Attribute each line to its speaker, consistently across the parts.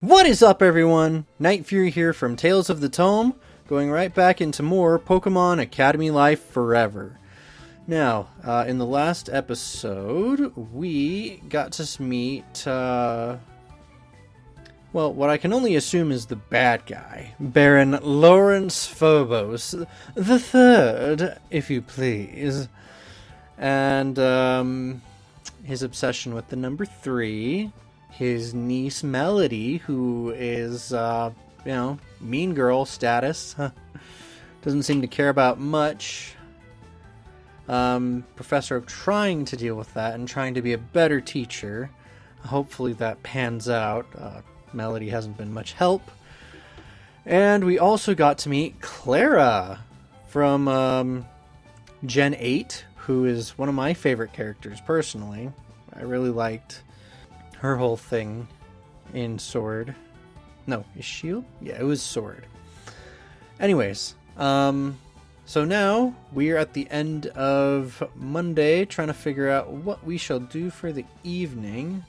Speaker 1: What is up, everyone? NightFury here from Tales of the Tome, going right back into more Pokemon Academy Life Forever. Now, in the last episode, we got to meet, well, what I can only assume is the bad guy, Baron Lawrence Phobos the Third, if you please. And, his obsession with the number 3... his niece Melody, who is, mean girl status. Doesn't seem to care about much. Professor Oak trying to deal with that and trying to be a better teacher. Hopefully that pans out. Melody hasn't been much help. And we also got to meet Klara from Gen 8, who is one of my favorite characters personally. I really liked her whole thing in Sword. No, is Shield? Yeah, it was Sword. Anyways, so now we are at the end of Monday, trying to figure out what we shall do for the evening.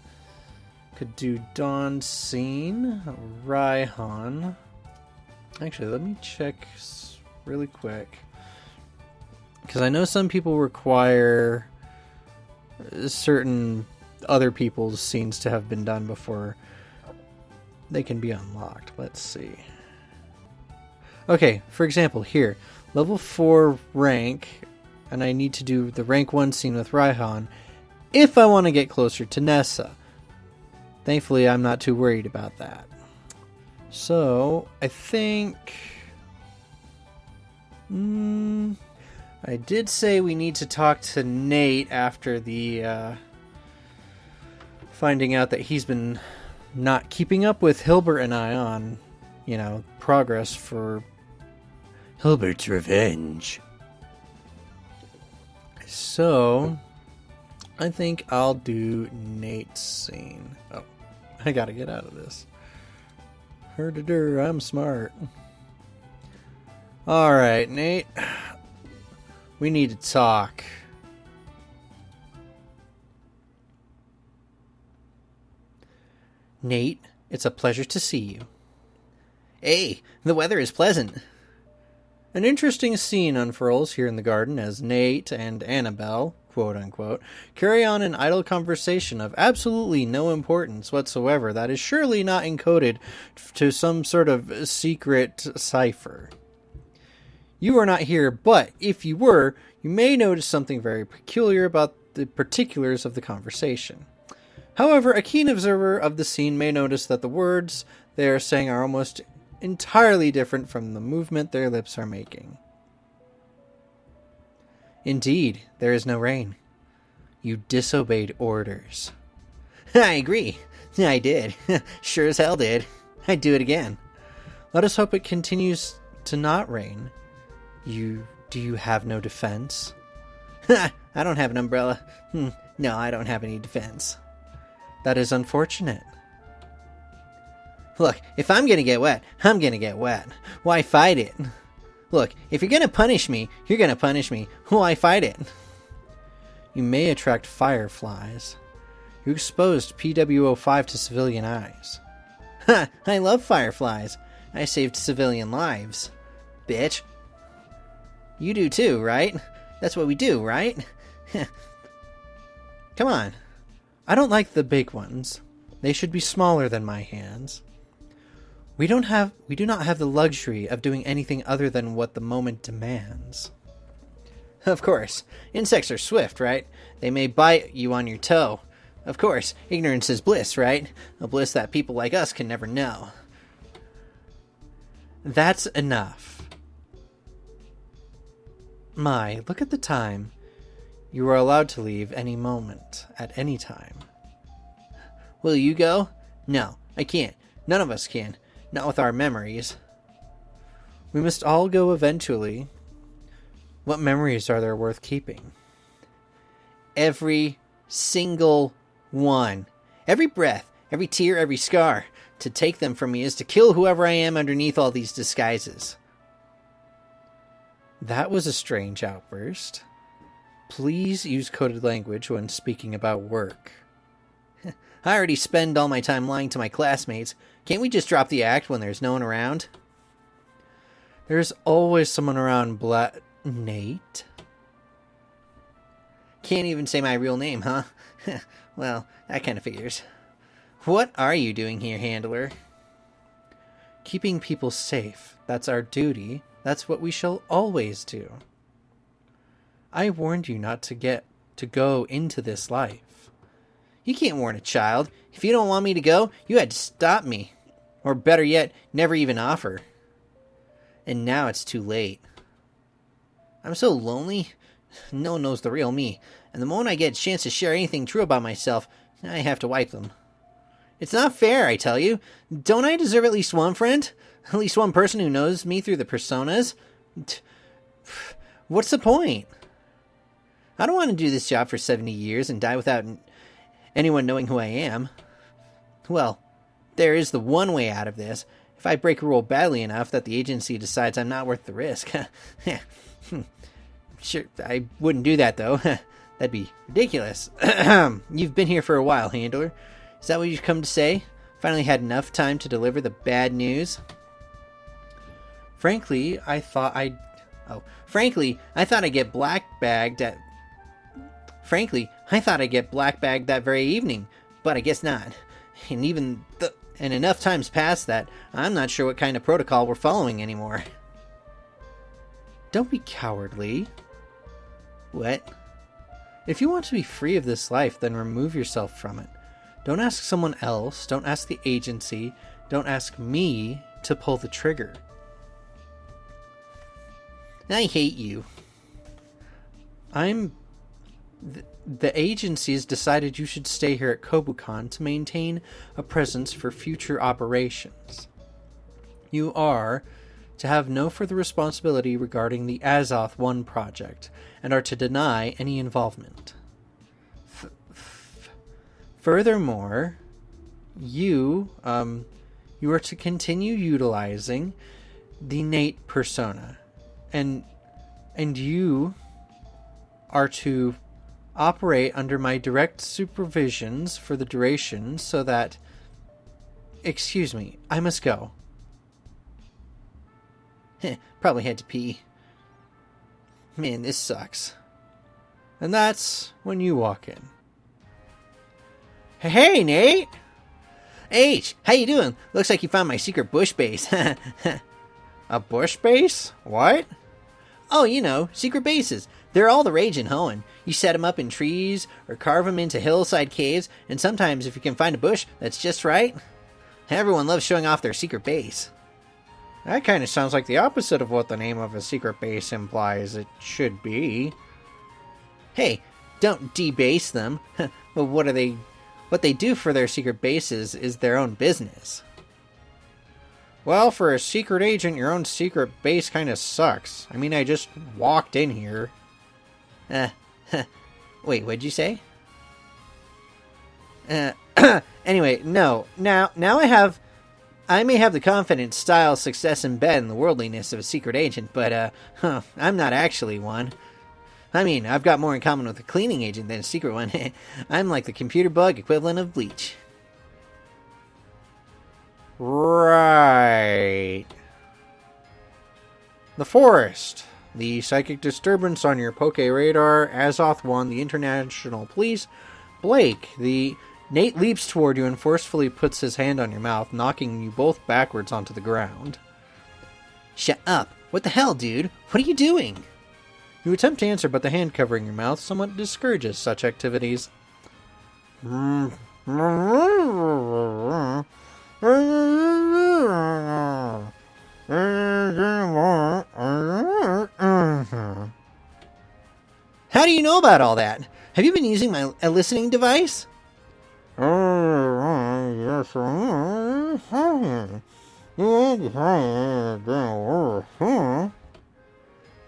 Speaker 1: Could do Dawn Scene, Raihan. Actually, let me check really quick, because I know some people require certain other people's scenes to have been done before they can be unlocked. Let's see. Okay, for example, here, level 4 rank, and I need to do the rank 1 scene with Raihan if I want to get closer to Nessa. Thankfully, I'm not too worried about that. So, I think... I did say we need to talk to Nate after the, finding out that he's been not keeping up with Hilbert and I on, progress for Hilbert's revenge. So, I think I'll do Nate's scene. Oh, I gotta get out of this. Herder, I'm smart. Alright, Nate. We need to talk. Nate, it's a pleasure to see you.
Speaker 2: Hey, the weather is pleasant.
Speaker 1: An interesting scene unfurls here in the garden as Nate and Annabelle, quote-unquote, carry on an idle conversation of absolutely no importance whatsoever that is surely not encoded to some sort of secret cipher. You are not here, but if you were, you may notice something very peculiar about the particulars of the conversation. However, a keen observer of the scene may notice that the words they are saying are almost entirely different from the movement their lips are making. Indeed, there is no rain. You disobeyed orders.
Speaker 2: I agree. I did. Sure as hell did. I'd do it again.
Speaker 1: Let us hope it continues to not rain. Do you have no defense?
Speaker 2: I don't have an umbrella. No, I don't have any defense.
Speaker 1: That is unfortunate.
Speaker 2: Look, if I'm gonna get wet, I'm gonna get wet. Why fight it? Look, if you're gonna punish me, you're gonna punish me. Why fight it?
Speaker 1: You may attract fireflies. You exposed PW05 to civilian eyes.
Speaker 2: Ha! I love fireflies. I saved civilian lives. Bitch. You do too, right? That's what we do, right? Come on.
Speaker 1: I don't like the big ones. They should be smaller than my hands. We do not have the luxury of doing anything other than what the moment demands.
Speaker 2: Of course. Insects are swift, right? They may bite you on your toe. Of course. Ignorance is bliss, right? A bliss that people like us can never know.
Speaker 1: That's enough. My, look at the time. You are allowed to leave any moment, at any time.
Speaker 2: Will you go? No, I can't. None of us can. Not with our memories.
Speaker 1: We must all go eventually. What memories are there worth keeping?
Speaker 2: Every single one. Every breath, every tear, every scar. To take them from me is to kill whoever I am underneath all these disguises.
Speaker 1: That was a strange outburst. Please use coded language when speaking about work.
Speaker 2: I already spend all my time lying to my classmates. Can't we just drop the act when there's no one around?
Speaker 1: There's always someone around, Nate?
Speaker 2: Can't even say my real name, huh? Well, that kind of figures. What are you doing here, Handler?
Speaker 1: Keeping people safe. That's our duty. That's what we shall always do. I warned you not to go into this life.
Speaker 2: You can't warn a child. If you don't want me to go, you had to stop me. Or better yet, never even offer. And now it's too late. I'm so lonely. No one knows the real me. And the moment I get a chance to share anything true about myself, I have to wipe them. It's not fair, I tell you. Don't I deserve at least one friend? At least one person who knows me through the personas? What's the point? I don't want to do this job for 70 years and die without anyone knowing who I am. Well, there is the one way out of this. If I break a rule badly enough that the agency decides I'm not worth the risk. Sure, I wouldn't do that, though. That'd be ridiculous. You've been here for a while, Handler. Is that what you've come to say? Finally had enough time to deliver the bad news?
Speaker 1: Frankly, I thought I'd
Speaker 2: get black bagged that very evening, but I guess not. And enough times past that, I'm not sure what kind of protocol we're following anymore.
Speaker 1: Don't be cowardly.
Speaker 2: What?
Speaker 1: If you want to be free of this life, then remove yourself from it. Don't ask someone else, don't ask the agency, don't ask me to pull the trigger.
Speaker 2: I hate you.
Speaker 1: The agency has decided you should stay here at Kobukan to maintain a presence for future operations. You are to have no further responsibility regarding the Azoth 1 project, and are to deny any involvement. Furthermore, you are to continue utilizing the Nate persona, and you are to operate under my direct supervisions for the duration so that... Excuse me, I must go.
Speaker 2: Probably had to pee. Man, this sucks.
Speaker 1: And that's when you walk in.
Speaker 2: Hey, Nate! H, how you doing? Looks like you found my secret bush base.
Speaker 1: A bush base? What?
Speaker 2: Oh, you know, secret bases. They're all the rage in Hoenn. You set them up in trees, or carve them into hillside caves, and sometimes if you can find a bush that's just right, everyone loves showing off their secret base.
Speaker 1: That kind of sounds like the opposite of what the name of a secret base implies it should be.
Speaker 2: Hey, don't debase them. But what they do for their secret bases is their own business.
Speaker 1: Well, for a secret agent, your own secret base kind of sucks. I mean, I just walked in here.
Speaker 2: Wait, what'd you say?
Speaker 1: Anyway, no. Now
Speaker 2: I may have the confidence, style, success, and bet in the worldliness of a secret agent, but, I'm not actually one. I mean, I've got more in common with a cleaning agent than a secret one. I'm like the computer bug equivalent of bleach.
Speaker 1: Right. The forest. The psychic disturbance on your Poke radar. Azoth 1, the International Police. Blake, Nate leaps toward you and forcefully puts his hand on your mouth, knocking you both backwards onto the ground.
Speaker 2: Shut up. What the hell, dude? What are you doing?
Speaker 1: You attempt to answer, but the hand covering your mouth somewhat discourages such activities.
Speaker 2: How do you know about all that? Have you been using my listening device?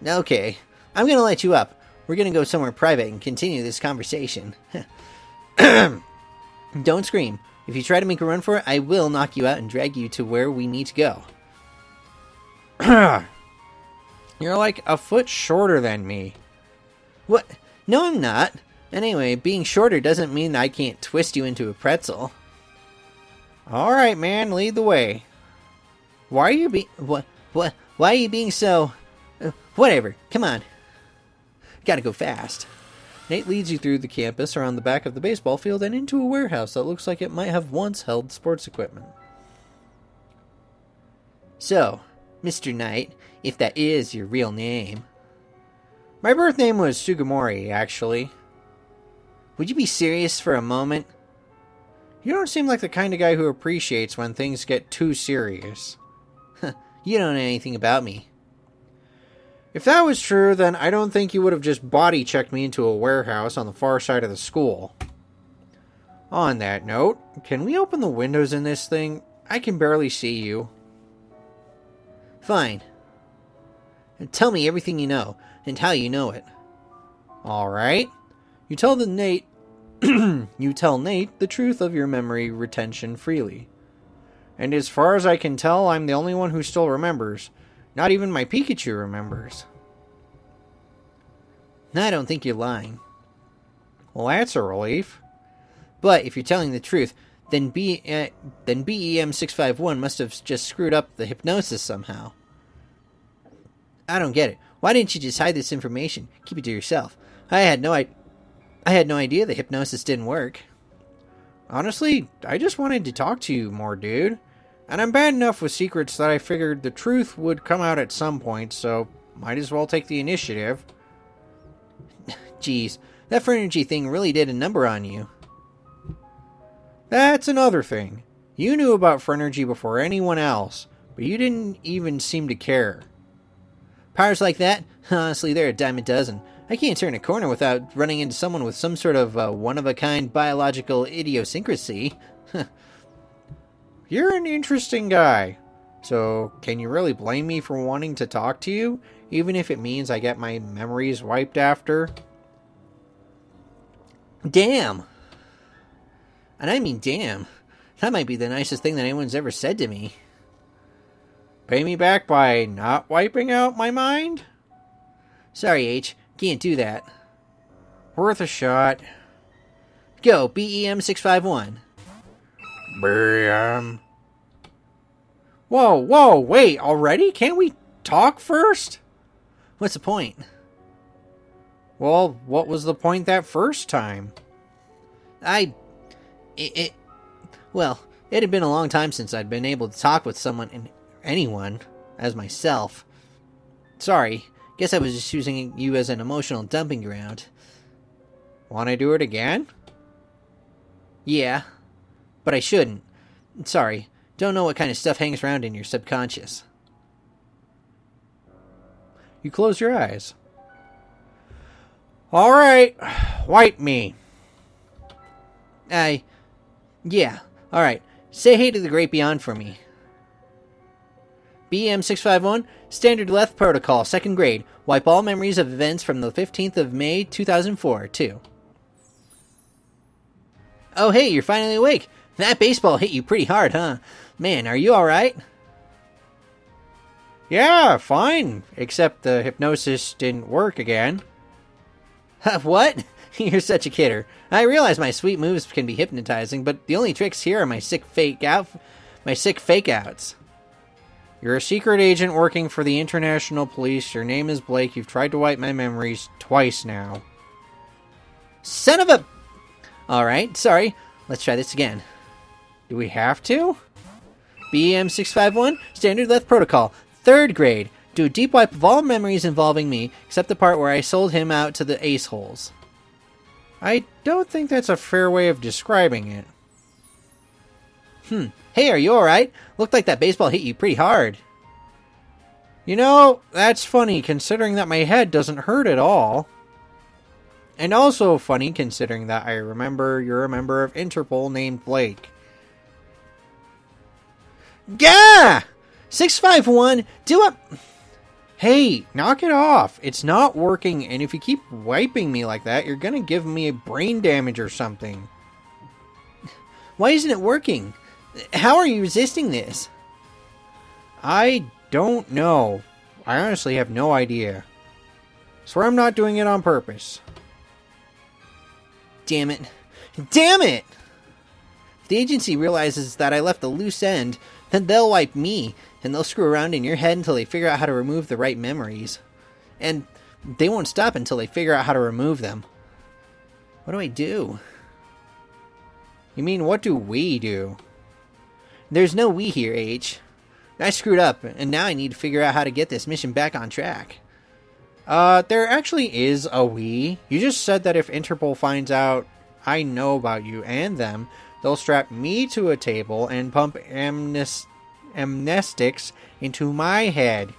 Speaker 2: Okay, I'm gonna let you up. We're gonna go somewhere private and continue this conversation. Don't scream. If you try to make a run for it, I will knock you out and drag you to where we need to go.
Speaker 1: You're like a foot shorter than me.
Speaker 2: What? No, I'm not. Anyway, being shorter doesn't mean I can't twist you into a pretzel.
Speaker 1: Alright, man, lead the way.
Speaker 2: Why are you why are you being so... whatever, come on. Gotta go fast.
Speaker 1: Nate leads you through the campus, around the back of the baseball field, and into a warehouse that looks like it might have once held sports equipment.
Speaker 2: So, Mr. Knight, if that is your real name.
Speaker 1: My birth name was Sugimori, actually.
Speaker 2: Would you be serious for a moment?
Speaker 1: You don't seem like the kind of guy who appreciates when things get too serious.
Speaker 2: You don't know anything about me.
Speaker 1: If that was true, then I don't think you would have just body-checked me into a warehouse on the far side of the school. On that note, can we open the windows in this thing? I can barely see you.
Speaker 2: Fine. And tell me everything you know, and how you know it.
Speaker 1: Alright. You tell Nate the truth of your memory retention freely. And as far as I can tell, I'm the only one who still remembers. Not even my Pikachu remembers.
Speaker 2: I don't think you're lying.
Speaker 1: Well, that's a relief.
Speaker 2: But if you're telling the truth, then BEM 651 must have just screwed up the hypnosis somehow. I don't get it. Why didn't you just hide this information? Keep it to yourself. I had no idea the hypnosis didn't work.
Speaker 1: Honestly, I just wanted to talk to you more, dude. And I'm bad enough with secrets that I figured the truth would come out at some point, so might as well take the initiative.
Speaker 2: Jeez, that Fernergy thing really did a number on you.
Speaker 1: That's another thing. You knew about Fernergy before anyone else, but you didn't even seem to care.
Speaker 2: Powers like that? Honestly, they're a dime a dozen. I can't turn a corner without running into someone with some sort of one-of-a-kind biological idiosyncrasy.
Speaker 1: You're an interesting guy. So, can you really blame me for wanting to talk to you, even if it means I get my memories wiped after?
Speaker 2: Damn! And I mean damn. That might be the nicest thing that anyone's ever said to me.
Speaker 1: Pay me back by not wiping out my mind?
Speaker 2: Sorry, H. Can't do that.
Speaker 1: Worth a shot.
Speaker 2: Go, BEM 651.
Speaker 1: BEM. Whoa, wait, already? Can't we talk first?
Speaker 2: What's the point?
Speaker 1: Well, what was the point that first time?
Speaker 2: Well, it had been a long time since I'd been able to talk with anyone, as myself. Sorry, guess I was just using you as an emotional dumping ground.
Speaker 1: Want to do it again?
Speaker 2: Yeah, but I shouldn't. Sorry, don't know what kind of stuff hangs around in your subconscious.
Speaker 1: You close your eyes. Alright, wipe me.
Speaker 2: Yeah, alright. Say hey to the great beyond for me. BM 651, Standard Left Protocol, 2nd grade. Wipe all memories of events from the 15th of May, 2004, too. Oh, hey, you're finally awake. That baseball hit you pretty hard, huh? Man, are you alright?
Speaker 1: Yeah, fine. Except the hypnosis didn't work again.
Speaker 2: What? You're such a kidder. I realize my sweet moves can be hypnotizing, but the only tricks here are my sick fake outs.
Speaker 1: You're a secret agent working for the International Police. Your name is Blake. You've tried to wipe my memories twice now.
Speaker 2: Son of a... Alright, sorry. Let's try this again.
Speaker 1: Do we have to?
Speaker 2: BM 651, Standard Left Protocol, 3rd grade. Do a deep wipe of all memories involving me, except the part where I sold him out to the ace holes.
Speaker 1: I don't think that's a fair way of describing it.
Speaker 2: Hey, are you alright? Looked like that baseball hit you pretty hard.
Speaker 1: You know, that's funny considering that my head doesn't hurt at all. And also funny considering that I remember you're a member of Interpol named Blake.
Speaker 2: Gah! 651, do it!
Speaker 1: Hey, knock it off. It's not working, and if you keep wiping me like that, you're gonna give me a brain damage or something.
Speaker 2: Why isn't it working? How are you resisting this?
Speaker 1: I don't know. I honestly have no idea. Swear I'm not doing it on purpose.
Speaker 2: Damn it. Damn it! If the agency realizes that I left a loose end, then they'll wipe me, and they'll screw around in your head until they figure out how to remove the right memories. And they won't stop until they figure out how to remove them. What do I do?
Speaker 1: You mean, what do we do?
Speaker 2: There's no we here, H. I screwed up, and now I need to figure out how to get this mission back on track.
Speaker 1: There actually is a we. You just said that if Interpol finds out I know about you and them, they'll strap me to a table and pump amnestics into my head.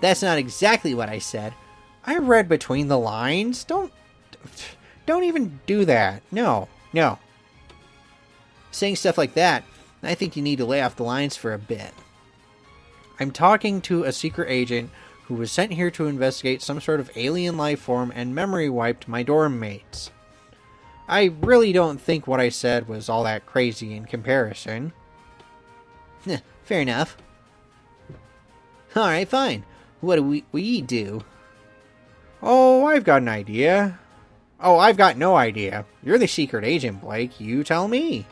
Speaker 2: That's not exactly what I said.
Speaker 1: I read between the lines. Don't even do that. No.
Speaker 2: Saying stuff like that, I think you need to lay off the lines for a bit.
Speaker 1: I'm talking to a secret agent who was sent here to investigate some sort of alien life form and memory wiped my dorm mates. I really don't think what I said was all that crazy in comparison.
Speaker 2: Fair enough. Alright, fine. What do we do?
Speaker 1: Oh, I've got an idea. Oh, I've got no idea. You're the secret agent, Blake. You tell me.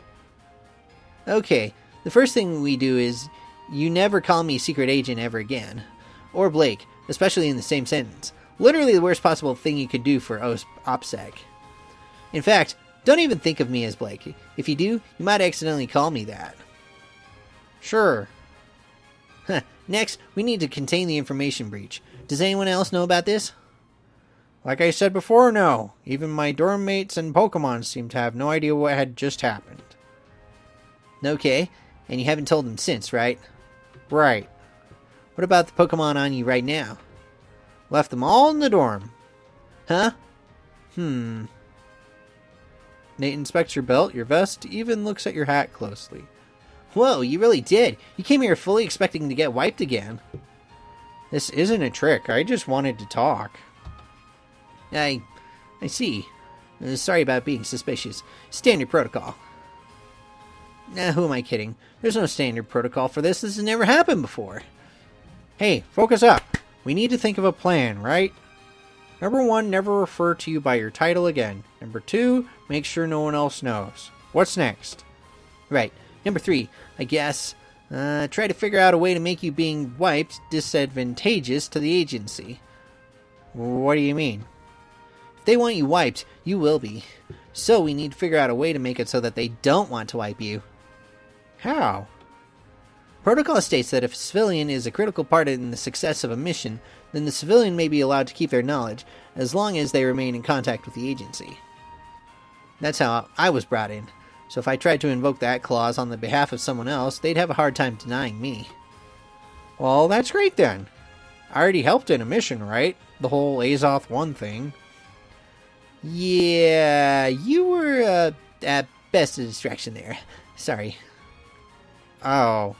Speaker 2: Okay, the first thing we do is you never call me secret agent ever again. Or Blake, especially in the same sentence. Literally the worst possible thing you could do for OPSEC. In fact, don't even think of me as Blake. If you do, you might accidentally call me that.
Speaker 1: Sure.
Speaker 2: Next, we need to contain the information breach. Does anyone else know about this?
Speaker 1: Like I said before, no. Even my dorm mates and Pokemon seem to have no idea what had just happened.
Speaker 2: Okay, and you haven't told them since, right?
Speaker 1: Right.
Speaker 2: What about the Pokemon on you right now?
Speaker 1: Left them all in the dorm.
Speaker 2: Huh?
Speaker 1: Nate inspects your belt, your vest, even looks at your hat closely.
Speaker 2: Whoa, you really did. You came here fully expecting to get wiped again.
Speaker 1: This isn't a trick. I just wanted to talk.
Speaker 2: I see. Sorry about being suspicious. Standard protocol. Who am I kidding? There's no standard protocol for this. This has never happened before.
Speaker 1: Hey, focus up. We need to think of a plan, right? Number 1, never refer to you by your title again. Number 2, make sure no one else knows. What's next?
Speaker 2: Right. Number 3, I guess, try to figure out a way to make you being wiped disadvantageous to the agency.
Speaker 1: What do you mean?
Speaker 2: If they want you wiped, you will be. So we need to figure out a way to make it so that they don't want to wipe you.
Speaker 1: How?
Speaker 2: Protocol states that if a civilian is a critical part in the success of a mission, then the civilian may be allowed to keep their knowledge, as long as they remain in contact with the agency. That's how I was brought in, so if I tried to invoke that clause on the behalf of someone else, they'd have a hard time denying me.
Speaker 1: Well, that's great then. I already helped in a mission, right? The whole Azoth 1 thing.
Speaker 2: Yeah, you were, at best a distraction there. Sorry.
Speaker 1: Oh.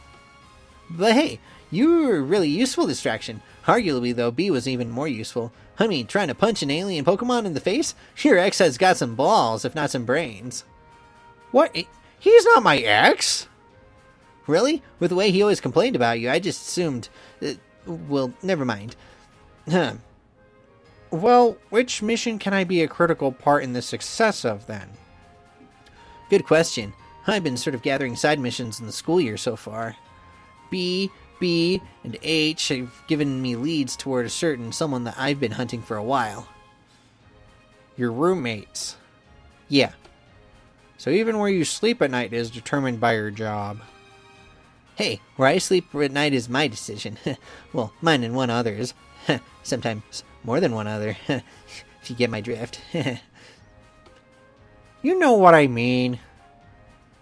Speaker 2: But hey, you were a really useful distraction. Arguably, though, B was even more useful. I mean, trying to punch an alien Pokemon in the face? Your ex has got some balls, if not some brains.
Speaker 1: What? He's not my ex!
Speaker 2: Really? With the way he always complained about you, I just assumed... well, never mind. Huh.
Speaker 1: Well, which mission can I be a critical part in the success of, then?
Speaker 2: Good question. I've been sort of gathering side missions in the school year so far. B, and H have given me leads toward a certain someone that I've been hunting for a while.
Speaker 1: Your roommates?
Speaker 2: Yeah.
Speaker 1: So even where you sleep at night is determined by your job.
Speaker 2: Hey, where I sleep at night is my decision. Well, mine and one other's. Sometimes more than one other, if you get my drift.
Speaker 1: You know what I mean.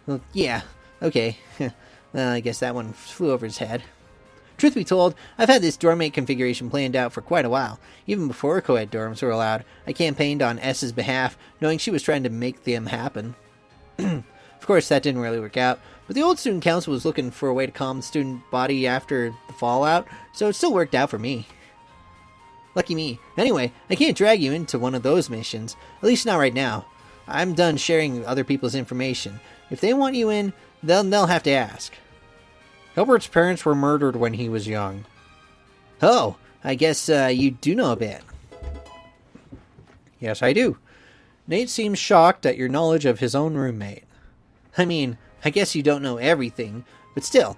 Speaker 2: Well, yeah, okay. Well, I guess that one flew over his head. Truth be told, I've had this dormmate configuration planned out for quite a while. Even before co-ed dorms were allowed, I campaigned on S's behalf, knowing she was trying to make them happen. Of course, that didn't really work out, but the old student council was looking for a way to calm the student body after the fallout, so it still worked out for me. Lucky me. Anyway, I can't drag you into one of those missions, at least not right now. I'm done sharing other people's information. If they want you in, they'll have to ask.
Speaker 1: Hilbert's parents were murdered when he was young.
Speaker 2: Oh, I guess you do know a bit.
Speaker 1: Yes, I do. Nate seems shocked at your knowledge of his own roommate.
Speaker 2: I mean, I guess you don't know everything, but still,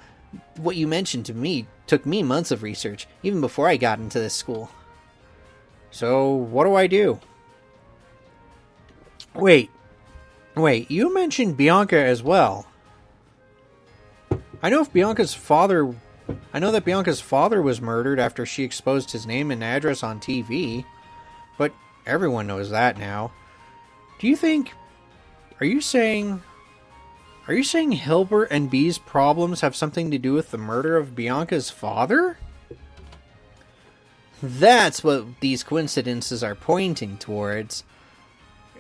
Speaker 2: what you mentioned to me took me months of research, even before I got into this school.
Speaker 1: So, what do I do? Wait, you mentioned Bianca as well. I know that Bianca's father was murdered after she exposed his name and address on TV, but everyone knows that now. Are you saying Hilbert and B's problems have something to do with the murder of Bianca's father?
Speaker 2: That's what these coincidences are pointing towards.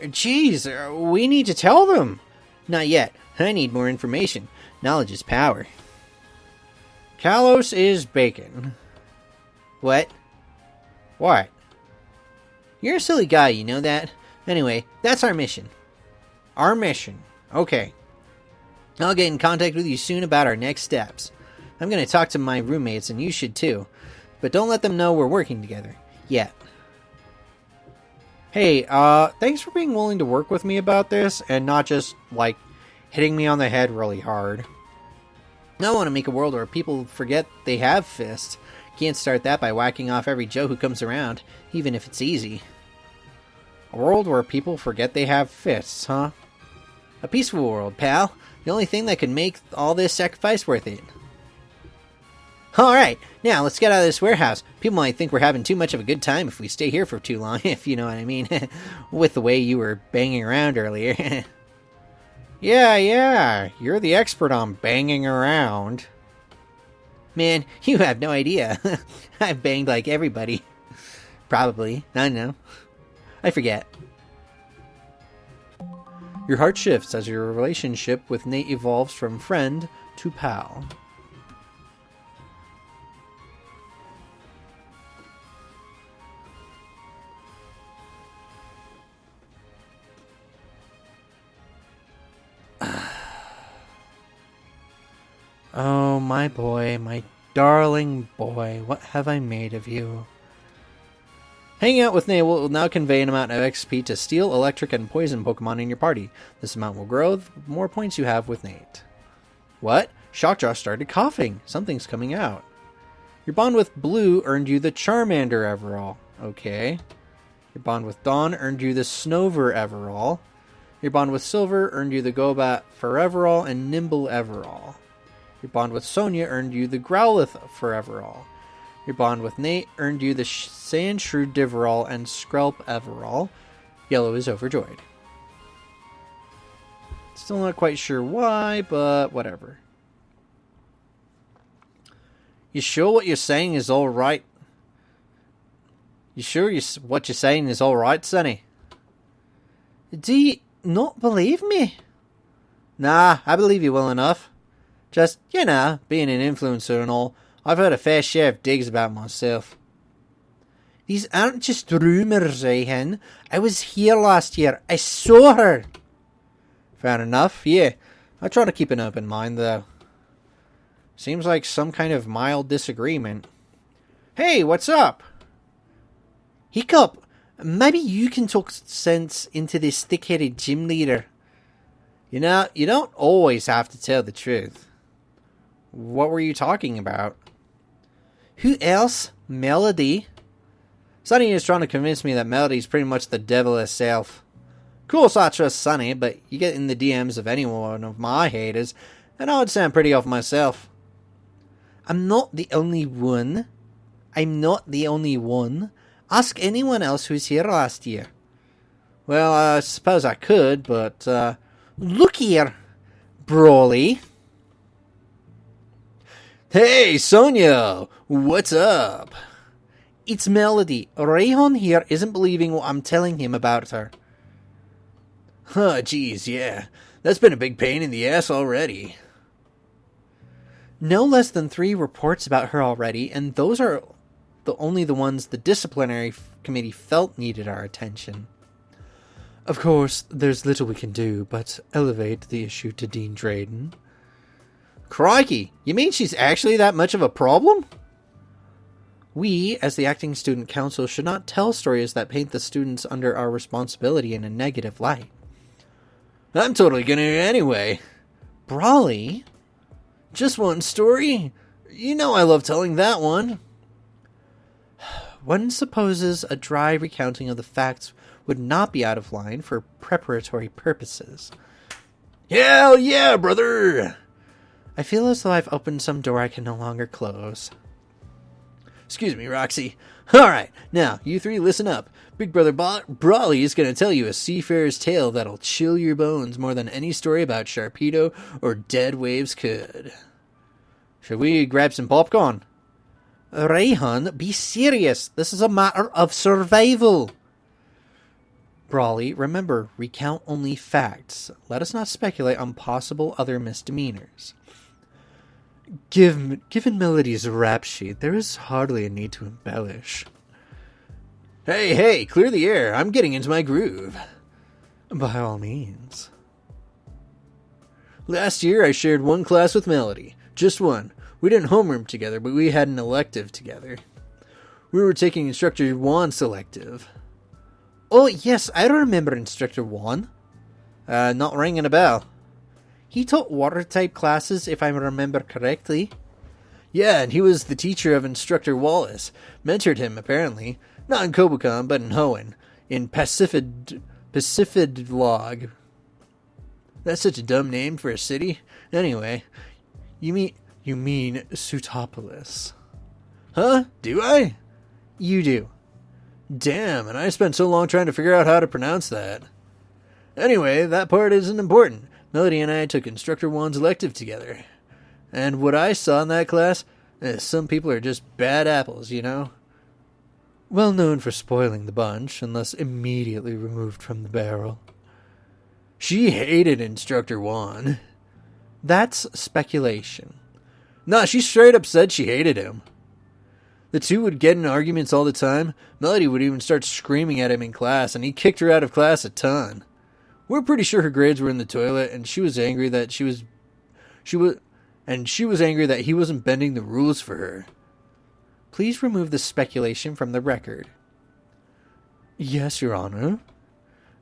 Speaker 1: Jeez, we need to tell them.
Speaker 2: Not yet. I need more information. Knowledge is power.
Speaker 1: Kalos is bacon.
Speaker 2: What?
Speaker 1: What?
Speaker 2: You're a silly guy, you know that? Anyway, that's our mission.
Speaker 1: Our mission. Okay.
Speaker 2: I'll get in contact with you soon about our next steps. I'm going to talk to my roommates, and you should too. But don't let them know we're working together. Yet.
Speaker 1: Hey, thanks for being willing to work with me about this, and not just, hitting me on the head really hard.
Speaker 2: I want to make a world where people forget they have fists. Can't start that by whacking off every Joe who comes around, even if it's easy.
Speaker 1: A world where people forget they have fists, huh?
Speaker 2: A peaceful world, pal. The only thing that can make all this sacrifice worth it. Alright, now let's get out of this warehouse. People might think we're having too much of a good time if we stay here for too long, if you know what I mean. With the way you were banging around earlier.
Speaker 1: Yeah, you're the expert on banging around.
Speaker 2: Man, you have no idea. I've banged like everybody. Probably. I don't know. I forget.
Speaker 1: Your heart shifts as your relationship with Nate evolves from friend to pal. Oh, my boy, my darling boy, what have I made of you? Hanging out with Nate will now convey an amount of XP to steel, electric, and poison Pokemon in your party. This amount will grow the more points you have with Nate. What? Shockjaw started coughing. Something's coming out. Your bond with Blue earned you the Charmander Everall. Okay. Your bond with Dawn earned you the Snover Everall. Your bond with Silver earned you the Golbat Foreverall and Nimble Everall. Your bond with Sonia earned you the Growlithe Foreverall. Your bond with Nate earned you the Sandshrew Diverall and Skrelp Everall. Yellow is overjoyed. Still not quite sure why, but whatever. You sure what you're saying is alright? You sure what you're saying is alright, Sonny?
Speaker 2: Do you not believe me?
Speaker 1: Nah, I believe you well enough. Just, being an influencer and all, I've heard a fair share of digs about myself.
Speaker 2: These aren't just rumours, Hen. I was here last year. I saw her.
Speaker 1: Fair enough, yeah. I try to keep an open mind, though. Seems like some kind of mild disagreement. Hey, what's up?
Speaker 2: Hiccup, maybe you can talk sense into this thick-headed gym leader.
Speaker 1: You know, you don't always have to tell the truth. What were you talking about?
Speaker 2: Who else? Melody.
Speaker 1: Sunny is trying to convince me that Melody's pretty much the devil herself. Cool, so I trust Sunny, but you get in the DMs of any one of my haters, and I would say I'm pretty off myself.
Speaker 2: I'm not the only one. Ask anyone else who was here last year.
Speaker 1: Well, I suppose I could, but,
Speaker 2: Look here, Brawly.
Speaker 1: Hey, Sonia! What's up?
Speaker 2: It's Melody. Rayhon here isn't believing what I'm telling him about her.
Speaker 1: Huh, geez, yeah. That's been a big pain in the ass already.
Speaker 2: No less than 3 reports about her already, and those are only the ones the disciplinary committee felt needed our attention.
Speaker 1: Of course, there's little we can do but elevate the issue to Dean Drayden. Crikey, you mean she's actually that much of a problem? We, as the acting student council, should not tell stories that paint the students under our responsibility in a negative light.
Speaker 2: I'm totally gonna anyway.
Speaker 1: Brawly?
Speaker 2: Just one story? You know I love telling that one.
Speaker 1: One supposes a dry recounting of the facts would not be out of line for preparatory purposes.
Speaker 2: Hell yeah, brother!
Speaker 1: I feel as though I've opened some door I can no longer close.
Speaker 2: Excuse me, Roxy. Alright, now, you three listen up. Big Brother Brawly is going to tell you a seafarer's tale that'll chill your bones more than any story about Sharpedo or dead waves could. Should we grab some popcorn?
Speaker 1: Rayhan, be serious. This is a matter of survival. Brawly, remember, recount only facts. Let us not speculate on possible other misdemeanors. Given Melody's rap sheet, there is hardly a need to embellish.
Speaker 2: Hey, clear the air. I'm getting into my groove.
Speaker 1: By all means.
Speaker 2: Last year, I shared one class with Melody. Just one. We didn't homeroom together, but we had an elective together. We were taking Instructor Juan's elective.
Speaker 1: Oh, yes, I remember Instructor Juan.
Speaker 2: Not ringing a bell.
Speaker 1: He taught water-type classes, if I remember correctly.
Speaker 2: Yeah, and he was the teacher of Instructor Wallace. Mentored him, apparently. Not in Kobukan, but in Hoenn. In Pacific Log. That's such a dumb name for a city. Anyway,
Speaker 1: You mean Sutopolis.
Speaker 2: Huh? Do I?
Speaker 1: You do.
Speaker 2: Damn, and I spent so long trying to figure out how to pronounce that. Anyway, that part isn't important. Melody and I took Instructor Juan's elective together. And what I saw in that class, some people are just bad apples, you know?
Speaker 1: Well known for spoiling the bunch, unless immediately removed from the barrel.
Speaker 2: She hated Instructor Juan.
Speaker 1: That's speculation.
Speaker 2: Nah, she straight up said she hated him. The two would get in arguments all the time. Melody would even start screaming at him in class, and he kicked her out of class a ton. We're pretty sure her grades were in the toilet, and she was angry that he wasn't bending the rules for her.
Speaker 1: Please remove the speculation from the record.
Speaker 2: Yes, Your Honor.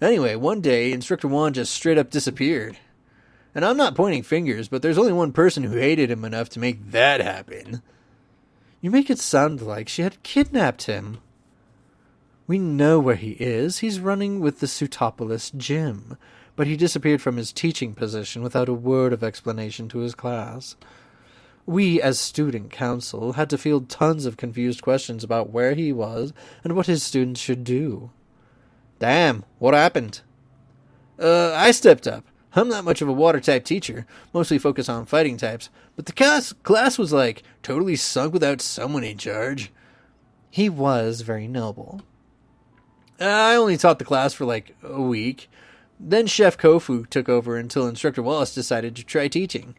Speaker 2: Anyway, one day, Instructor Juan just straight up disappeared. And I'm not pointing fingers, but there's only one person who hated him enough to make that happen.
Speaker 1: You make it sound like she had kidnapped him. We know where he is. He's running with the Sutopolis gym, but he disappeared from his teaching position without a word of explanation to his class. We, as student council, had to field tons of confused questions about where he was and what his students should do.
Speaker 2: Damn, what happened? I stepped up. I'm not much of a water-type teacher, mostly focused on fighting types, but the class was, totally sunk without someone in charge.
Speaker 1: He was very noble.
Speaker 2: I only taught the class for, a week. Then Chef Kofu took over until Instructor Wallace decided to try teaching.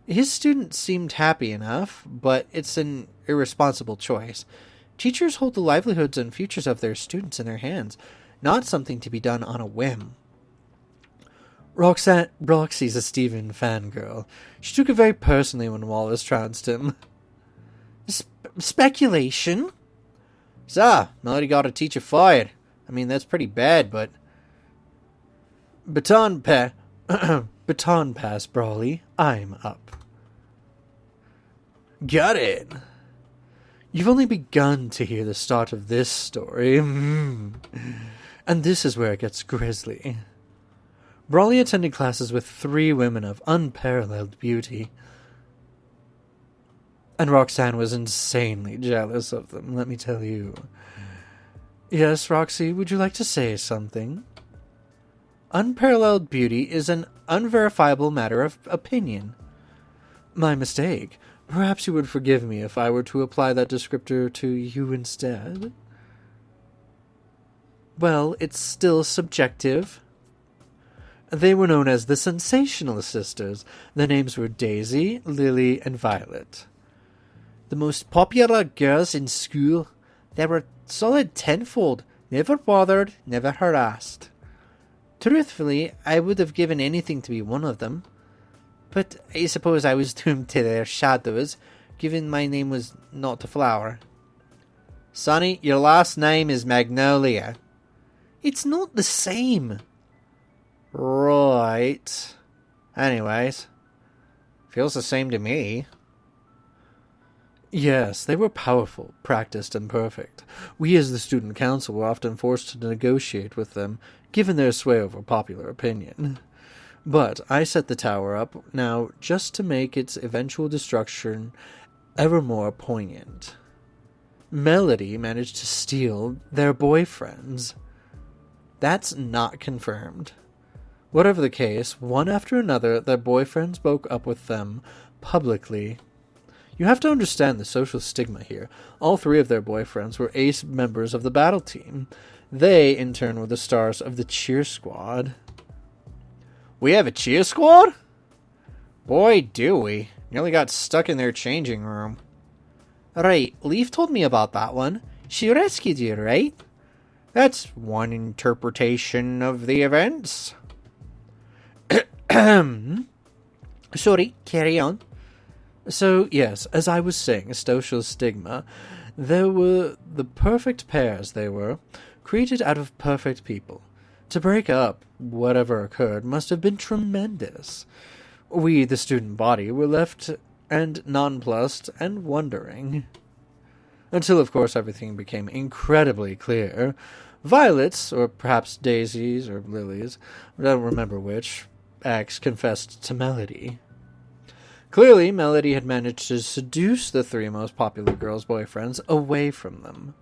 Speaker 1: His students seemed happy enough, but it's an irresponsible choice. Teachers hold the livelihoods and futures of their students in their hands, not something to be done on a whim. Roxy's a Stephen fangirl. She took it very personally when Wallace trounced him. Speculation?
Speaker 2: So, Melody got a teacher fired. I mean, that's pretty bad, but...
Speaker 1: Baton pass, Brawly. I'm up.
Speaker 2: Got it.
Speaker 1: You've only begun to hear the start of this story. And this is where it gets grisly. Brawly attended classes with 3 women of unparalleled beauty. And Roxanne was insanely jealous of them, let me tell you. Yes, Roxy, would you like to say something? Unparalleled beauty is an unverifiable matter of opinion. My mistake. Perhaps you would forgive me if I were to apply that descriptor to you instead. Well, it's still subjective. They were known as the Sensational Sisters. Their names were Daisy, Lily, and Violet. The most popular girls in school. They were solid tenfold, never bothered, never harassed. Truthfully, I would have given anything to be one of them. But I suppose I was doomed to their shadows, given my name was not a flower.
Speaker 2: Sonny, your last name is Magnolia.
Speaker 1: It's not the same.
Speaker 2: Right. Anyways, feels the same to me.
Speaker 1: Yes, they were powerful, practiced, and perfect. We as the student council were often forced to negotiate with them, given their sway over popular opinion. But I set the tower up now just to make its eventual destruction ever more poignant. Melody managed to steal their boyfriends. That's not confirmed. Whatever the case, one after another, their boyfriends broke up with them publicly. You have to understand the social stigma here. All three of their boyfriends were ace members of the battle team. They, in turn, were the stars of the cheer squad.
Speaker 2: We have a cheer squad? Boy, do we. Nearly got stuck in their changing room.
Speaker 1: Right, Leaf told me about that one. She rescued you, right?
Speaker 2: That's one interpretation of the events.
Speaker 1: Sorry, carry on. So, yes, as I was saying, social stigma, there were the perfect pairs they were, created out of perfect people. To break up whatever occurred must have been tremendous. We, the student body, were left and nonplussed and wondering. Until, of course, everything became incredibly clear. Violets, or perhaps daisies or lilies, I don't remember which, X confessed to Melody. Clearly, Melody had managed to seduce the three most popular girls' boyfriends away from them.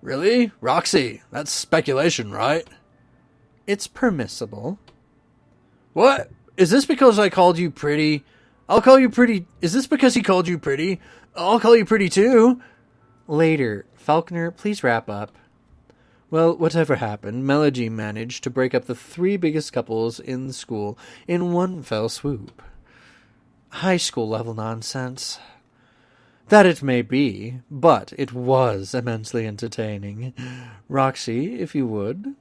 Speaker 3: Really? Roxy, that's speculation, right?
Speaker 1: It's permissible.
Speaker 3: What? Is this because I called you pretty? I'll call you pretty. Is this because he called you pretty? I'll call you pretty too.
Speaker 1: Later. Falconer, please wrap up. Well, whatever happened, Melody managed to break up the three biggest couples in the school in one fell swoop. High school level nonsense. That it may be, but it was immensely entertaining. Roxy, if you would.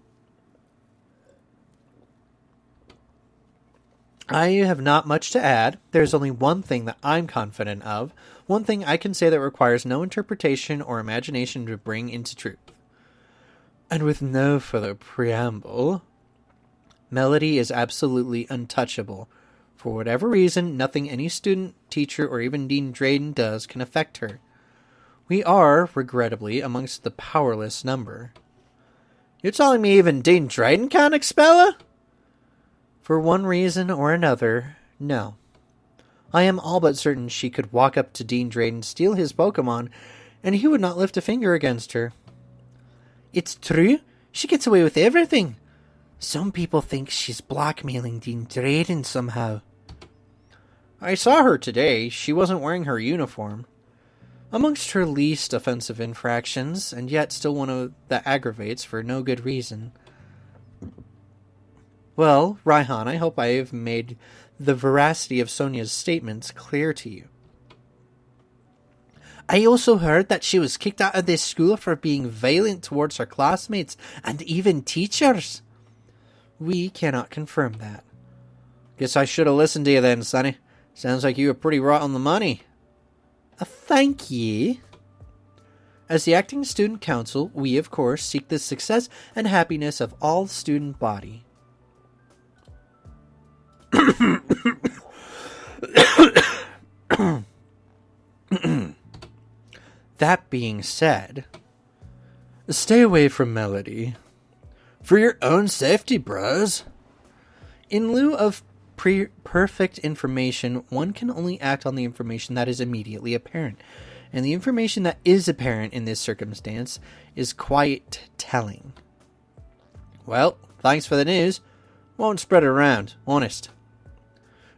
Speaker 1: I have not much to add. There's only one thing that I'm confident of, one thing I can say that requires no interpretation or imagination to bring into truth. And with no further preamble, Melody is absolutely untouchable. For whatever reason, nothing any student, teacher, or even Dean Drayden does can affect her. We are, regrettably, amongst the powerless number.
Speaker 2: You're telling me even Dean Drayden can't expel her?
Speaker 1: For one reason or another, no. I am all but certain she could walk up to Dean Drayden, steal his Pokemon, and he would not lift a finger against her. It's true. She gets away with everything. Some people think she's blackmailing Dean Drayden somehow.
Speaker 2: I saw her today. She wasn't wearing her uniform.
Speaker 1: Amongst her least offensive infractions, and yet still one that aggravates for no good reason. Well, Raihan, I hope I have made the veracity of Sonia's statements clear to you. I also heard that she was kicked out of this school for being violent towards her classmates and even teachers. We cannot confirm that.
Speaker 2: Guess I should have listened to you then, Sonny. Sounds like you were pretty right on the money.
Speaker 1: Thank ye. As the acting student council, we of course seek the success and happiness of all the student body. That being said, stay away from Melody.
Speaker 3: For your own safety, bros.
Speaker 1: In lieu of perfect information, one can only act on the information that is immediately apparent. And the information that is apparent in this circumstance is quite telling.
Speaker 2: Well, thanks for the news. Won't spread it around, honest.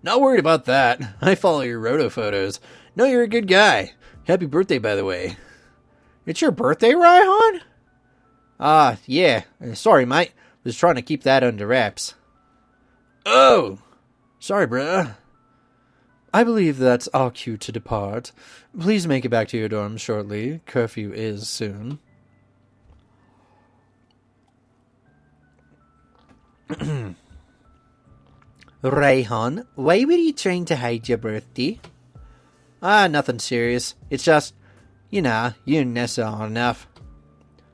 Speaker 3: Not worried about that. I follow your roto photos. Know you're a good guy. Happy birthday, by the way.
Speaker 2: It's your birthday, Raihan? Yeah. Sorry, mate. Was trying to keep that under wraps.
Speaker 3: Oh! Sorry, bruh.
Speaker 1: I believe that's our cue to depart. Please make it back to your dorm shortly. Curfew is soon. Raihan, why were you trying to hide your birthday?
Speaker 2: Nothing serious. It's just, You know, you and Nessa are enough.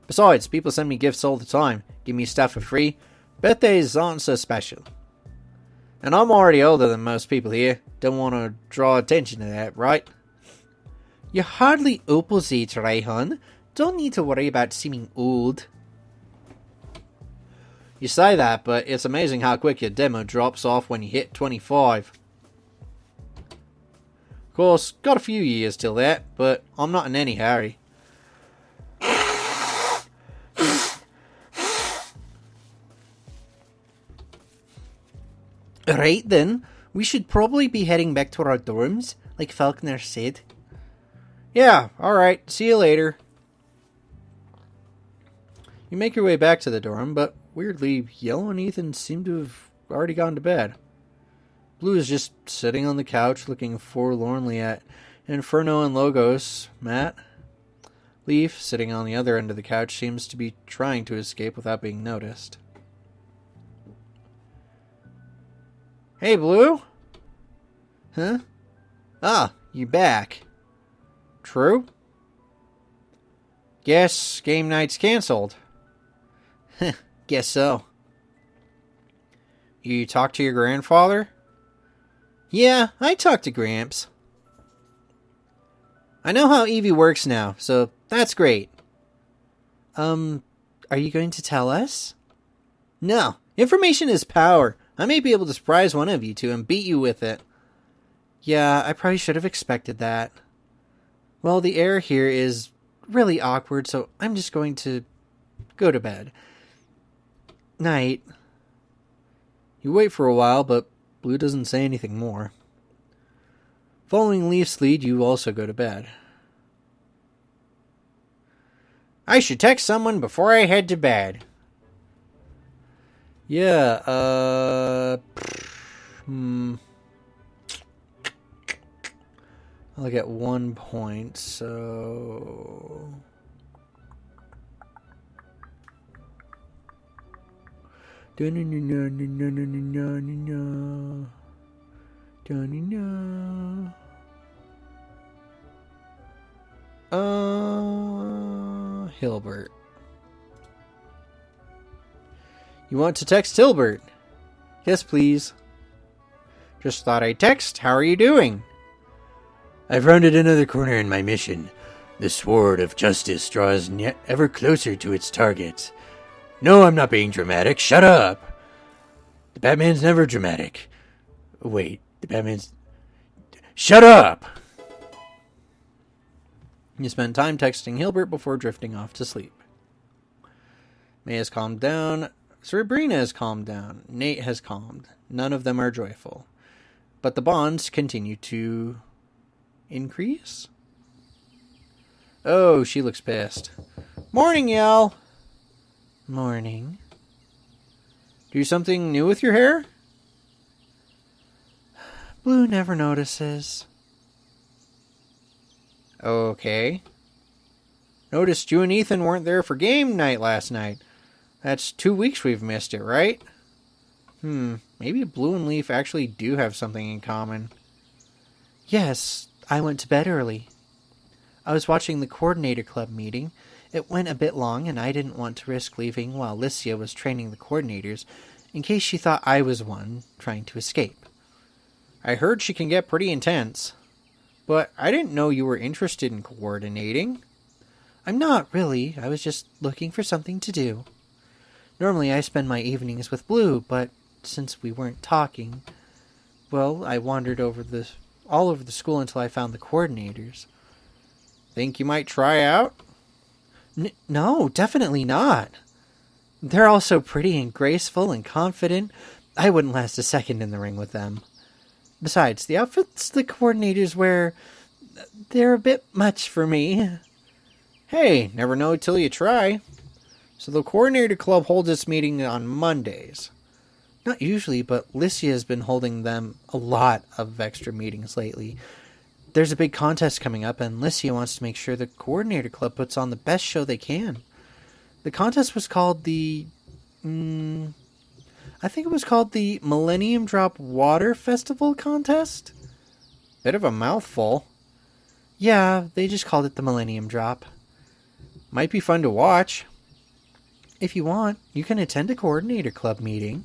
Speaker 2: Besides, people send me gifts all the time, give me stuff for free. Birthdays aren't so special. And I'm already older than most people here. Don't want to draw attention to that, right?
Speaker 3: You're hardly opposite, Rayhan. Don't need to worry about seeming old.
Speaker 2: You say that, but it's amazing how quick your demo drops off when you hit 25. Of course, got a few years till that, but I'm not in any hurry.
Speaker 3: Right then, we should probably be heading back to our dorms, like Falconer said.
Speaker 2: Yeah, alright, see you later. You make your way back to the dorm, but weirdly, Yellow and Ethan seem to have already gone to bed. Blue is just sitting on the couch looking forlornly at Inferno and Logos. Matt. Leaf, sitting on the other end of the couch, seems to be trying to escape without being noticed. Hey, Blue? Huh? Ah, you back. True? Guess game night's cancelled.
Speaker 3: Guess so.
Speaker 2: You talked to your grandfather?
Speaker 3: Yeah, I talked to Gramps. I know how Evie works now, so that's great. Are you going to tell us? No, information is power. I may be able to surprise one of you two and beat you with it. Yeah, I probably should have expected that. Well, the air here is really awkward, so I'm just going to go to bed. Night.
Speaker 2: You wait for a while, but Blue doesn't say anything more. Following Leaf's lead, you also go to bed. I should text someone before I head to bed. Yeah, I'll get 1 point, so... Hilbert. You want to text Hilbert?
Speaker 3: Yes, please.
Speaker 2: Just thought I'd text. How are you doing?
Speaker 3: I've rounded another corner in my mission. The sword of justice draws ever closer to its target. No, I'm not being dramatic. Shut up. The Batman's never dramatic. Wait, the Batman's... Shut up!
Speaker 2: You spend time texting Hilbert before drifting off to sleep. May has calmed down. Sabrina has calmed down. Nate has calmed. None of them are joyful. But the bonds continue to increase? Oh, she looks pissed. Morning, Yell.
Speaker 3: Morning.
Speaker 2: Do something new with your hair?
Speaker 3: Blue never notices.
Speaker 2: Okay. Noticed you and Ethan weren't there for game night last night. That's 2 weeks we've missed it, right? Maybe Blue and Leaf actually do have something in common.
Speaker 3: Yes, I went to bed early. I was watching the coordinator club meeting. It went a bit long, and I didn't want to risk leaving while Licia was training the coordinators, in case she thought I was one trying to escape.
Speaker 2: I heard she can get pretty intense, but I didn't know you were interested in coordinating.
Speaker 3: I'm not really. I was just looking for something to do. Normally I spend my evenings with Blue, but since we weren't talking, well, I wandered all over the school until I found the coordinators.
Speaker 2: Think you might try out?
Speaker 3: No, definitely not. They're all so pretty and graceful and confident. I wouldn't last a second in the ring with them. Besides, the outfits the coordinators wear, they're a bit much for me.
Speaker 2: Hey, never know till you try. So the coordinator club holds its meeting on Mondays.
Speaker 3: Not usually, but Licia has been holding them a lot of extra meetings lately. There's a big contest coming up, and Licia wants to make sure the coordinator club puts on the best show they can. The contest was called the... I think it was called the Millennium Drop Water Festival Contest?
Speaker 2: Bit of a mouthful.
Speaker 1: Yeah, they just called it the Millennium Drop.
Speaker 3: Might be fun to watch.
Speaker 1: If you want, you can attend a coordinator club meeting.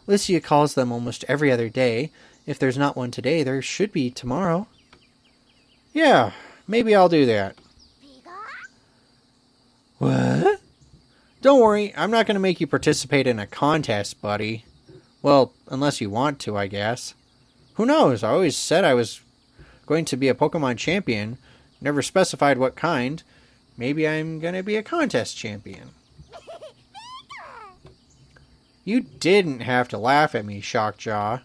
Speaker 1: Licia calls them almost every other day. If there's not one today, there should be tomorrow.
Speaker 3: Yeah, maybe I'll do that.
Speaker 1: What?
Speaker 3: Don't worry, I'm not going to make you participate in a contest, buddy. Well, unless you want to, I guess. Who knows? I always said I was going to be a Pokemon champion. Never specified what kind. Maybe I'm going to be a contest champion. You didn't have to laugh at me, Shockjaw.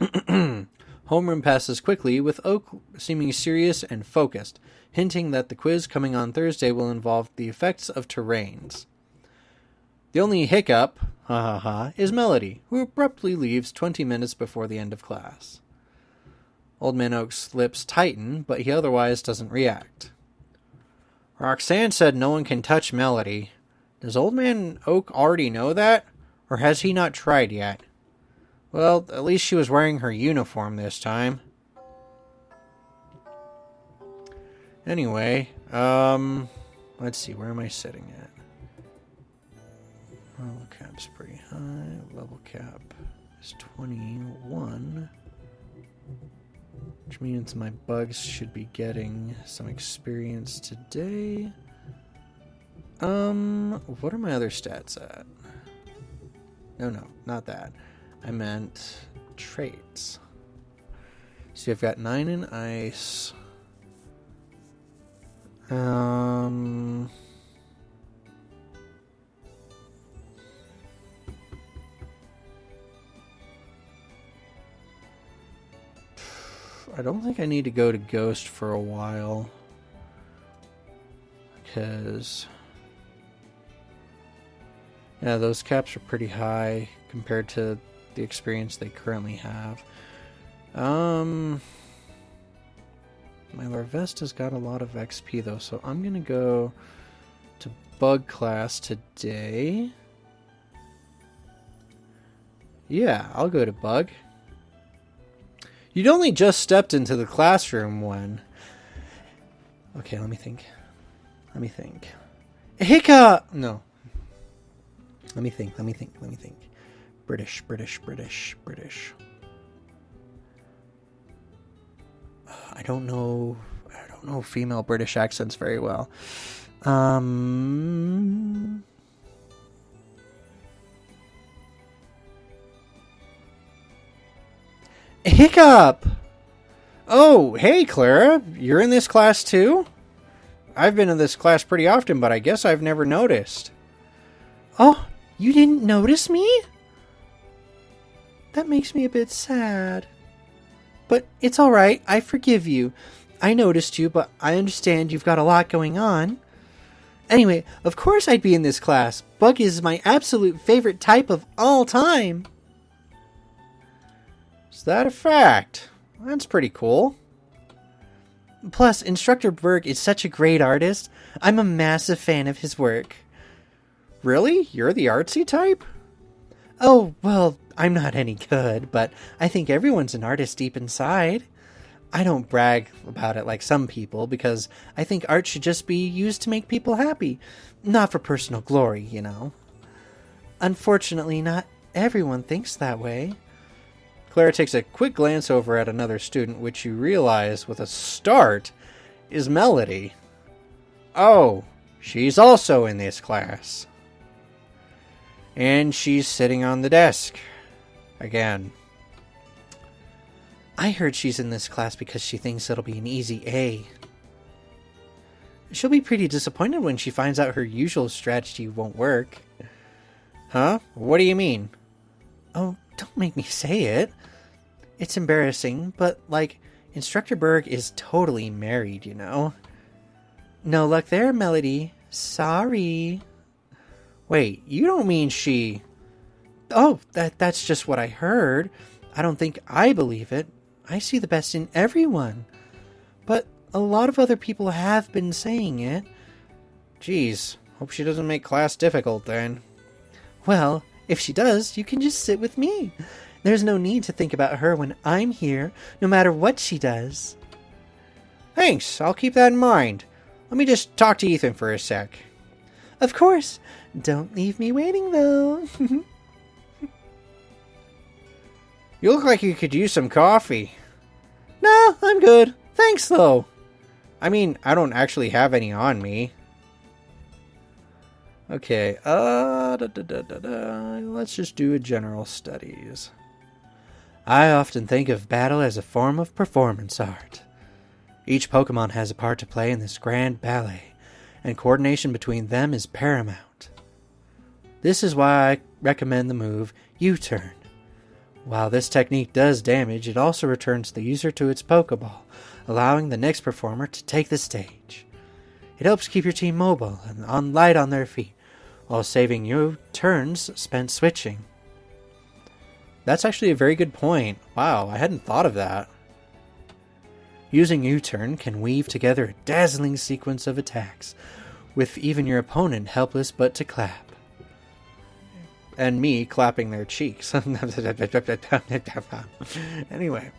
Speaker 1: Homeroom passes quickly, with Oak seeming serious and focused, hinting that the quiz coming on Thursday will involve the effects of terrains. The only hiccup, is Melody, who abruptly leaves 20 minutes before the end of class. Old Man Oak's lips tighten, but he otherwise doesn't react.
Speaker 3: Roxanne said no one can touch Melody. Does Old Man Oak already know that? Or has he not tried yet? Well, at least she was wearing her uniform this time. Anyway, let's see, where am I sitting at? Level cap's pretty high. Level cap is 21. Which means my bugs should be getting some experience today. What are my other stats at? No, not that. I meant traits. See, I've got 9 in ice. I don't think I need to go to Ghost for a while. Because... yeah, those caps are pretty high compared to the experience they currently have. My Larvesta's got a lot of XP though, so I'm gonna go to Bug class today. Yeah, I'll go to Bug. You'd only just stepped into the classroom when... okay, let me think. Hiccup! No. Let me think. British. I don't know female British accents very well. Hiccup! Oh, hey, Klara. You're in this class too? I've been in this class pretty often, but I guess I've never noticed.
Speaker 1: Oh, you didn't notice me? That makes me a bit sad. But it's alright, I forgive you. I noticed you, but I understand you've got a lot going on. Anyway, of course I'd be in this class. Bug is my absolute favorite type of all time.
Speaker 3: Is that a fact? That's pretty cool.
Speaker 1: Plus, Instructor Berg is such a great artist. I'm a massive fan of his work.
Speaker 3: Really? You're the artsy type?
Speaker 1: Oh, well, I'm not any good, but I think everyone's an artist deep inside. I don't brag about it like some people, because I think art should just be used to make people happy, not for personal glory, you know. Unfortunately, not everyone thinks that way.
Speaker 3: Klara takes a quick glance over at another student, which you realize, with a start, is Melody. Oh, she's also in this class. And she's sitting on the desk. Again.
Speaker 1: I heard she's in this class because she thinks it'll be an easy A. She'll be pretty disappointed when she finds out her usual strategy won't work.
Speaker 3: Huh? What do you mean?
Speaker 1: Oh, don't make me say it. It's embarrassing, but, like, Instructor Berg is totally married, you know. No luck there, Melody. Sorry.
Speaker 3: Wait, you don't mean she...
Speaker 1: Oh, that's just what I heard. I don't think I believe it. I see the best in everyone. But a lot of other people have been saying it.
Speaker 3: Geez, hope she doesn't make class difficult then.
Speaker 1: Well, if she does, you can just sit with me.
Speaker 3: There's no need to think about her when I'm here, no matter what she does.
Speaker 2: Thanks, I'll keep that in mind. Let me just talk to Ethan for a sec.
Speaker 3: Of course. Don't leave me waiting, though.
Speaker 2: You look like you could use some coffee.
Speaker 3: No, I'm good. Thanks, though.
Speaker 2: I mean, I don't actually have any on me.
Speaker 1: Okay, let's just do a general studies. I often think of battle as a form of performance art. Each Pokemon has a part to play in this grand ballet, and coordination between them is paramount. This is why I recommend the move U-Turn. While this technique does damage, it also returns the user to its Pokeball, allowing the next performer to take the stage. It helps keep your team mobile and light on their feet, while saving you turns spent switching. That's actually a very good point. Wow, I hadn't thought of that. Using U-Turn can weave together a dazzling sequence of attacks, with even your opponent helpless but to clap. And me clapping their cheeks. Anyway.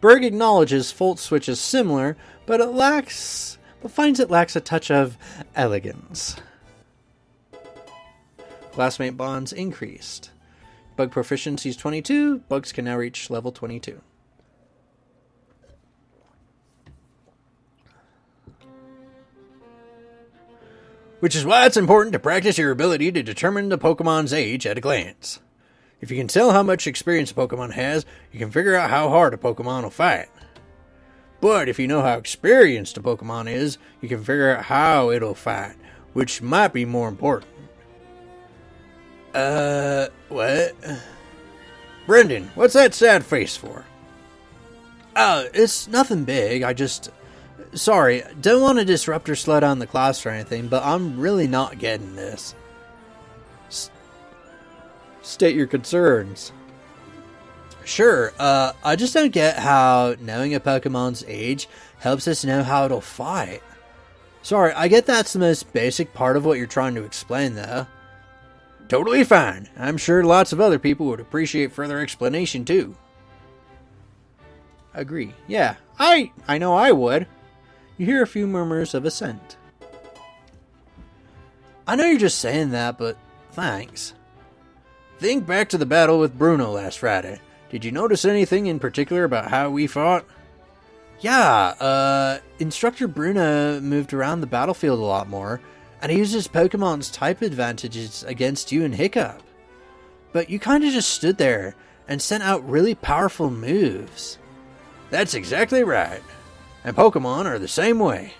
Speaker 1: Berg acknowledges Volt Switch is similar, but finds it lacks a touch of elegance. Classmate bonds increased. Bug proficiency is 22. Bugs can now reach level 22.
Speaker 2: Which is why it's important to practice your ability to determine the Pokemon's age at a glance. If you can tell how much experience a Pokemon has, you can figure out how hard a Pokemon will fight. But if you know how experienced a Pokemon is, you can figure out how it'll fight, which might be more important. What? Brendan, what's that sad face for?
Speaker 1: It's nothing big. Sorry, don't want to disrupt or slow down the class or anything, but I'm really not getting this. State your concerns. Sure, I just don't get how knowing a Pokemon's age helps us know how it'll fight. Sorry, I get that's the most basic part of what you're trying to explain, though.
Speaker 2: Totally fine. I'm sure lots of other people would appreciate further explanation, too.
Speaker 1: Agree. Yeah, I know I would. You hear a few murmurs of assent. I know you're just saying that, but thanks.
Speaker 2: Think back to the battle with Bruno last Friday. Did you notice anything in particular about how we fought?
Speaker 1: Yeah, Instructor Bruno moved around the battlefield a lot more, and he uses Pokemon's type advantages against you and Hiccup. But you kinda just stood there and sent out really powerful moves.
Speaker 2: That's exactly right. And Pokemon are the same way.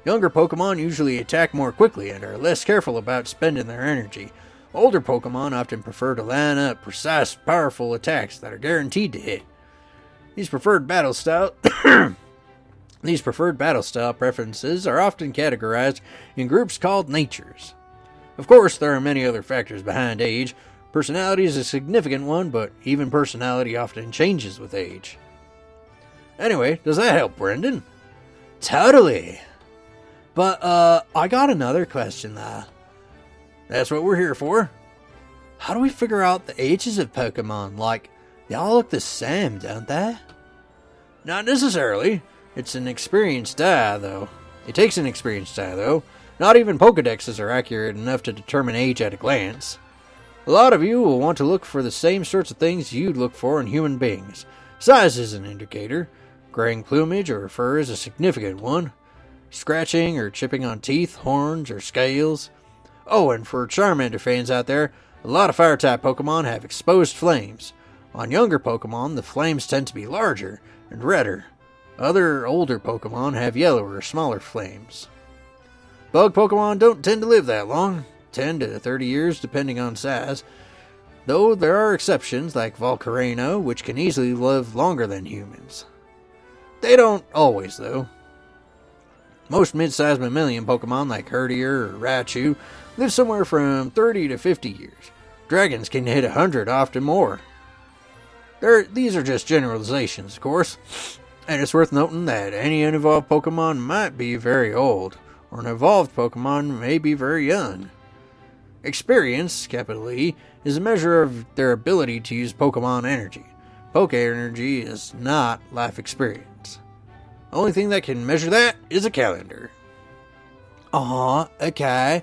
Speaker 2: Younger Pokemon usually attack more quickly and are less careful about spending their energy. Older Pokemon often prefer to line up precise, powerful attacks that are guaranteed to hit. These preferred battle style preferences are often categorized in groups called natures. Of course, there are many other factors behind age. Personality is a significant one, but even personality often changes with age. Anyway, does that help, Brendan?
Speaker 1: Totally. But, I got another question, though.
Speaker 2: That's what we're here for.
Speaker 1: How do we figure out the ages of Pokemon? Like, they all look the same, don't they?
Speaker 2: Not necessarily. It's an experienced eye, though. It takes an experienced eye, though. Not even Pokedexes are accurate enough to determine age at a glance. A lot of you will want to look for the same sorts of things you'd look for in human beings. Size is an indicator. Graying plumage or fur is a significant one. Scratching or chipping on teeth, horns, or scales. Oh, and for Charmander fans out there, a lot of Fire-type Pokemon have exposed flames. On younger Pokemon, the flames tend to be larger and redder. Other older Pokemon have yellower or smaller flames. Bug Pokemon don't tend to live that long, 10 to 30 years depending on size, though there are exceptions like Volcareno, which can easily live longer than humans. They don't always, though. Most mid-sized mammalian Pokemon like Herdier or Raichu live somewhere from 30 to 50 years. Dragons can hit 100, often more. These are just generalizations, of course, and it's worth noting that any unevolved Pokemon might be very old, or an evolved Pokemon may be very young.
Speaker 3: Experience, capital E, is a measure of their ability to use Pokemon energy. Poke energy is not life experience. Only thing that can measure that is a calendar. Okay.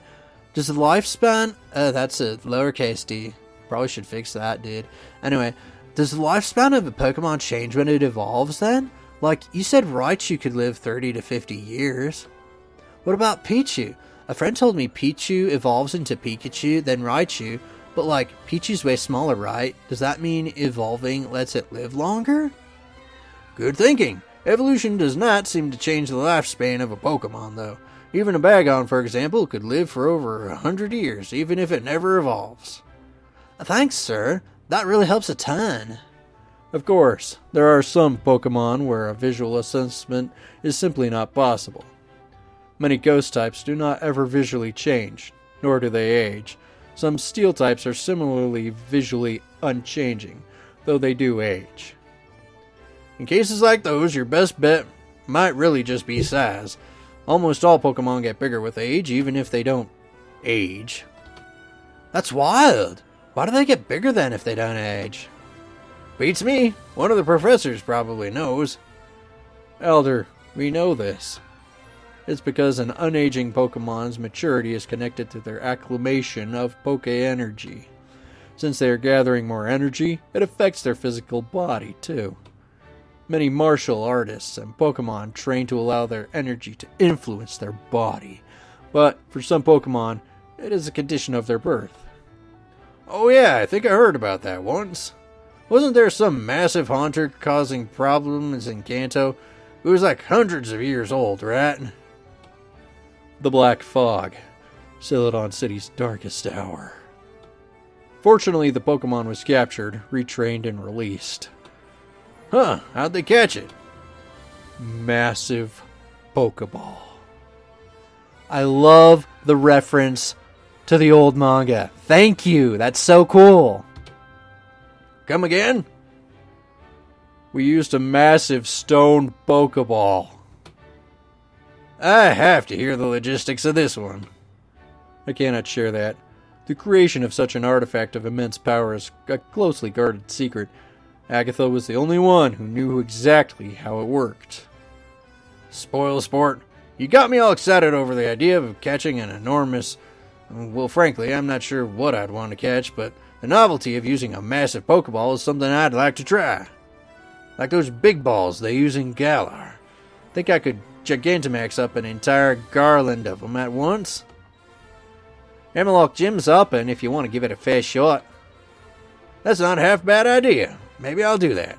Speaker 3: Does the lifespan... that's a lowercase d. Probably should fix that, dude. Anyway, does the lifespan of a Pokemon change when it evolves then? Like, you said Raichu could live 30 to 50 years. What about Pichu? A friend told me Pichu evolves into Pikachu, then Raichu, but like, Pichu's way smaller, right? Does that mean evolving lets it live longer? Good thinking. Evolution does not seem to change the lifespan of a Pokemon, though. Even a Bagon, for example, could live for over 100 years, even if it never evolves. Thanks, sir. That really helps a ton. Of course, there are some Pokemon where a visual assessment is simply not possible. Many ghost types do not ever visually change, nor do they age. Some steel types are similarly visually unchanging, though they do age. In cases like those, your best bet might really just be size. Almost all Pokemon get bigger with age, even if they don't age. That's wild! Why do they get bigger then if they don't age? Beats me. One of the professors probably knows. Elder, we know this. It's because an unaging Pokemon's maturity is connected to their acclimation of Poke energy. Since they are gathering more energy, it affects their physical body too. Many martial artists and Pokemon train to allow their energy to influence their body, but for some Pokemon, it is a condition of their birth. Oh yeah, I think I heard about that once. Wasn't there some massive haunter causing problems in Kanto? It was like hundreds of years old, right? The Black Fog, Celadon City's darkest hour. Fortunately, the Pokemon was captured, retrained, and released. Huh, how'd they catch it? Massive Pokeball. I love the reference to the old manga. Thank you, that's so cool. Come again? We used a massive stone Pokeball. I have to hear the logistics of this one. I cannot share that. The creation of such an artifact of immense power is a closely guarded secret. Agatha was the only one who knew exactly how it worked. Spoil sport. You got me all excited over the idea of catching an enormous... Well, frankly, I'm not sure what I'd want to catch, but the novelty of using a massive Pokeball is something I'd like to try. Like those big balls they use in Galar. Think I could Gigantamax up an entire garland of them at once? Hammerlock Gym's open if you want to give it a fair shot. That's not a half bad idea. Maybe I'll do that.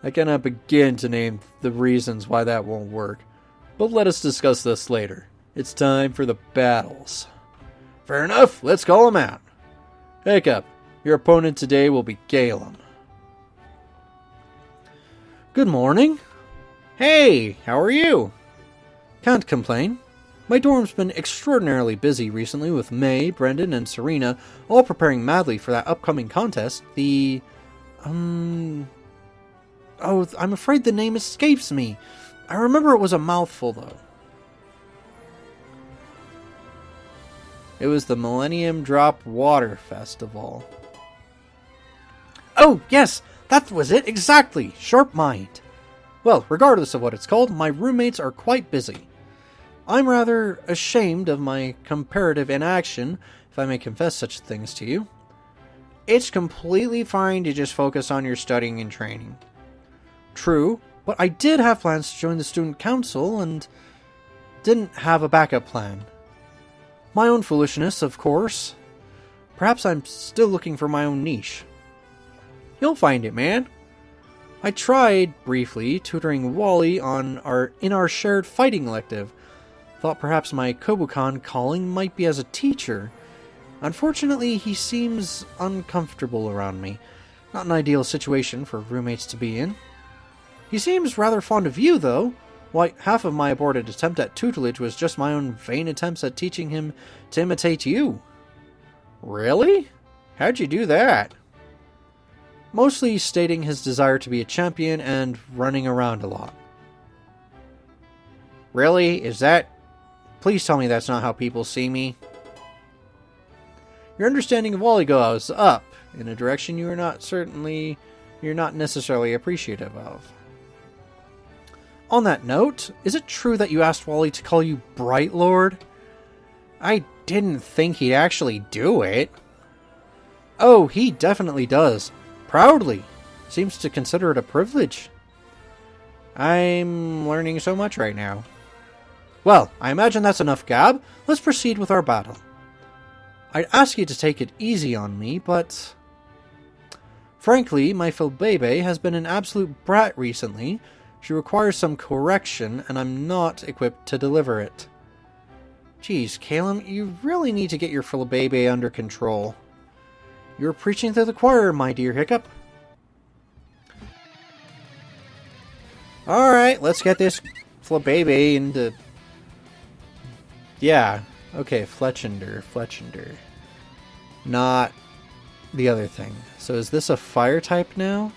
Speaker 3: I cannot begin to name the reasons why that won't work, but let us discuss this later. It's time for the battles. Fair enough, let's call them out. Hiccup, your opponent today will be Galen. Good morning. Hey, how are you? Can't complain. My dorm's been extraordinarily busy recently with May, Brendan, and Serena all preparing madly for that upcoming contest, I'm afraid the name escapes me. I remember it was a mouthful, though. It was the Millennium Drop Water Festival. Oh, yes! That was it, exactly! Sharp mind. Well, regardless of what it's called, my roommates are quite busy. I'm rather ashamed of my comparative inaction, if I may confess such things to you. It's completely fine to just focus on your studying and training. True, but I did have plans to join the student council and didn't have a backup plan. My own foolishness, of course. Perhaps I'm still looking for my own niche. You'll find it, man. I tried, briefly, tutoring Wally in our shared fighting elective. Thought perhaps my Kobukan calling might be as a teacher. Unfortunately, he seems uncomfortable around me. Not an ideal situation for roommates to be in. He seems rather fond of you, though. Why, half of my aborted attempt at tutelage was just my own vain attempts at teaching him to imitate you. Really? How'd you do that? Mostly stating his desire to be a champion and running around a lot. Really? Is that... Please tell me that's not how people see me.
Speaker 1: Your understanding of Wally goes up in a direction you're not necessarily appreciative of. On that note, is it true that you asked Wally to call you Bright Lord? I didn't think he'd actually do it. Oh, he definitely does. Proudly. Seems to consider it a privilege. I'm learning so much right now. Well, I imagine that's enough gab. Let's proceed with our battle. I'd ask you to take it easy on me, but... Frankly, my Philbebe has been an absolute brat recently. She requires some correction, and I'm not equipped to deliver it. Geez, Calum, you really need to get your Philbebe under control. You're preaching to the choir, my dear Hiccup. Alright, let's get this Philbebe into... Yeah, okay, Fletchender. Not the other thing. So is this a fire type now?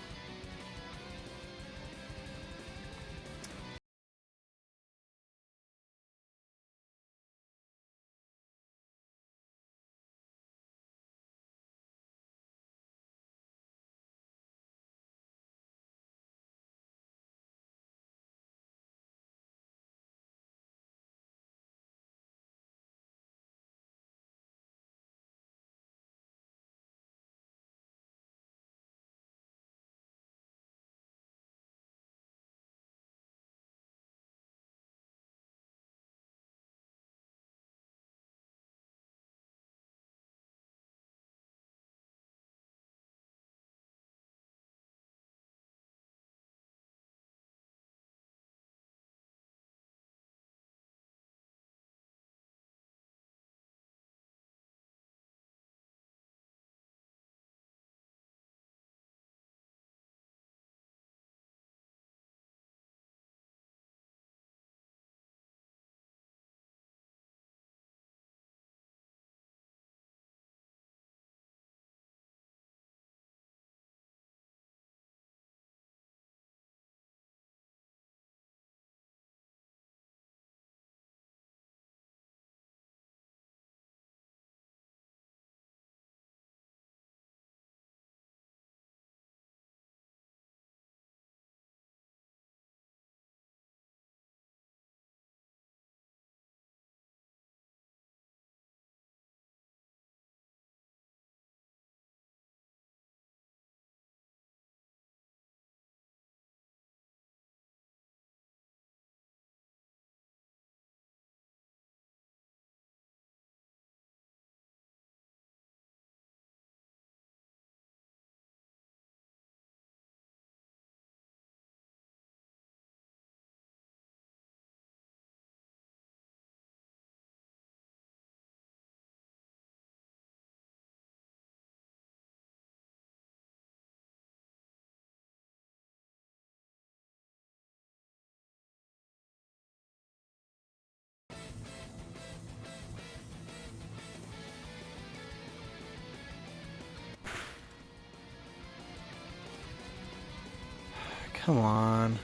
Speaker 1: Come on.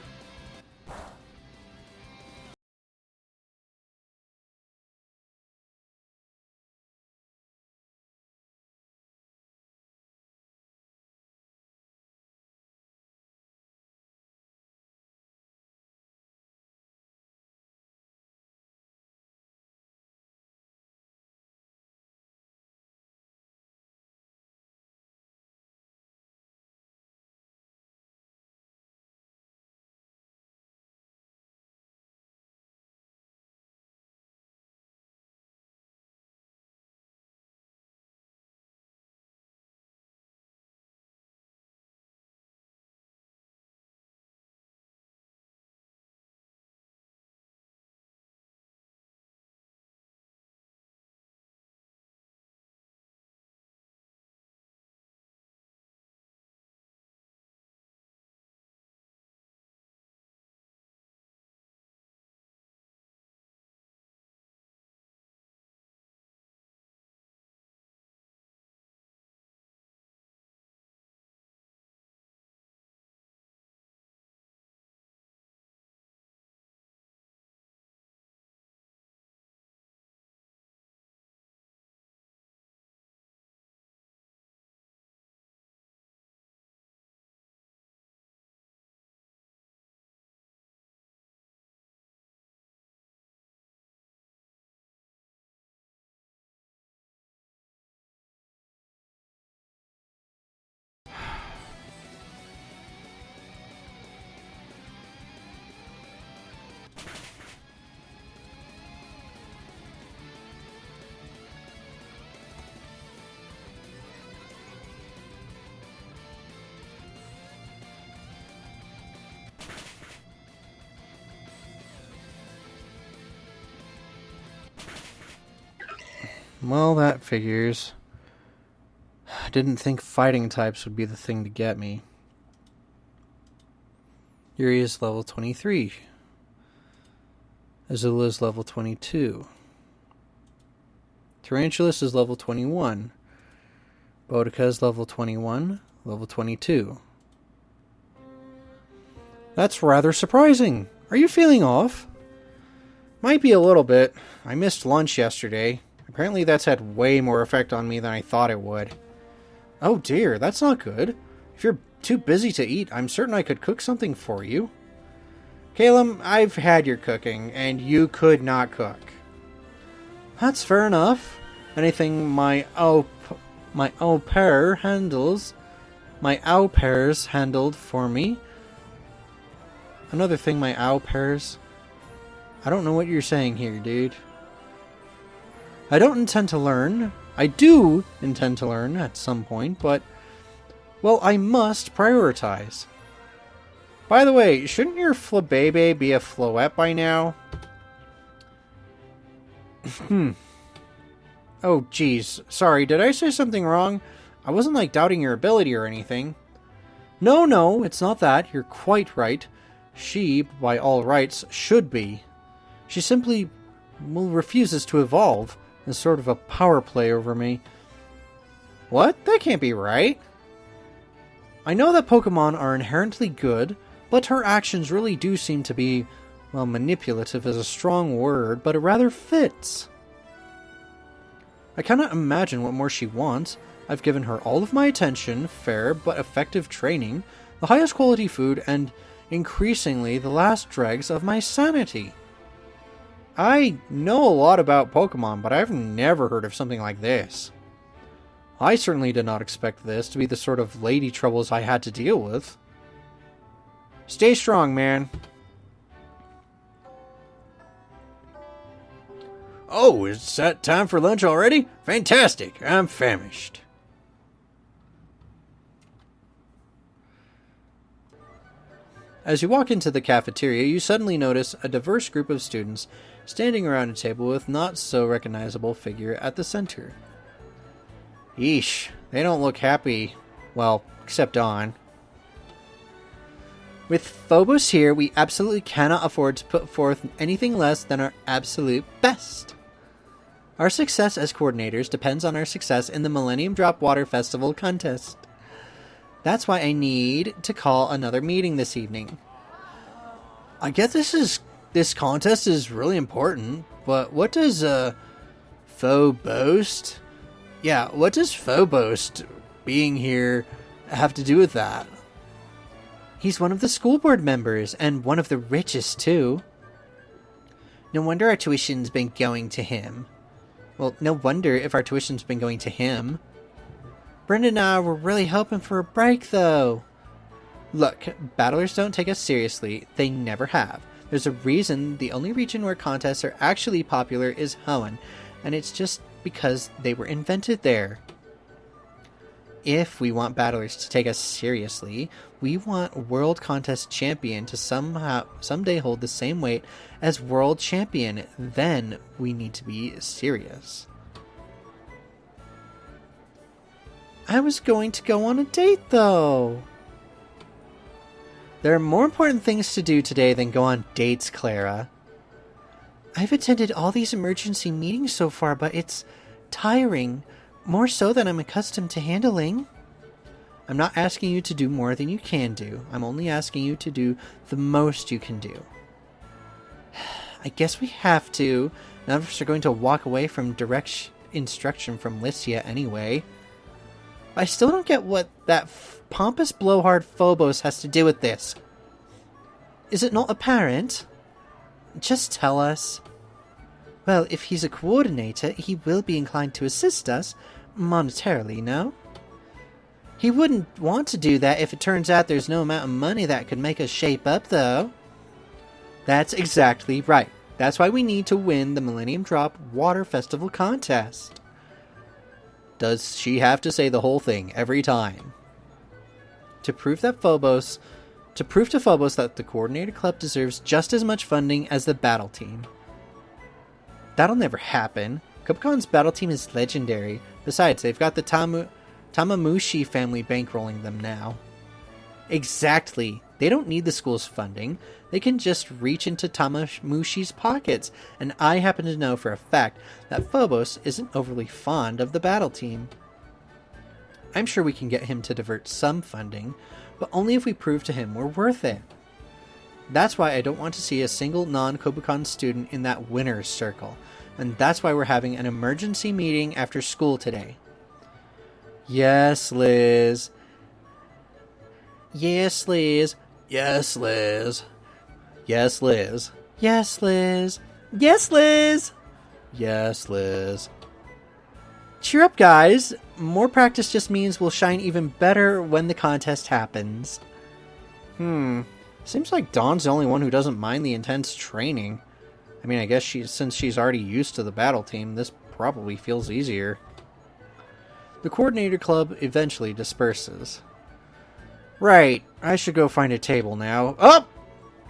Speaker 1: Well, that figures. I didn't think fighting types would be the thing to get me. Yuri is level 23. Azula is level 22. Tarantulas is level 21. Boudica is level 21, level 22. That's rather surprising. Are you feeling off? Might be a little bit. I missed lunch yesterday. Apparently that's had way more effect on me than I thought it would. Oh dear, that's not good. If you're too busy to eat, I'm certain I could cook something for you. Caleb, I've had your cooking, and you could not cook. That's fair enough. Anything my au pairs handled for me. Another thing my au pairs... I don't know what you're saying here, dude. I don't intend to learn. I do intend to learn at some point, but... well, I must prioritize. By the way, shouldn't your flabebe be a floette by now? Oh, geez. Sorry, did I say something wrong? I wasn't, doubting your ability or anything. No, it's not that. You're quite right. She, by all rights, should be. She simply, refuses to evolve. As sort of a power play over me. What? That can't be right. I know that Pokemon are inherently good, but her actions really do seem to be, well, manipulative is a strong word, but it rather fits. I cannot imagine what more she wants. I've given her all of my attention, fair but effective training, the highest quality food, and increasingly the last dregs of my sanity. I know a lot about Pokemon, but I've never heard of something like this. I certainly did not expect this to be the sort of lady troubles I had to deal with. Stay strong, man. Oh, is that time for lunch already? Fantastic, I'm famished. As you walk into the cafeteria, you suddenly notice a diverse group of students standing around a table with not so recognizable figure at the center. Yeesh, they don't look happy. Well, except Dawn. With Phobos here, we absolutely cannot afford to put forth anything less than our absolute best. Our success as coordinators depends on our success in the Millennium Drop Water Festival contest. That's why I need to call another meeting this evening. I get this contest is really important, but what does Phobos? Yeah, what does Phobos being here have to do with that? He's one of the school board members, and one of the richest too. No wonder our tuition's been going to him. Well, no wonder if our tuition's been going to him. Brenda and I were really hoping for a break, though. Look, battlers don't take us seriously. They never have. There's a reason the only region where contests are actually popular is Hoenn, and it's just because they were invented there. If we want battlers to take us seriously, we want World Contest Champion to someday hold the same weight as World Champion. Then we need to be serious. I was going to go on a date, though. There are more important things to do today than go on dates, Klara. I've attended all these emergency meetings so far, but it's tiring. More so than I'm accustomed to handling. I'm not asking you to do more than you can do. I'm only asking you to do the most you can do. I guess we have to. None of us are going to walk away from direct instruction from Lissia anyway. I still don't get what that pompous blowhard Phobos has to do with this. Is it not apparent? Just tell us. Well, if he's a coordinator, he will be inclined to assist us, monetarily, no? He wouldn't want to do that if it turns out there's no amount of money that could make us shape up, though. That's exactly right. That's why we need to win the Millennium Drop Water Festival contest. Does she have to say the whole thing every time? To prove to Phobos that the Coordinator Club deserves just as much funding as the battle team. That'll never happen.
Speaker 3: Kobukon's battle team is legendary. Besides, they've got the Tamamushi family bankrolling them now. Exactly. They don't need the school's funding. They can just reach into Tamamushi's pockets, and I happen to know for a fact that Phobos isn't overly fond of the battle team. I'm sure we can get him to divert some funding, but only if we prove to him we're worth it. That's why I don't want to see a single non-Kobukon student in that winner's circle, and that's why we're having an emergency meeting after school today. Yes, Liz. Yes, Liz. Yes, Liz. Yes, Liz. Yes, Liz. Yes, Liz. Yes, Liz. Cheer up, guys. More practice just means we'll shine even better when the contest happens. Seems like Dawn's the only one who doesn't mind the intense training. I mean, I guess since she's already used to the battle team, this probably feels easier. The coordinator club eventually disperses. Right, I should go find a table now. Oh!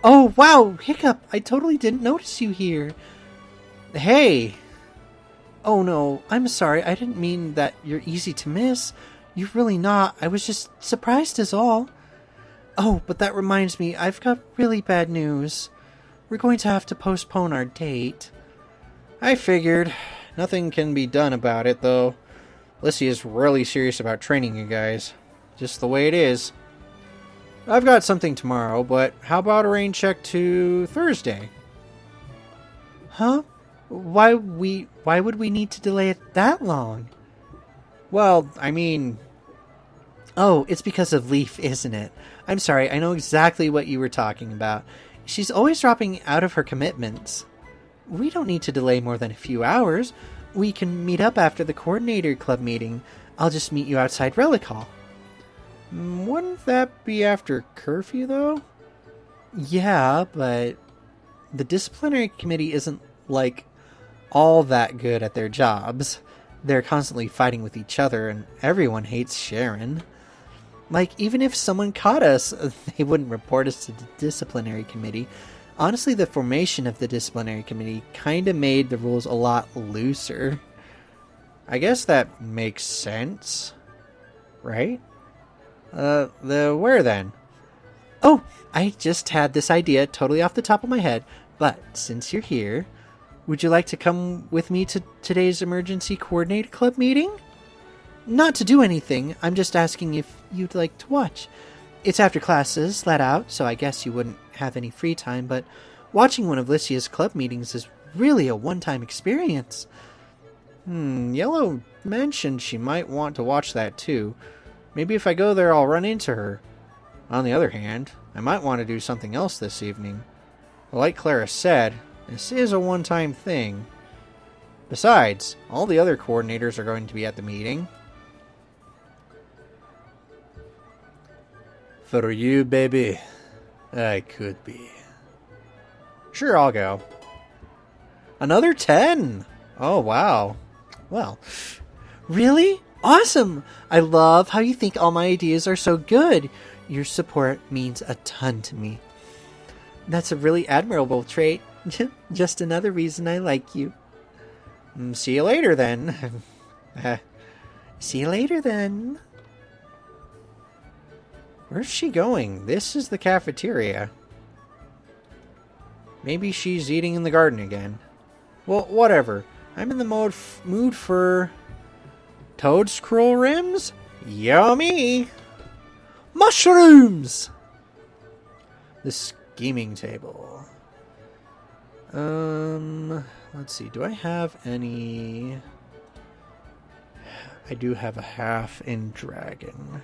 Speaker 3: Oh, wow, Hiccup, I totally didn't notice you here. Hey! Oh no, I'm sorry, I didn't mean that you're easy to miss. You're really not, I was just surprised is all. Oh, but that reminds me, I've got really bad news. We're going to have to postpone our date. I figured. Nothing can be done about it, though. Lissy is really serious about training you guys. Just the way it is. I've got something tomorrow, but how about a rain check to Thursday? Huh? Why would we need to delay it that long? Well, I mean... Oh, it's because of Leaf, isn't it? I'm sorry, I know exactly what you were talking about. She's always dropping out of her commitments. We don't need to delay more than a few hours. We can meet up after the coordinator club meeting. I'll just meet you outside Relic Hall. Wouldn't that be after curfew, though? Yeah, but the disciplinary committee isn't, all that good at their jobs. They're constantly fighting with each other, and everyone hates Sharon. Even if someone caught us, they wouldn't report us to the disciplinary committee. Honestly, the formation of the disciplinary committee kind of made the rules a lot looser. I guess that makes sense. Right? Where then? Oh, I just had this idea totally off the top of my head, but since you're here, would you like to come with me to today's emergency coordinator club meeting? Not to do anything, I'm just asking if you'd like to watch. It's after classes, let out, so I guess you wouldn't have any free time, but watching one of Lycia's club meetings is really a one-time experience. Yellow mentioned she might want to watch that too. Maybe if I go there, I'll run into her. On the other hand, I might want to do something else this evening. But like Klara said, this is a one-time thing. Besides, all the other coordinators are going to be at the meeting. For you, baby, I could be. Sure, I'll go. Another 10! Oh, wow. Well, really? Awesome! I love how you think all my ideas are so good. Your support means a ton to me. That's a really admirable trait. Just another reason I like you. See you later, then. See you later, then. Where's she going? This is the cafeteria. Maybe she's eating in the garden again. Well, whatever. I'm in the mood for... Toad scroll rims? Yummy! Mushrooms! The scheming table. Let's see. Do I have any... I do have a half in dragon.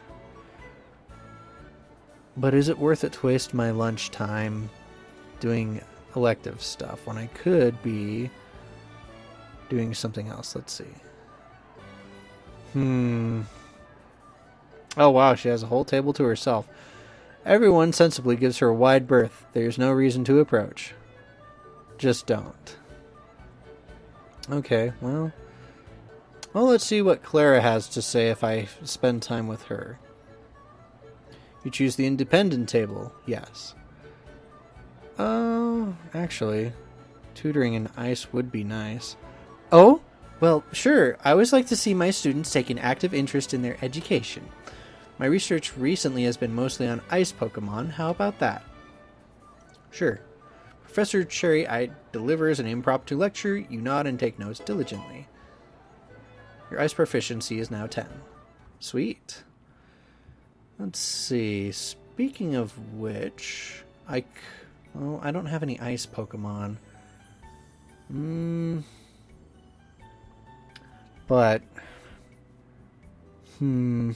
Speaker 3: But is it worth it to waste my lunchtime doing elective stuff when I could be doing something else? Let's see. Oh wow, she has a whole table to herself. Everyone sensibly gives her a wide berth. There's no reason to approach. Just don't. Okay, well, let's see what Klara has to say if I spend time with her. You choose the independent table, yes. Oh, actually, tutoring in ice would be nice. Oh,
Speaker 1: Well, sure. I always like to see my students take an active interest in their education. My research recently has been mostly on ice Pokemon. How about that? Sure. Professor Cherry Eye delivers an impromptu lecture. You nod and take notes diligently. Your ice proficiency is now 10. Sweet. Let's see. Speaking of which, I don't have any ice Pokemon. But, it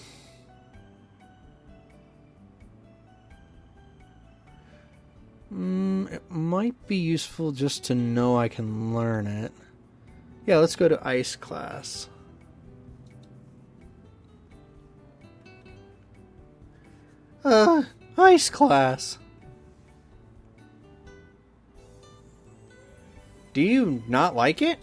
Speaker 1: might be useful just to know I can learn it. Yeah, let's go to ice class. Ice class. Do you not like it?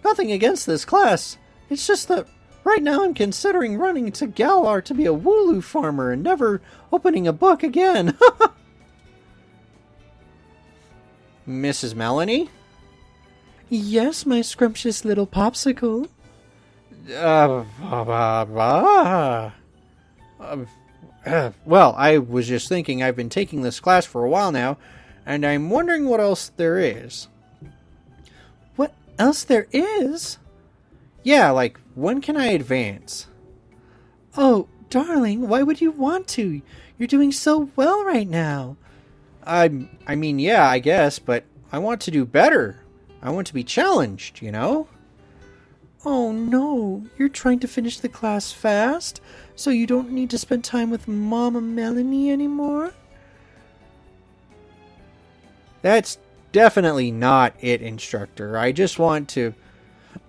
Speaker 1: Nothing against this class. It's just that right now I'm considering running to Galar to be a Wooloo farmer and never opening a book again. Mrs. Melanie? Yes, my scrumptious little popsicle. Well, I was just thinking I've been taking this class for a while now, and I'm wondering what else there is. What else there is? Yeah, like, when can I advance? Oh, darling, why would you want to? You're doing so well right now. I mean, yeah, I guess, but I want to do better. I want to be challenged, you know? Oh no, you're trying to finish the class fast, so you don't need to spend time with Mama Melanie anymore? That's definitely not it, instructor. I just want to...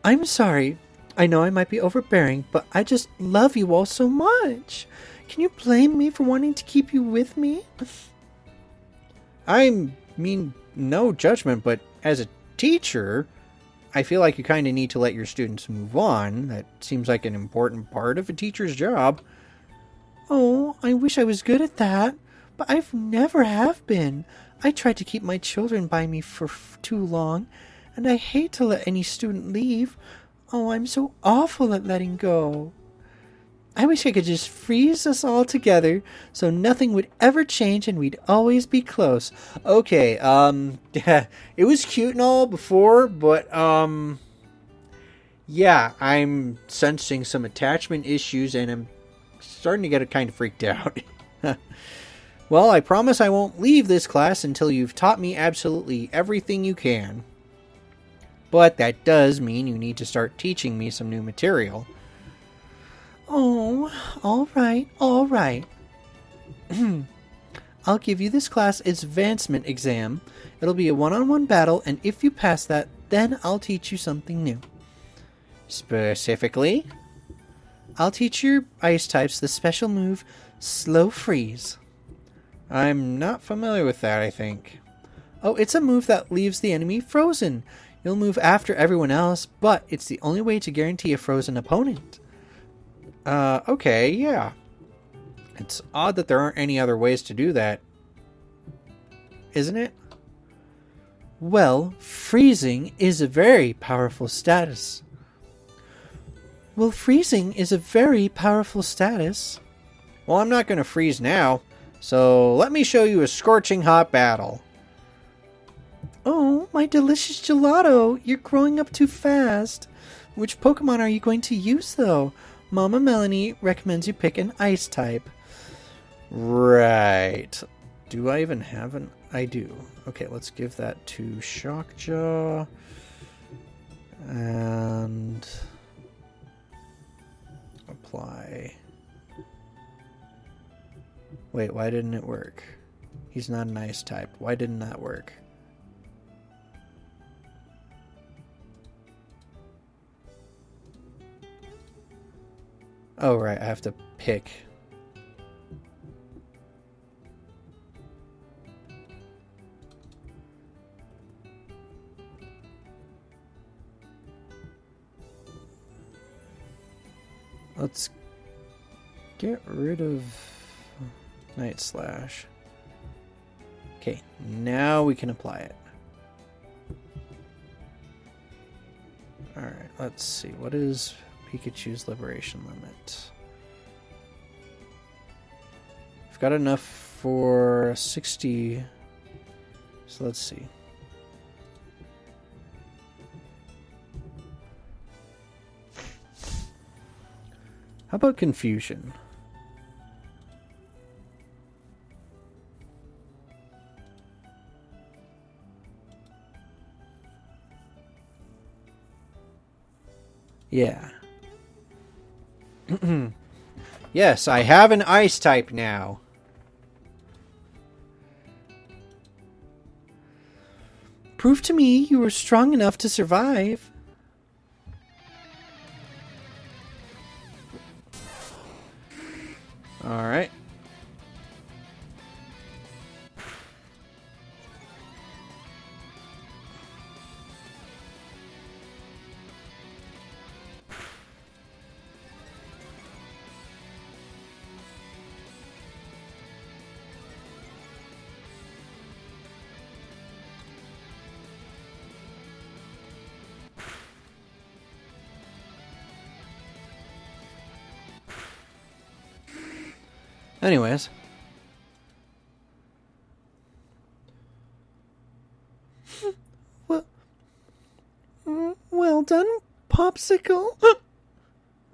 Speaker 1: I'm sorry. I know I might be overbearing, but I just love you all so much. Can you blame me for wanting to keep you with me? I mean, no judgment, but as a teacher, I feel like you kind of need to let your students move on. That seems like an important part of a teacher's job. Oh, I wish I was good at that, but I've never have been. I tried to keep my children by me for too long, and I hate to let any student leave. Oh, I'm so awful at letting go. I wish I could just freeze us all together so nothing would ever change and we'd always be close. Okay, it was cute and all before, but, yeah, I'm sensing some attachment issues and I'm starting to get kind of freaked out. Well, I promise I won't leave this class until you've taught me absolutely everything you can. But that does mean you need to start teaching me some new material. Oh, all right. I'll give you this class advancement exam. It'll be a one-on-one battle, and if you pass that, then I'll teach you something new. Specifically? I'll teach your ice types the special move, Slow Freeze. I'm not familiar with that, I think. Oh, it's a move that leaves the enemy frozen. You'll move after everyone else, but it's the only way to guarantee a frozen opponent. Okay, yeah. It's odd that there aren't any other ways to do that. Isn't it? Well, freezing is a very powerful status. Well, freezing is a very powerful status. Well, I'm not going to freeze now, so let me show you a scorching hot battle. Oh, my delicious gelato! You're growing up too fast. Which Pokemon are you going to use, though? Mama Melanie recommends you pick an ice type. Right. Do I even have an... I do. Okay, let's give that to Shockjaw. And... apply. Wait, why didn't it work? He's not an ice type. Why didn't that work? Oh, right, I have to pick. Let's get rid of Night Slash. Okay, now we can apply it. Alright, let's see. What is Pikachu's liberation limit? We've got enough for 60. So let's see. How about confusion? Yeah.
Speaker 3: Yes, I have an ice type now.
Speaker 1: Prove to me you were strong enough to survive.
Speaker 3: Alright.
Speaker 1: Anyways. Well done, Popsicle.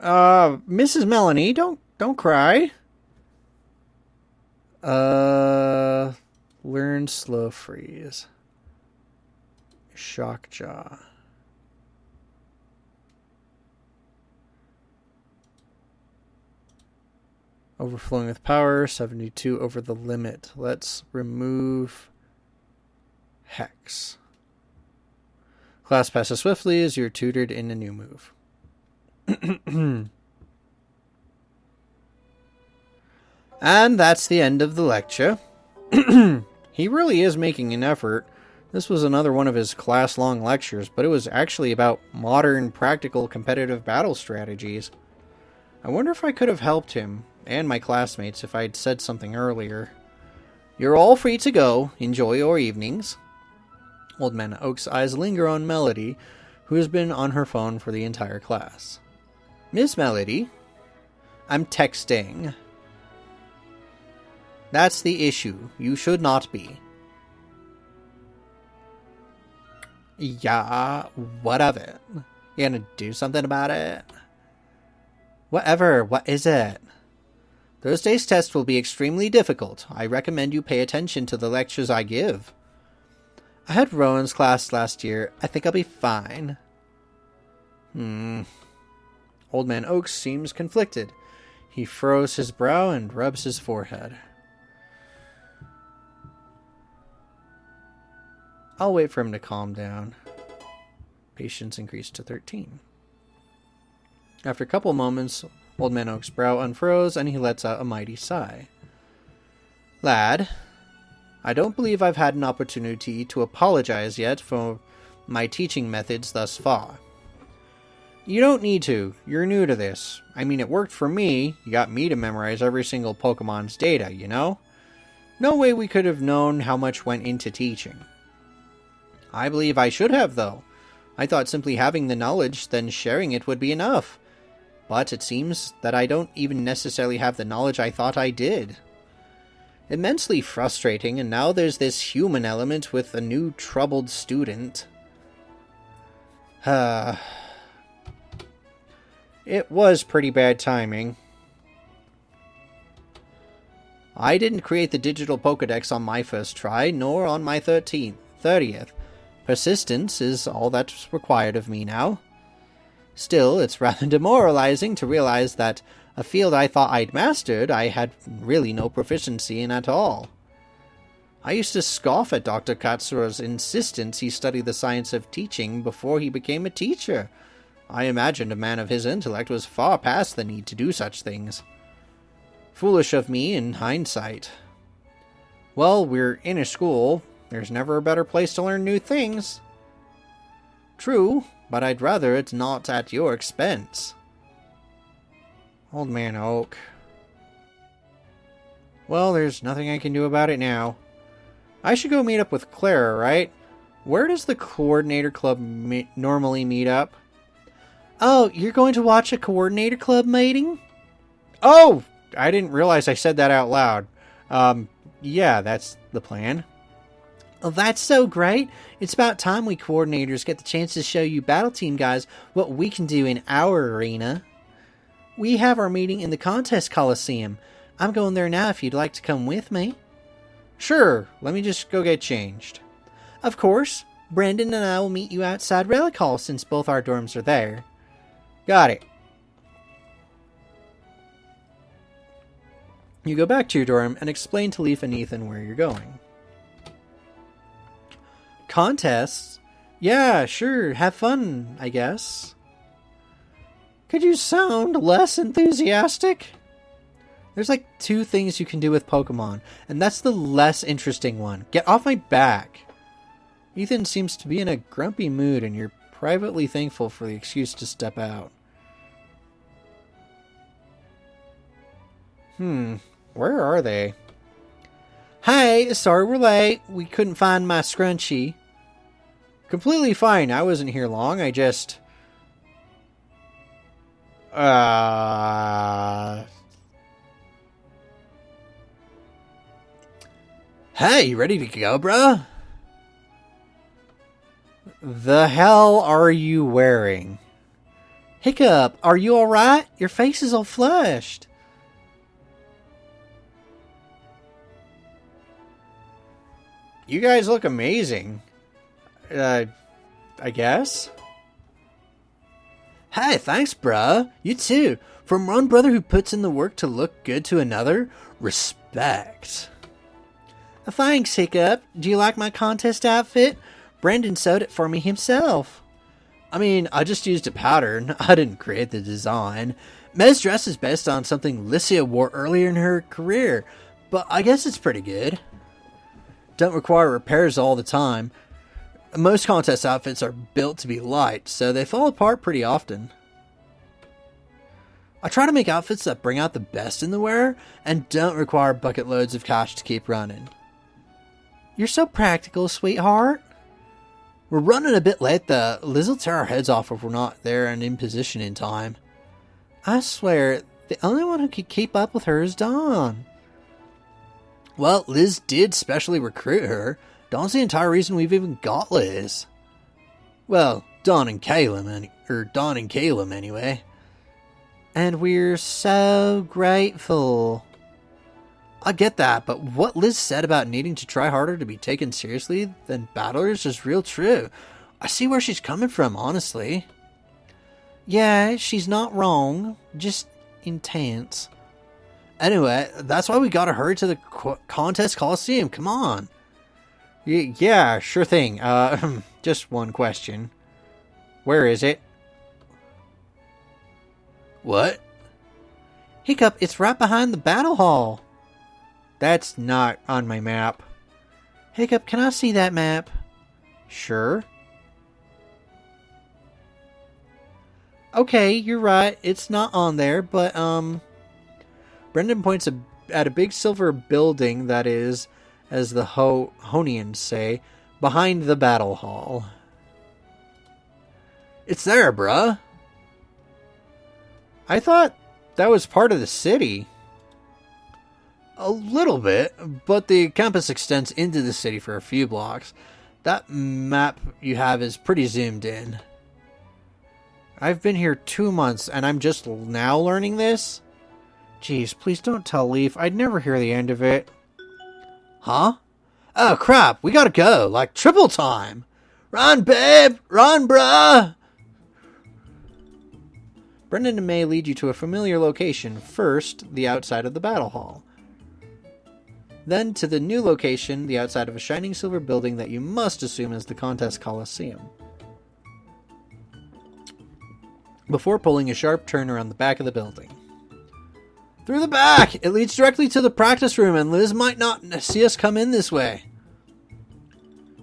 Speaker 3: Mrs. Melanie, don't cry.
Speaker 1: Learn slow freeze. Shock jaw. Overflowing with power, 72 over the limit. Let's remove Hex. Class passes swiftly as you're tutored in a new move.
Speaker 3: And that's the end of the lecture. He really is making an effort. This was another one of his class-long lectures, but it was actually about modern, practical, competitive battle strategies. I wonder if I could have helped him and my classmates if I'd said something earlier. You're all free to go. Enjoy your evenings. Old Man Oak's eyes linger on Melody, who has been on her phone for the entire class. Miss Melody, I'm texting. That's the issue. You should not be. Yeah, what of it? You gonna do something about it? Whatever, what is it? Thursday's test will be extremely difficult. I recommend you pay attention to the lectures I give. I had Rowan's class last year. I think I'll be fine. Old Man Oaks seems conflicted. He furrows his brow and rubs his forehead. I'll wait for him to calm down. Patience increased to 13. After a couple moments, Old Man Oak's brow unfurrows and he lets out a mighty sigh. Lad, I don't believe I've had an opportunity to apologize yet for my teaching methods thus far. You don't need to. You're new to this. I mean, it worked for me. You got me to memorize every single Pokemon's data, you know? No way we could have known how much went into teaching. I believe I should have, though. I thought simply having the knowledge, then sharing it would be enough. But it seems that I don't even necessarily have the knowledge I thought I did. Immensely frustrating, and now there's this human element with a new troubled student. It was pretty bad timing. I didn't create the digital Pokedex on my first try, nor on my 30th. Persistence is all that's required of me now. Still, it's rather demoralizing to realize that a field I thought I'd mastered, I had really no proficiency in at all. I used to scoff at Dr. Katsura's insistence he study the science of teaching before he became a teacher. I imagined a man of his intellect was far past the need to do such things. Foolish of me in hindsight. Well, we're in a school. There's never a better place to learn new things. True, but I'd rather it's not at your expense. Old Man Oak. Well, there's nothing I can do about it now. I should go meet up with Klara, right? Where does the Coordinator Club normally meet up? Oh, you're going to watch a coordinator club meeting?
Speaker 1: Oh, I didn't realize I said that out loud. Yeah, that's the plan.
Speaker 3: Oh, that's so great. It's about time we coordinators get the chance to show you battle team guys what we can do in our arena. We have our meeting in the contest coliseum. I'm going there now if you'd like to come with me.
Speaker 1: Sure, let me just go get changed.
Speaker 3: Of course. Brandon and I will meet you outside Relic Hall since both our dorms are there.
Speaker 1: Got it. You go back to your dorm and explain to Leaf and Ethan where you're going. Contests? Yeah, sure, have fun, I guess. Could you sound less enthusiastic? There's like 2 things you can do with Pokemon, and that's the less interesting one. Get off my back. Ethan seems to be in a grumpy mood, and you're privately thankful for the excuse to step out. Where are they?
Speaker 3: Hey, sorry we're late. We couldn't find my scrunchie.
Speaker 1: Completely fine. I wasn't here long. I just...
Speaker 3: Hey, you ready to go, bruh?
Speaker 1: The hell are you wearing?
Speaker 3: Hiccup, are you alright? Your face is all flushed.
Speaker 1: You guys look amazing. I guess?
Speaker 3: Hey, thanks, bruh. You too. From one brother who puts in the work to look good to another, respect. Thanks, Hiccup. Do you like my contest outfit? Brandon sewed it for me himself.
Speaker 1: I mean, I just used a pattern. I didn't create the design.
Speaker 3: Mez dress is based on something Lycia wore earlier in her career, but I guess it's pretty good.
Speaker 1: Don't require repairs all the time. Most contest outfits are built to be light, so they fall apart pretty often.
Speaker 3: I try to make outfits that bring out the best in the wearer and don't require bucket loads of cash to keep running. You're so practical, sweetheart. We're running a bit late though. Liz will tear our heads off if we're not there and in position in time. I swear, the only one who could keep up with her is Dawn. Well, Liz did specially recruit her. Dawn's the entire reason we've even got Liz. Well, Dawn and Caleb anyway. And we're so grateful. I get that, but what Liz said about needing to try harder to be taken seriously than battlers is real true. I see where she's coming from, honestly. Yeah, she's not wrong. Just intense. Anyway, that's why we gotta hurry to the contest coliseum. Come on.
Speaker 1: Yeah, sure thing. Just one question. Where is it?
Speaker 3: What? Hiccup, it's right behind the battle hall.
Speaker 1: That's not on my map.
Speaker 3: Hiccup, can I see that map?
Speaker 1: Sure.
Speaker 3: Okay, you're right. It's not on there, but,
Speaker 1: Brendan points at a big silver building that is, as the Honians say, behind the battle hall.
Speaker 3: It's there, bruh.
Speaker 1: I thought that was part of the city.
Speaker 3: A little bit, but the campus extends into the city for a few blocks. That map you have is pretty zoomed in.
Speaker 1: I've been here 2 months and I'm just now learning this? Jeez, please don't tell Leaf. I'd never hear the end of it.
Speaker 3: Huh? Oh crap, we gotta go, like triple time. Run, babe! Run, bruh!
Speaker 1: Brendan and May lead you to a familiar location. First, the outside of the battle hall. Then to the new location, the outside of a shining silver building that you must assume is the contest coliseum. Before pulling a sharp turn around the back of the building.
Speaker 3: Through the back! It leads directly to the practice room, and Liz might not see us come in this way.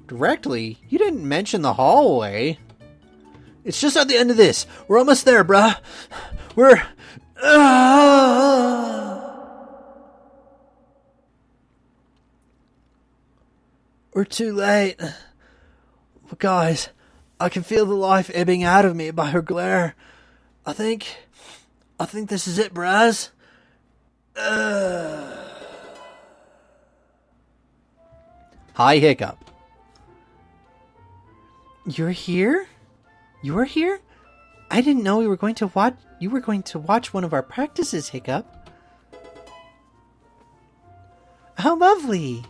Speaker 1: Directly? You didn't mention the hallway.
Speaker 3: It's just at the end of this. We're almost there, bruh. We're... We're too late. But guys, I can feel the life ebbing out of me by her glare. I think this is it, Braz. Hi, Hiccup.
Speaker 1: You're here? You're here? I didn't know we were going to watch. You were going to watch one of our practices, Hiccup. How lovely!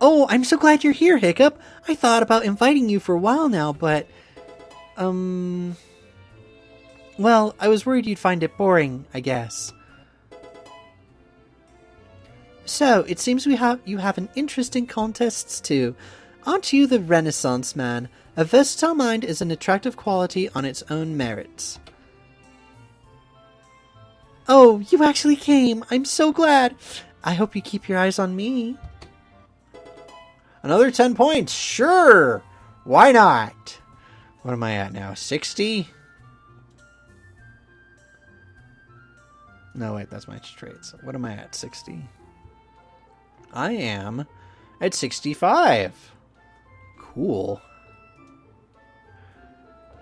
Speaker 1: Oh, I'm so glad you're here, Hiccup. I thought about inviting you for a while now, but well, I was worried you'd find it boring, I guess. So, it seems you have an interest in contests too. Aren't you the Renaissance man? A versatile mind is an attractive quality on its own merits. Oh, you actually came! I'm so glad! I hope you keep your eyes on me.
Speaker 3: Another 10 points, sure! Why not? What am I at now, 60? No, wait, that's my traits. What am I at, 60? I am at 65. Cool.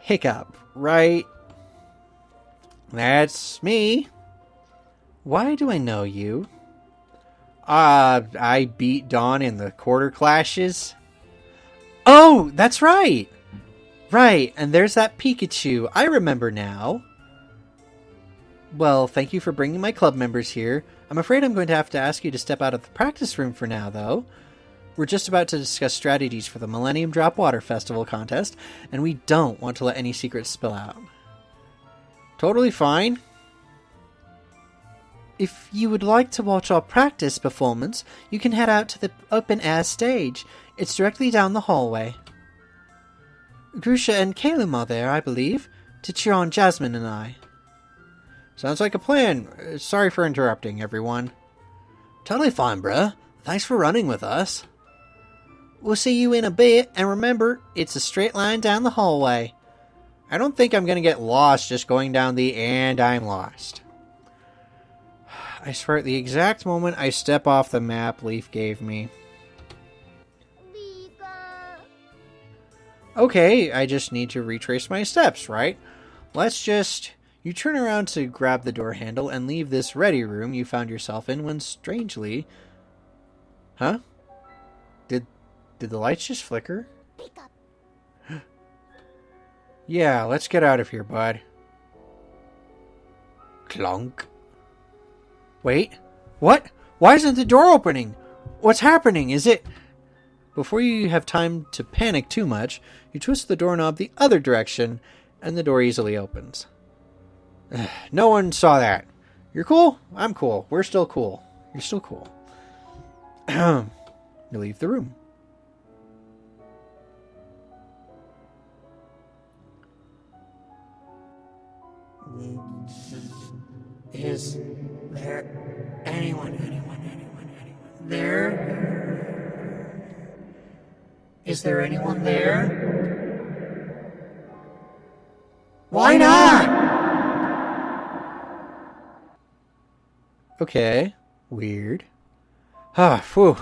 Speaker 3: Hiccup, right? That's me.
Speaker 1: Why do I know you?
Speaker 3: I beat Dawn in the quarter clashes.
Speaker 1: Oh, that's right! Right, and there's that Pikachu. I remember now. Well, thank you for bringing my club members here. I'm afraid I'm going to have to ask you to step out of the practice room for now, though. We're just about to discuss strategies for the Millennium Drop Water Festival contest, and we don't want to let any secrets spill out.
Speaker 3: Totally fine.
Speaker 1: If you would like to watch our practice performance, you can head out to the open-air stage. It's directly down the hallway. Grusha and Calum are there, I believe, to cheer on Jasmine and I.
Speaker 3: Sounds like a plan. Sorry for interrupting, everyone.
Speaker 2: Totally fine, bruh. Thanks for running with us.
Speaker 1: We'll see you in a bit, and remember, it's a straight line down the hallway.
Speaker 3: I don't think I'm going to get lost just going down the "and I'm lost." I swear, at the exact moment I step off the map Leaf gave me. Okay, I just need to retrace my steps, right? Let's just... You turn around to grab the door handle and leave this ready room you found yourself in when strangely... Huh? Did the lights just flicker? Yeah, let's get out of here, bud. Clunk. Wait, what? Why isn't the door opening? What's happening? Is it... Before you have time to panic too much, you twist the doorknob the other direction, and the door easily opens. No one saw that. You're cool? I'm cool. We're still cool. You're still cool. You leave the room.
Speaker 1: Is there anyone there? Is there anyone there? Why not?
Speaker 3: Okay. Weird. Phew.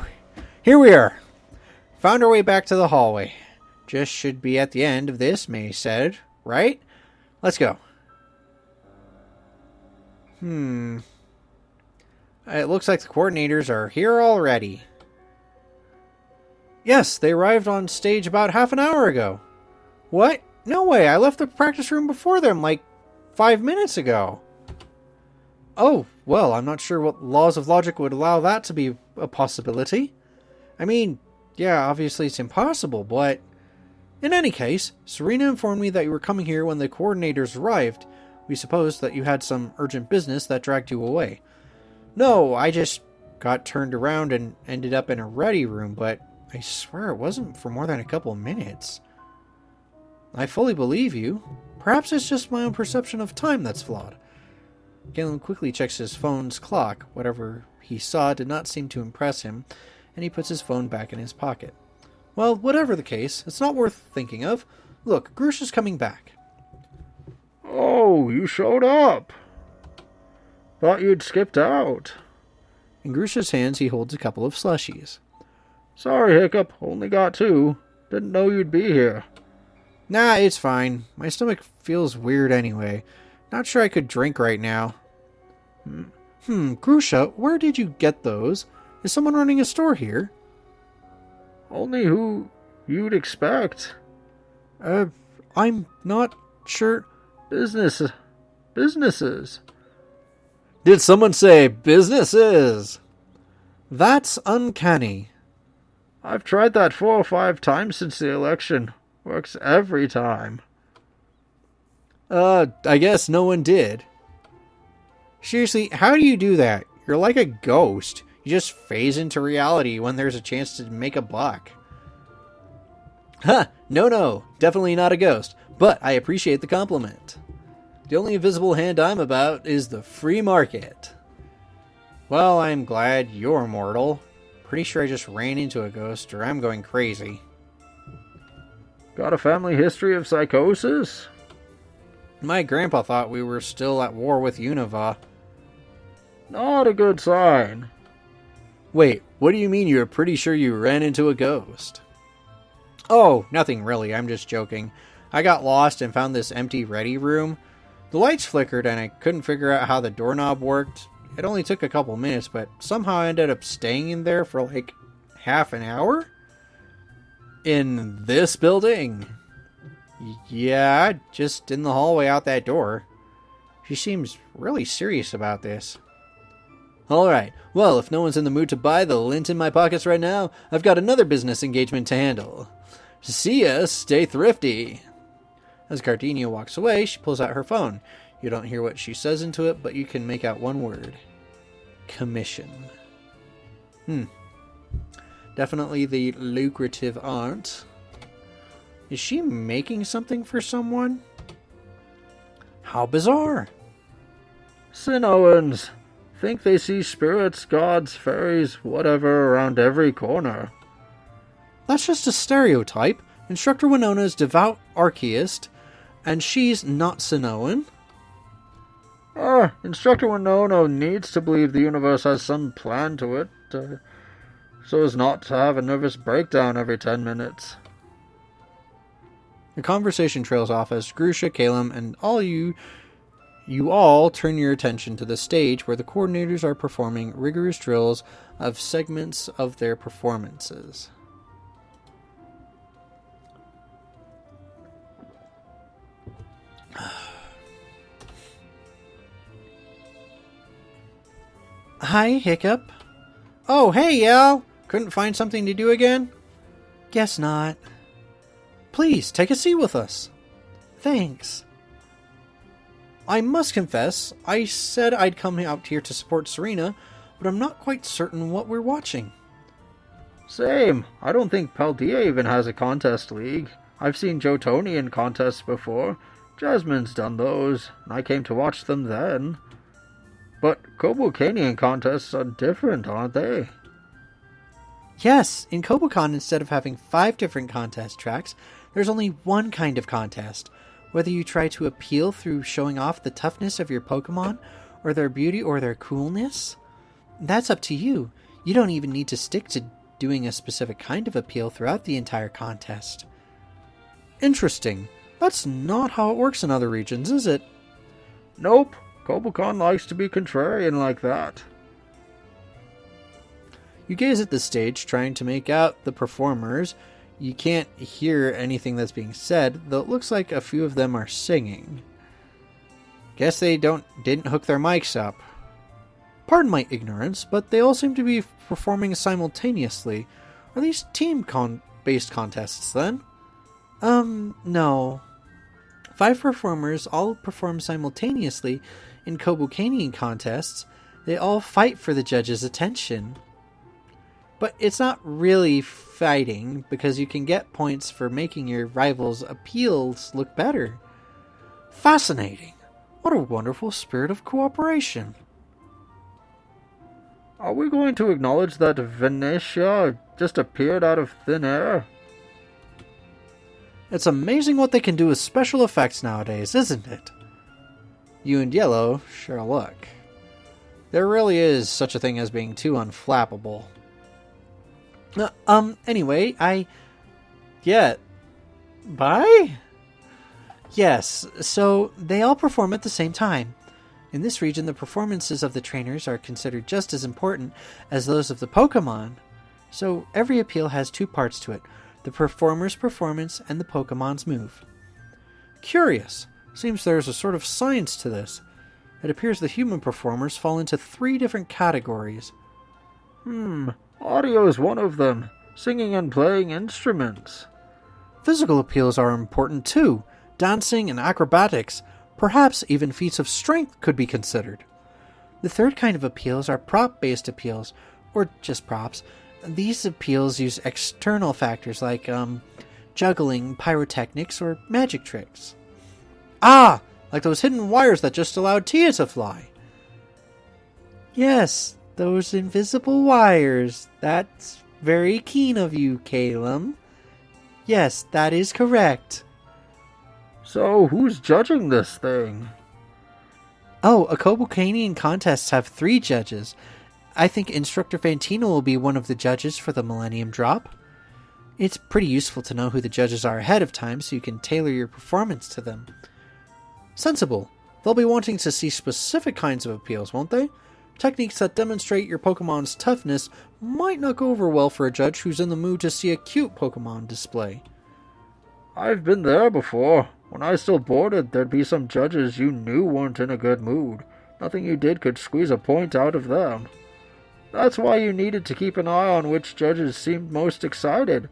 Speaker 3: Here we are. Found our way back to the hallway. Just should be at the end of this, May said. Right? Let's go. It looks like the coordinators are here already. Yes, they arrived on stage about half an hour ago. What? No way, I left the practice room before them, like 5 minutes ago. Oh, well, I'm not sure what laws of logic would allow that to be a possibility. I mean, yeah, obviously it's impossible, but... In any case, Serena informed me that you were coming here when the coordinators arrived. We supposed that you had some urgent business that dragged you away. No, I just got turned around and ended up in a ready room, but I swear it wasn't for more than a couple minutes. I fully believe you. Perhaps it's just my own perception of time that's flawed. Galen quickly checks his phone's clock. Whatever he saw did not seem to impress him, and he puts his phone back in his pocket. Well, whatever the case, it's not worth thinking of. Look, Grusha's coming back. Oh, you showed up. Thought you'd skipped out. In Grusha's hands, he holds a couple of slushies. Sorry, Hiccup. Only got 2. Didn't know you'd be here.
Speaker 1: Nah, it's fine. My stomach feels weird anyway. Not sure I could drink right now. Grusha, where did you get those? Is someone running a store here?
Speaker 4: Only who you'd expect.
Speaker 1: I'm not sure.
Speaker 4: Businesses.
Speaker 1: Did someone say businesses? That's uncanny.
Speaker 4: I've tried that 4 or 5 times since the election. Works every time.
Speaker 1: I guess no one did. Seriously, how do you do that? You're like a ghost. You just phase into reality when there's a chance to make a buck. No, definitely not a ghost, but I appreciate the compliment. The only invisible hand I'm about is the free market. Well, I'm glad you're mortal. Pretty sure I just ran into a ghost, or I'm going crazy.
Speaker 4: Got a family history of psychosis?
Speaker 1: My grandpa thought we were still at war with Unova.
Speaker 4: Not a good sign.
Speaker 1: Wait, what do you mean you're pretty sure you ran into a ghost? Oh, nothing really, I'm just joking. I got lost and found this empty ready room. The lights flickered and I couldn't figure out how the doorknob worked. It only took a couple minutes, but somehow I ended up staying in there for like half an hour? In this building? Yeah, just in the hallway out that door. She seems really serious about this. Alright, well, if no one's in the mood to buy the lint in my pockets right now, I've got another business engagement to handle. See ya, stay thrifty. As Gardenia walks away, she pulls out her phone. You don't hear what she says into it, but you can make out one word. Commission. Definitely the lucrative aunt. Is she making something for someone? How bizarre.
Speaker 4: Sinnoans. Think they see spirits, gods, fairies, whatever around every corner.
Speaker 1: That's just a stereotype. Instructor Winona's devout archaeist, and she's not Sinnoan.
Speaker 4: Instructor Winona needs to believe the universe has some plan to it, so as not to have a nervous breakdown every 10 minutes.
Speaker 1: The conversation trails off as Grusha, Calum, and all you all turn your attention to the stage where the coordinators are performing rigorous drills of segments of their performances. Hi, Hiccup. Oh, hey, y'all. Couldn't find something to do again? Guess not. Please, take a seat with us. Thanks. I must confess, I said I'd come out here to support Serena, but I'm not quite certain what we're watching.
Speaker 4: Same. I don't think Paldea even has a contest league. I've seen Jotonian contests before. Jasmine's done those, and I came to watch them then. But Kobokanian contests are different, aren't they?
Speaker 1: Yes, in Kobokon, instead of having 5 different contest tracks, there's only one kind of contest. Whether you try to appeal through showing off the toughness of your Pokemon, or their beauty or their coolness, that's up to you. You don't even need to stick to doing a specific kind of appeal throughout the entire contest. Interesting. That's not how it works in other regions, is it?
Speaker 4: Nope. Kobokon likes to be contrarian like that.
Speaker 1: You gaze at the stage, trying to make out the performers. You can't hear anything that's being said, though it looks like a few of them are singing. Guess they didn't hook their mics up. Pardon my ignorance, but they all seem to be performing simultaneously. Are these team-based contests, then? No. 5 performers all perform simultaneously in Kobokanian contests. They all fight for the judges' attention. But it's not really fighting, because you can get points for making your rivals' appeals look better. Fascinating. What a wonderful spirit of cooperation.
Speaker 4: Are we going to acknowledge that Venetia just appeared out of thin air?
Speaker 1: It's amazing what they can do with special effects nowadays, isn't it? You and Yellow share a look. There really is such a thing as being too unflappable. Anyway, Yeah. Bye?
Speaker 3: Yes, so they all perform at the same time. In this region, the performances of the trainers are considered just as important as those of the Pokemon. So every appeal has two parts to it, the performer's performance and the Pokemon's move. Curious. Seems there's a sort of science to this. It appears the human performers fall into 3 different categories.
Speaker 4: Audio is one of them. Singing and playing instruments.
Speaker 3: Physical appeals are important too. Dancing and acrobatics, perhaps even feats of strength could be considered. The third kind of appeals are prop-based appeals, or just props. These appeals use external factors like juggling, pyrotechnics, or magic tricks. Ah! Like those hidden wires that just allowed Tia to fly. Yes, those invisible wires. That's very keen of you, Calum. Yes, that is correct.
Speaker 4: So, who's judging this thing?
Speaker 3: Oh, Akobokanian contests have 3 judges. I think Instructor Fantina will be one of the judges for the Millennium Drop. It's pretty useful to know who the judges are ahead of time so you can tailor your performance to them. Sensible. They'll be wanting to see specific kinds of appeals, won't they? Techniques that demonstrate your Pokemon's toughness might not go over well for a judge who's in the mood to see a cute Pokemon display.
Speaker 4: I've been there before. When I still boarded, there'd be some judges you knew weren't in a good mood. Nothing you did could squeeze a point out of them. That's why you needed to keep an eye on which judges seemed most excited.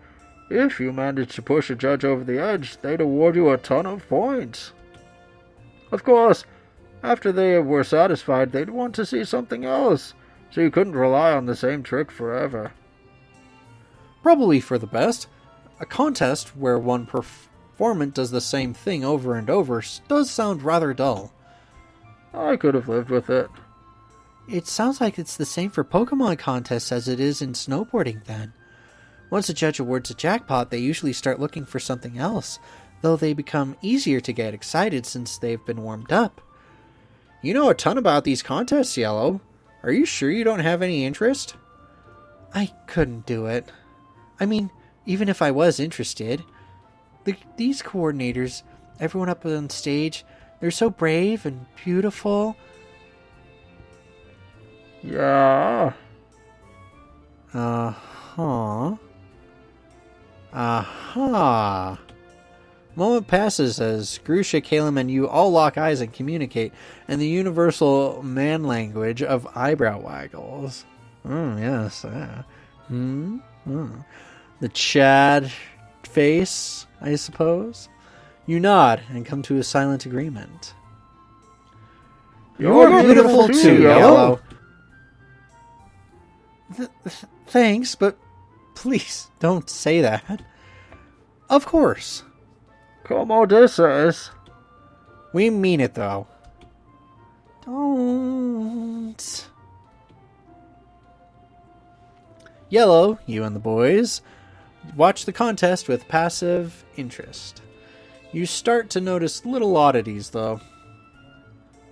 Speaker 4: If you managed to push a judge over the edge, they'd award you a ton of points. Of course, after they were satisfied, they'd want to see something else, so you couldn't rely on the same trick forever.
Speaker 3: Probably for the best. A contest where one performant does the same thing over and over does sound rather dull.
Speaker 4: I could have lived with it.
Speaker 3: It sounds like it's the same for Pokemon contests as it is in snowboarding then. Once a judge awards a jackpot, they usually start looking for something else, though they become easier to get excited since they've been warmed up.
Speaker 2: You know a ton about these contests, Yellow. Are you sure you don't have any interest?
Speaker 3: I couldn't do it. I mean, even if I was interested. These coordinators, everyone up on stage, they're so brave and beautiful.
Speaker 4: Yeah.
Speaker 3: Uh-huh.
Speaker 2: Aha. Moment passes as Grusha, Calum, and you all lock eyes and communicate in the universal man language of eyebrow waggles. Yes. The Chad face, I suppose. You nod and come to a silent agreement.
Speaker 4: You're beautiful too, Yellow.
Speaker 3: Thanks, but please don't say that.
Speaker 2: Of course.
Speaker 4: Como dices?
Speaker 2: We mean it, though.
Speaker 3: Don't.
Speaker 2: Yellow, you and the boys watch the contest with passive interest. You start to notice little oddities, though.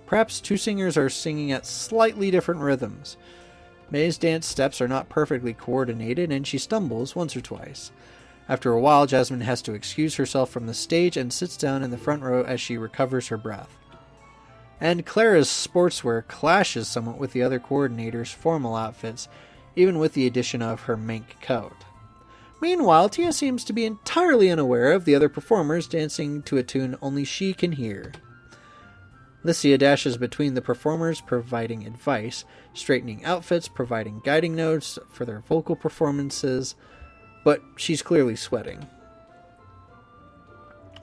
Speaker 2: Perhaps 2 singers are singing at slightly different rhythms. May's dance steps are not perfectly coordinated, and she stumbles once or twice. After a while, Jasmine has to excuse herself from the stage and sits down in the front row as she recovers her breath. And Klara's sportswear clashes somewhat with the other coordinators' formal outfits, even with the addition of her mink coat. Meanwhile, Tia seems to be entirely unaware of the other performers dancing to a tune only she can hear. Lycia dashes between the performers, providing advice, straightening outfits, providing guiding notes for their vocal performances, but she's clearly sweating.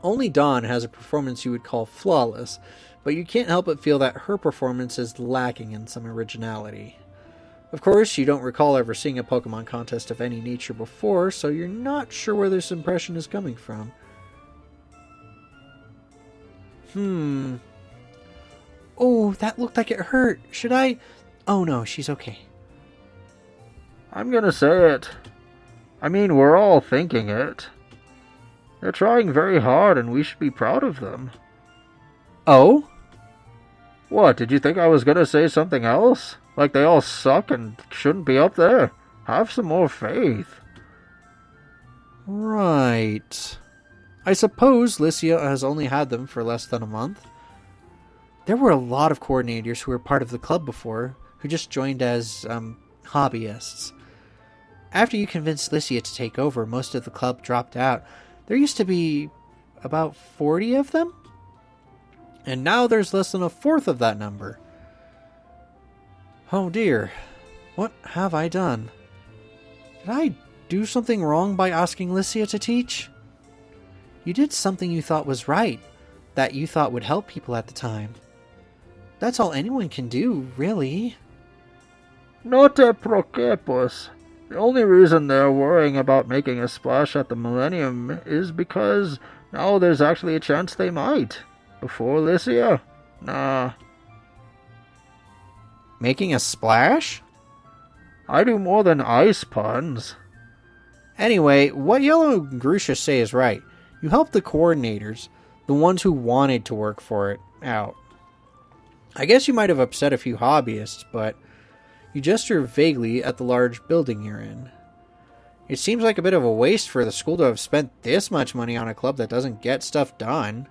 Speaker 2: Only Dawn has a performance you would call flawless, but you can't help but feel that her performance is lacking in some originality. Of course, you don't recall ever seeing a Pokemon contest of any nature before, so you're not sure where this impression is coming from. Oh, that looked like it hurt. Should I? Oh no, she's okay.
Speaker 4: I'm gonna say it. I mean, we're all thinking it. They're trying very hard and we should be proud of them.
Speaker 3: Oh?
Speaker 4: What, did you think I was gonna say something else? Like they all suck and shouldn't be up there? Have some more faith.
Speaker 3: Right.
Speaker 1: I suppose Lycia has only had them for less than a month. There were a lot of coordinators who were part of the club before, who just joined as, hobbyists. After you convinced Lycia to take over, most of the club dropped out. There used to be about 40 of them, and now there's less than a fourth of that number. Oh dear, what have I done? Did I do something wrong by asking Lycia to teach? You did something you thought was right, that you thought would help people at the time. That's all anyone can do, really.
Speaker 4: Not te preocupes. The only reason they're worrying about making a splash at the Millennium is because now there's actually a chance they might. Before Lycia? Nah.
Speaker 1: Making a splash?
Speaker 4: I do more than ice puns.
Speaker 1: Anyway, what Yellow and Grusha say is right. You helped the coordinators, the ones who wanted to work for it, out. I guess you might have upset a few hobbyists, but you gesture vaguely at the large building you're in. It seems like a bit of a waste for the school to have spent this much money on a club that doesn't get stuff done.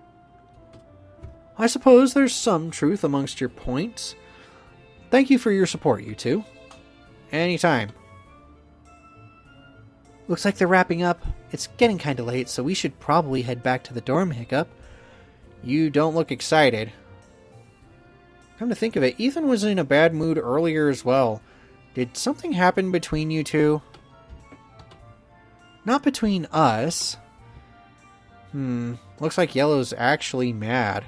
Speaker 1: I suppose there's some truth amongst your points. Thank you for your support, you two. Anytime. Looks like they're wrapping up. It's getting kinda late, so we should probably head back to the dorm, Hiccup. You don't look excited. Come to think of it, Ethan was in a bad mood earlier as well. Did something happen between you two? Not between us. Looks like Yellow's actually mad.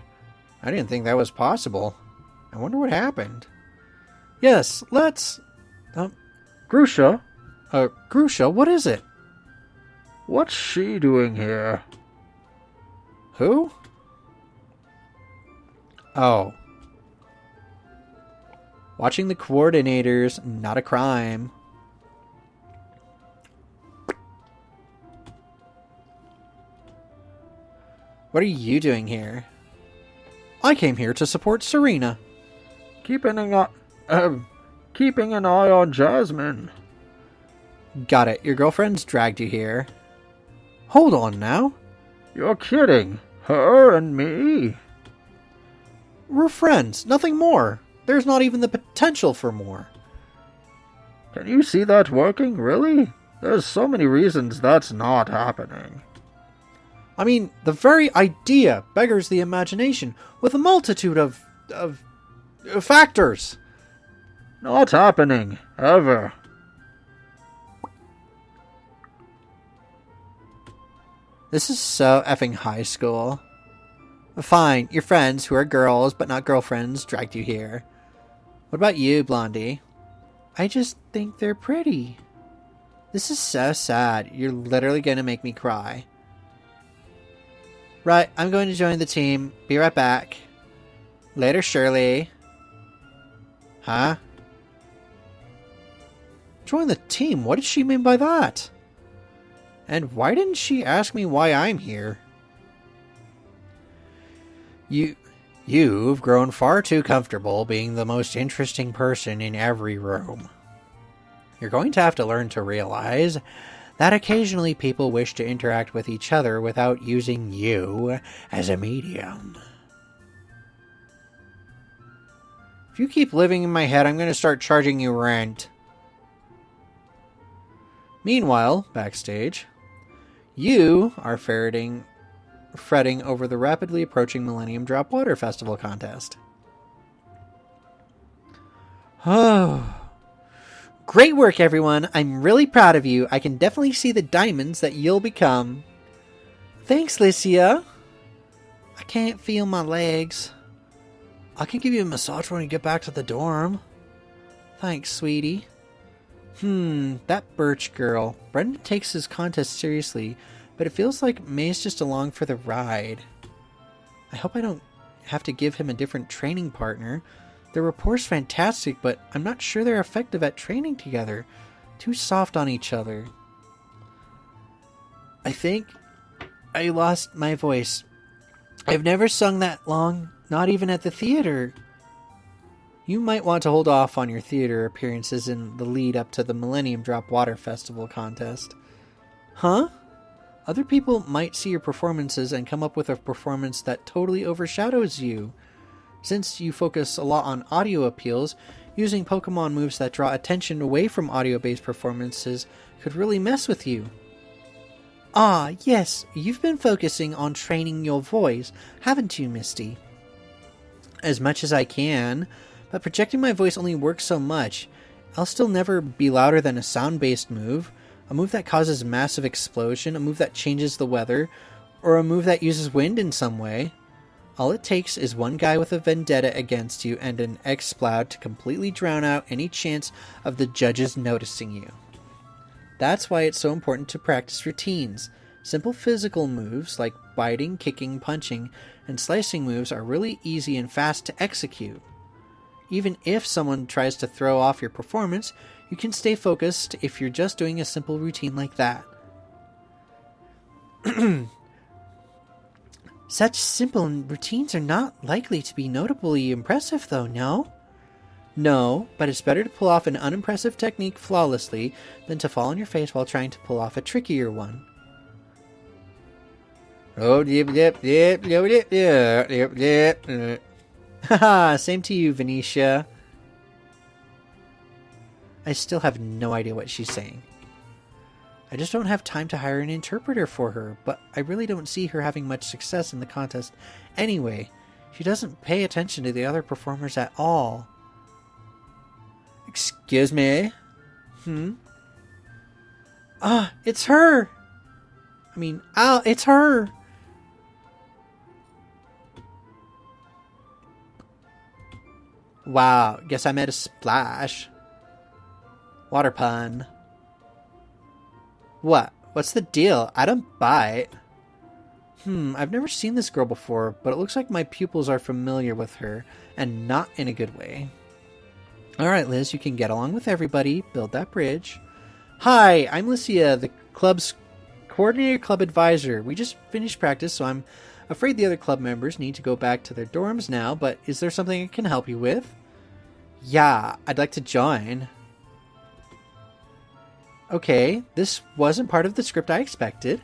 Speaker 1: I didn't think that was possible. I wonder what happened. Yes, let's...
Speaker 4: Grusha?
Speaker 1: Grusha, what is it?
Speaker 4: What's she doing here?
Speaker 1: Who? Oh. Watching the coordinators, not a crime. What are you doing here? I came here to support Serena.
Speaker 4: Keeping an eye on Jasmine.
Speaker 1: Got it. Your girlfriend's dragged you here. Hold on now.
Speaker 4: You're kidding. Her and me?
Speaker 1: We're friends, nothing more. There's not even the potential for more.
Speaker 4: Can you see that working, really? There's so many reasons that's not happening.
Speaker 1: I mean, the very idea beggars the imagination with a multitude of factors.
Speaker 4: Not happening. Ever.
Speaker 1: This is so effing high school. Fine, your friends, who are girls but not girlfriends, dragged you here. What about you, Blondie? I just think they're pretty. This is so sad. You're literally gonna make me cry. Right, I'm going to join the team. Be right back. Later, Shirley. Huh? Join the team? What did she mean by that? And why didn't she ask me why I'm here? You've grown far too comfortable being the most interesting person in every room. You're going to have to learn to realize that occasionally people wish to interact with each other without using you as a medium. If you keep living in my head, I'm going to start charging you rent. Meanwhile, backstage, you are fretting over the rapidly approaching Millennium Drop Water Festival contest. Oh. Great work, everyone. I'm really proud of you. I can definitely see the diamonds that you'll become. Thanks, Lycia. I can't feel my legs. I can give you a massage when you get back to the dorm. Thanks, sweetie. That Birch girl. Brendan takes his contest seriously, but it feels like May's just along for the ride. I hope I don't have to give him a different training partner. Their rapport's fantastic, but I'm not sure they're effective at training together. Too soft on each other. I think I lost my voice. I've never sung that long, not even at the theater. You might want to hold off on your theater appearances in the lead up to the Millennium Drop Water Festival contest. Huh? Other people might see your performances and come up with a performance that totally overshadows you. Since you focus a lot on audio appeals, using Pokemon moves that draw attention away from audio-based performances could really mess with you. Ah, yes, you've been focusing on training your voice, haven't you, Misty? As much as I can, but projecting my voice only works so much. I'll still never be louder than a sound-based move, a move that causes massive explosion, a move that changes the weather, or a move that uses wind in some way. All it takes is one guy with a vendetta against you and an Exploud to completely drown out any chance of the judges noticing you. That's why it's so important to practice routines. Simple physical moves like biting, kicking, punching, and slicing moves are really easy and fast to execute. Even if someone tries to throw off your performance, you can stay focused if you're just doing a simple routine like that. Such simple routines are not likely to be notably impressive, though, no? No, but it's better to pull off an unimpressive technique flawlessly than to fall on your face while trying to pull off a trickier one. Oh, yep. Haha, same to you, Venetia. I still have no idea what she's saying. I just don't have time to hire an interpreter for her, but I really don't see her having much success in the contest anyway. She doesn't pay attention to the other performers at all. Excuse me? Ah, it's her! It's her! Wow, guess I made a splash. Water pun. What? What's the deal? I don't bite. I've never seen this girl before, but it looks like my pupils are familiar with her, and not in a good way. Alright, Liz, you can get along with everybody, build that bridge. Hi, I'm Lycia, the club's coordinator club advisor. We just finished practice, so I'm afraid the other club members need to go back to their dorms now, but is there something I can help you with? Yeah, I'd like to join. Okay, this wasn't part of the script I expected.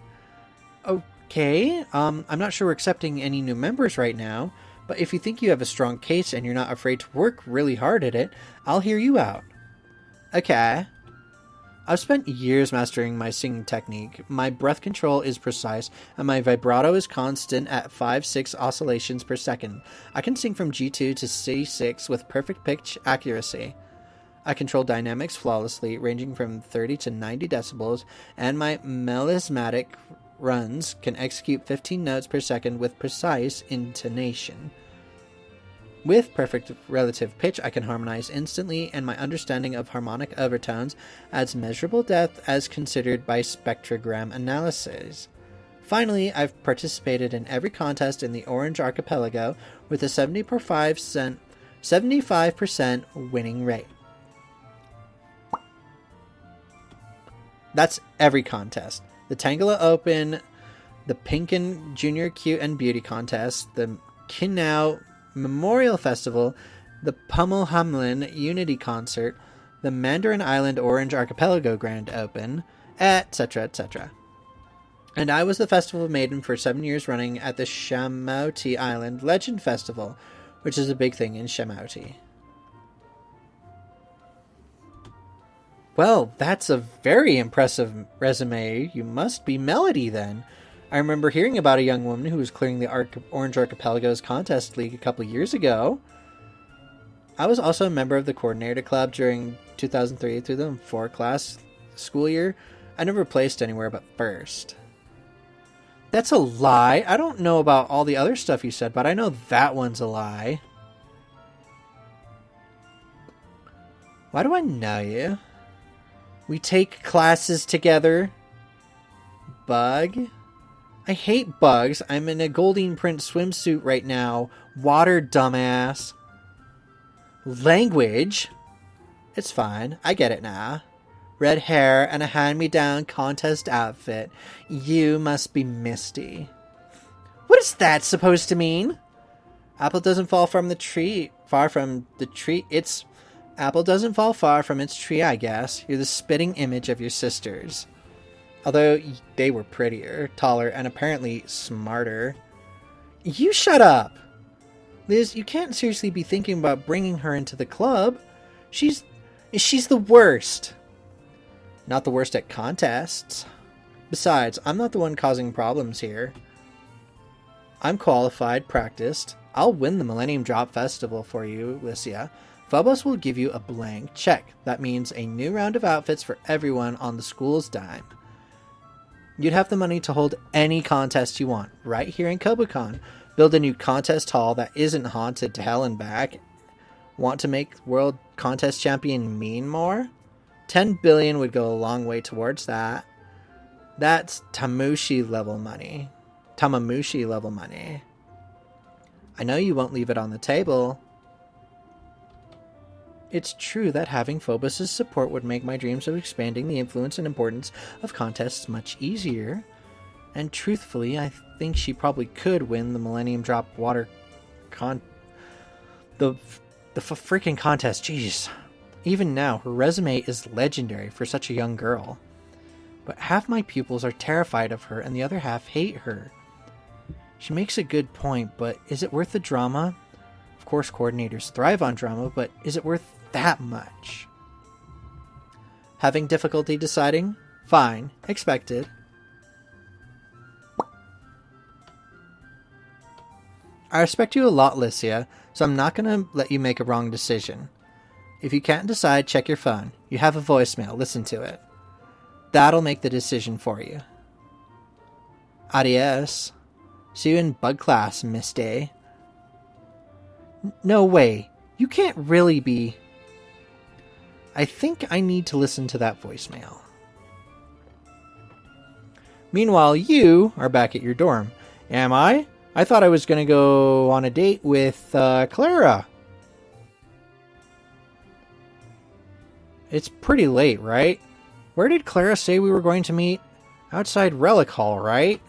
Speaker 1: Okay, I'm not sure we're accepting any new members right now, but if you think you have a strong case and you're not afraid to work really hard at it, I'll hear you out. Okay. I've spent years mastering my singing technique. My breath control is precise, and my vibrato is constant at 5-6 oscillations per second. I can sing from G2 to C6 with perfect pitch accuracy. I control dynamics flawlessly, ranging from 30 to 90 decibels, and my melismatic runs can execute 15 notes per second with precise intonation. With perfect relative pitch, I can harmonize instantly, and my understanding of harmonic overtones adds measurable depth as considered by spectrogram analysis. Finally, I've participated in every contest in the Orange Archipelago with a 75% winning rate. That's every contest. The Tangela Open, the Pinkin Junior Cute and Beauty Contest, the Kinau Memorial Festival, the Pummel Hamlin Unity Concert, the Mandarin Island Orange Archipelago Grand Open, etc., etc. And I was the Festival Maiden for 7 years running at the Shamouti Island Legend Festival, which is a big thing in Shamouti. Well, that's a very impressive resume. You must be Melody, then. I remember hearing about a young woman who was clearing the Orange Archipelago's contest league a couple years ago. I was also a member of the coordinator club during 2003 through the 4 class school year. I never placed anywhere but first. That's a lie. I don't know about all the other stuff you said, but I know that one's a lie. Why do I know you? We take classes together. Bug? I hate bugs. I'm in a Goldeen print swimsuit right now. Water, dumbass. Language? It's fine. I get it now. Red hair and a hand-me-down contest outfit. You must be Misty. What is that supposed to mean? Apple doesn't fall from the tree. Far from the tree. Apple doesn't fall far from its tree, I guess. You're the spitting image of your sisters. Although they were prettier, taller, and apparently smarter. You shut up! Liz, you can't seriously be thinking about bringing her into the club. She's the worst. Not the worst at contests. Besides, I'm not the one causing problems here. I'm qualified, practiced. I'll win the Millennium Drop Festival for you, Lycia. Phobos will give you a blank check. That means a new round of outfits for everyone on the school's dime. You'd have the money to hold any contest you want, right here in Kobukan. Build a new contest hall that isn't haunted to hell and back. Want to make World Contest Champion mean more? 10 billion would go a long way towards that. That's Tamamushi level money. I know you won't leave it on the table. It's true that having Phobos' support would make my dreams of expanding the influence and importance of contests much easier. And truthfully, I think she probably could win the Millennium Drop Water the freaking contest. Jeez. Even now, her resume is legendary for such a young girl. But half my pupils are terrified of her and the other half hate her. She makes a good point, but is it worth the drama? Of course, coordinators thrive on drama, but is it worth that much? Having difficulty deciding? Fine. Expected. I respect you a lot, Lycia, so I'm not going to let you make a wrong decision. If you can't decide, check your phone. You have a voicemail. Listen to it. That'll make the decision for you. Adios. See you in bug class, Miss Day. No way. You can't really be... I think I need to listen to that voicemail. Meanwhile, you are back at your dorm. Am I? I thought I was going to go on a date with Klara. It's pretty late, right? Where did Klara say we were going to meet? Outside Relic Hall, right?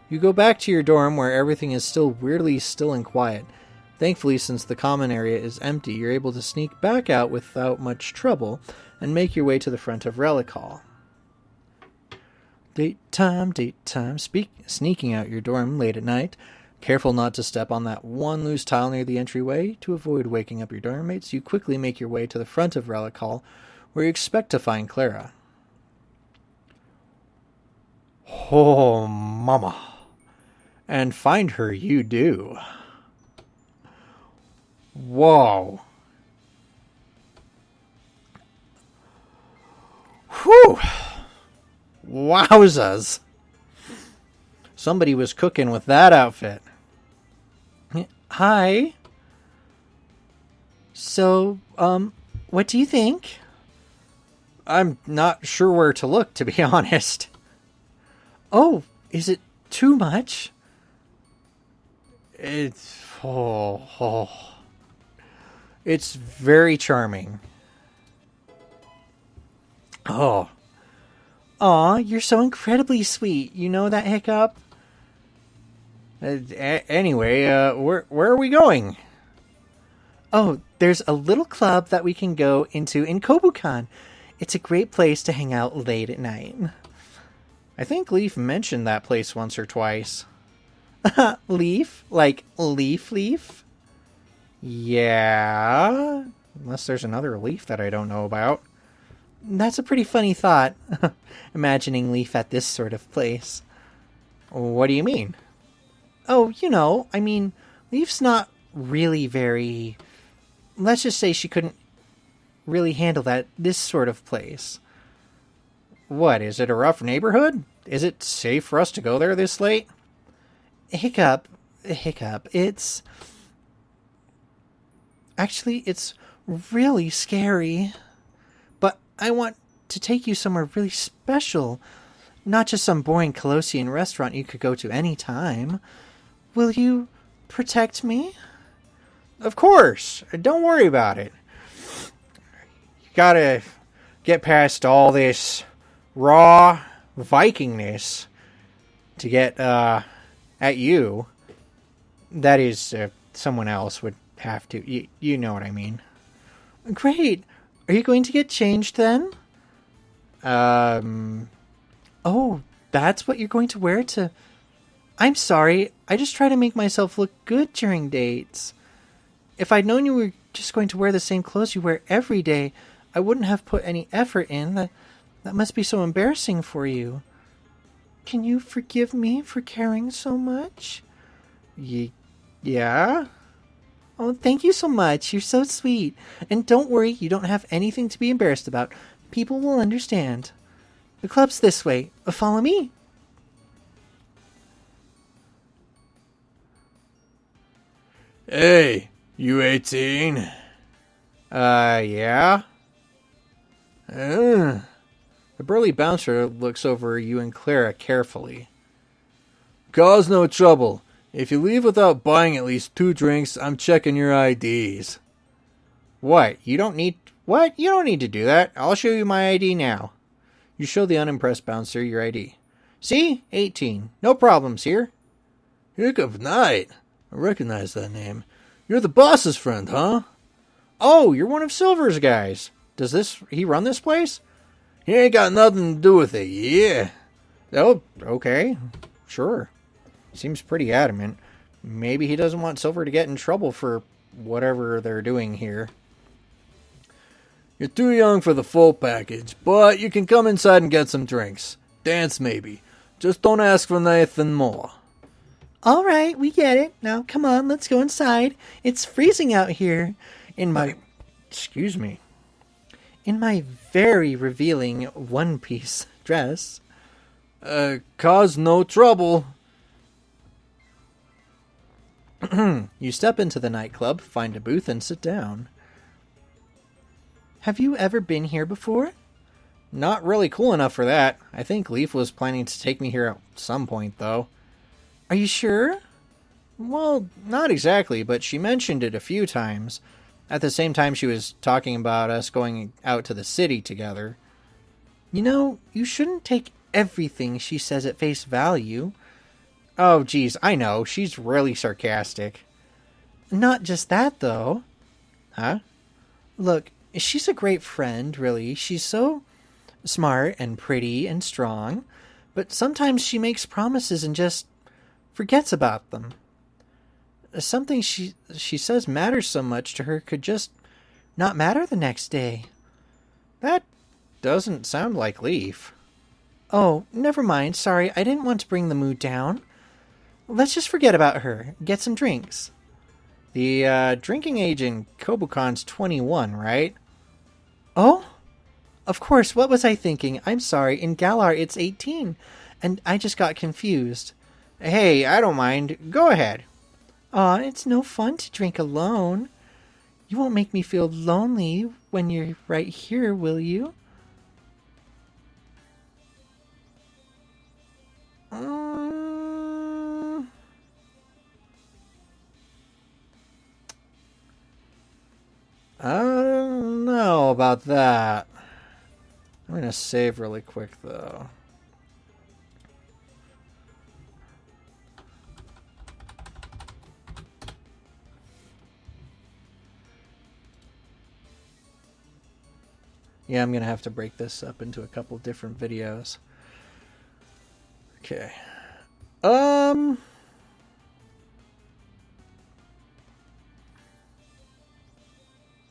Speaker 1: You go back to your dorm where everything is still weirdly still and quiet. Thankfully, since the common area is empty, you're able to sneak back out without much trouble and make your way to the front of Relic Hall. Date time, sneaking out your dorm late at night. Careful not to step on that one loose tile near the entryway. To avoid waking up your dorm mates, you quickly make your way to the front of Relic Hall, where you expect to find Klara. Oh, mama. And find her you do. Whoa. Whew. Wowzers. Somebody was cooking with that outfit. Hi. So, what do you think? I'm not sure where to look, to be honest. Oh, is it too much? It's... It's very charming. Oh. Aw, you're so incredibly sweet. You know that, Hiccup? Anyway, where are we going? Oh, there's a little club that we can go into in Kobukan. It's a great place to hang out late at night. I think Leaf mentioned that place once or twice. Leaf? Like Leaf? Yeah. Unless there's another Leaf that I don't know about. That's a pretty funny thought. Imagining Leaf at this sort of place. What do you mean? Oh, you know, I mean, Leaf's not really very... Let's just say she couldn't really handle this sort of place. What, is it a rough neighborhood? Is it safe for us to go there this late? Hiccup, it's... Actually, it's really scary. But I want to take you somewhere really special. Not just some boring Colossian restaurant you could go to any time. Will you protect me? Of course. Don't worry about it. You gotta get past all this raw Vikingness to get at you. That is, someone else would have to. You know what I mean. Great. Are you going to get changed then? Oh, that's what you're going to wear to... I'm sorry, I just try to make myself look good during dates. If I'd known you were just going to wear the same clothes you wear every day, I wouldn't have put any effort in. That must be so embarrassing for you. Can you forgive me for caring so much?
Speaker 3: Yeah?
Speaker 1: Oh, thank you so much. You're so sweet. And don't worry, you don't have anything to be embarrassed about. People will understand. The club's this way. Follow me.
Speaker 5: Hey, you 18?
Speaker 3: Yeah?
Speaker 5: Uh,
Speaker 3: The burly bouncer looks over you and Klara carefully.
Speaker 5: Cause no trouble. If you leave without buying at least 2 drinks, I'm checking your IDs.
Speaker 3: What? You don't need to do that. I'll show you my ID now. You show the unimpressed bouncer your ID. See? 18. No problems here.
Speaker 5: Hick of Night. I recognize that name. You're the boss's friend, huh?
Speaker 3: Oh, you're one of Silver's guys. He run this place?
Speaker 5: He ain't got nothing to do with it, yeah.
Speaker 3: Oh, okay. Sure. Seems pretty adamant. Maybe he doesn't want Silver to get in trouble for whatever they're doing here.
Speaker 5: You're too young for the full package, but you can come inside and get some drinks. Dance maybe. Just don't ask for anything more.
Speaker 1: All right, we get it. Now, come on, let's go inside. It's freezing out here.
Speaker 3: Excuse me.
Speaker 1: In my very revealing one-piece dress.
Speaker 5: Cause no trouble.
Speaker 3: You step into the nightclub, find a booth, and sit down.
Speaker 1: Have you ever been here before?
Speaker 3: Not really cool enough for that. I think Leaf was planning to take me here at some point, though.
Speaker 1: Are you sure?
Speaker 3: Well, not exactly, but she mentioned it a few times. At the same time, she was talking about us going out to the city together.
Speaker 1: You know, you shouldn't take everything she says at face value.
Speaker 3: Oh, geez, I know. She's really sarcastic.
Speaker 1: Not just that, though.
Speaker 3: Huh?
Speaker 1: Look, she's a great friend, really. She's so smart and pretty and strong. But sometimes she makes promises and just forgets about them. Something she says matters so much to her could just not matter the next day.
Speaker 3: That doesn't sound like Leaf.
Speaker 1: Oh, never mind. Sorry, I didn't want to bring the mood down. Let's just forget about her. Get some drinks.
Speaker 3: The drinking age in Kobukon's 21, right?
Speaker 1: Oh? Of course, what was I thinking? I'm sorry, in Galar it's 18, and I just got confused.
Speaker 3: Hey, I don't mind. Go ahead.
Speaker 1: Aw, it's no fun to drink alone. You won't make me feel lonely when you're right here, will you?
Speaker 3: I don't know about that. I'm going to save really quick, though. Yeah, I'm going to have to break this up into a couple different videos. Okay.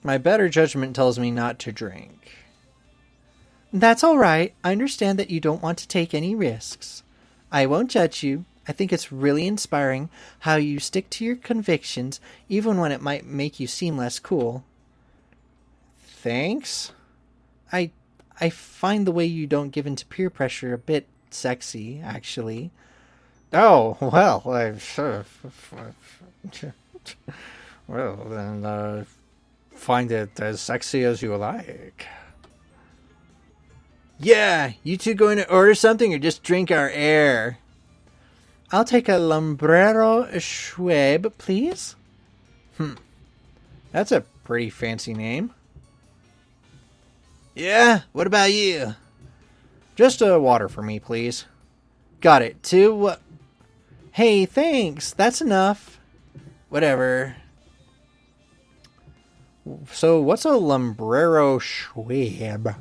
Speaker 3: My better judgment tells me not to drink.
Speaker 1: That's all right. I understand that you don't want to take any risks. I won't judge you. I think it's really inspiring how you stick to your convictions even when it might make you seem less cool.
Speaker 3: Thanks?
Speaker 1: I find the way you don't give in to peer pressure a bit sexy, actually.
Speaker 3: Oh, well, well, then, find it as sexy as you like.
Speaker 5: Yeah, you two going to order something or just drink our air?
Speaker 1: I'll take a Lombrero Schweb, please.
Speaker 3: That's a pretty fancy name.
Speaker 5: Yeah, what about you?
Speaker 3: Just a water for me, please.
Speaker 1: Got it. 2. Hey, thanks. That's enough.
Speaker 5: Whatever.
Speaker 3: So, what's a Lombrero Schwab?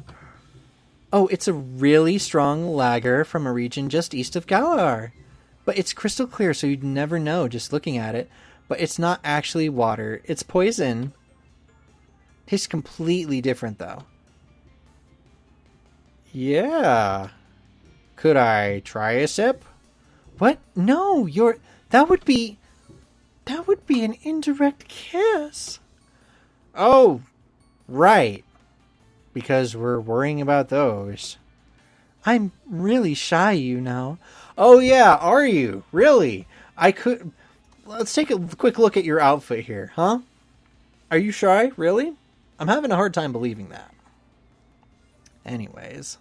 Speaker 3: Oh, it's a really strong lager from a region just east of Galar. But it's crystal clear, so you'd never know just looking at it. But it's not actually water. It's poison. Tastes completely different, though.
Speaker 1: Yeah. Could I try a sip?
Speaker 3: What? No, that would be an indirect kiss.
Speaker 1: Oh, right. Because we're worrying about those.
Speaker 3: I'm really shy, you know.
Speaker 1: Oh yeah, are you? Really? Let's take a quick look at your outfit here, huh? Are you shy? Really? I'm having a hard time believing that. Anyways.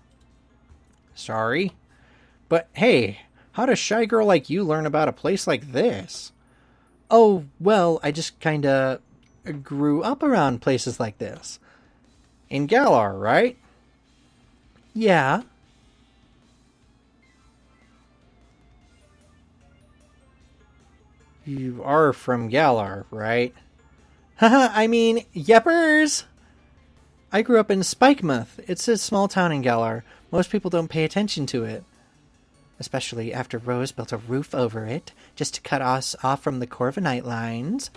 Speaker 1: Sorry. But hey, how does a shy girl like you learn about a place like this?
Speaker 3: Oh, well, I just kinda grew up around places like this.
Speaker 1: In Galar, right?
Speaker 3: Yeah.
Speaker 1: You are from Galar, right?
Speaker 3: Haha, I mean, yeppers! I grew up in Spikemouth. It's a small town in Galar. Most people don't pay attention to it. Especially after Rose built a roof over it, just to cut us off from the Corviknight lines.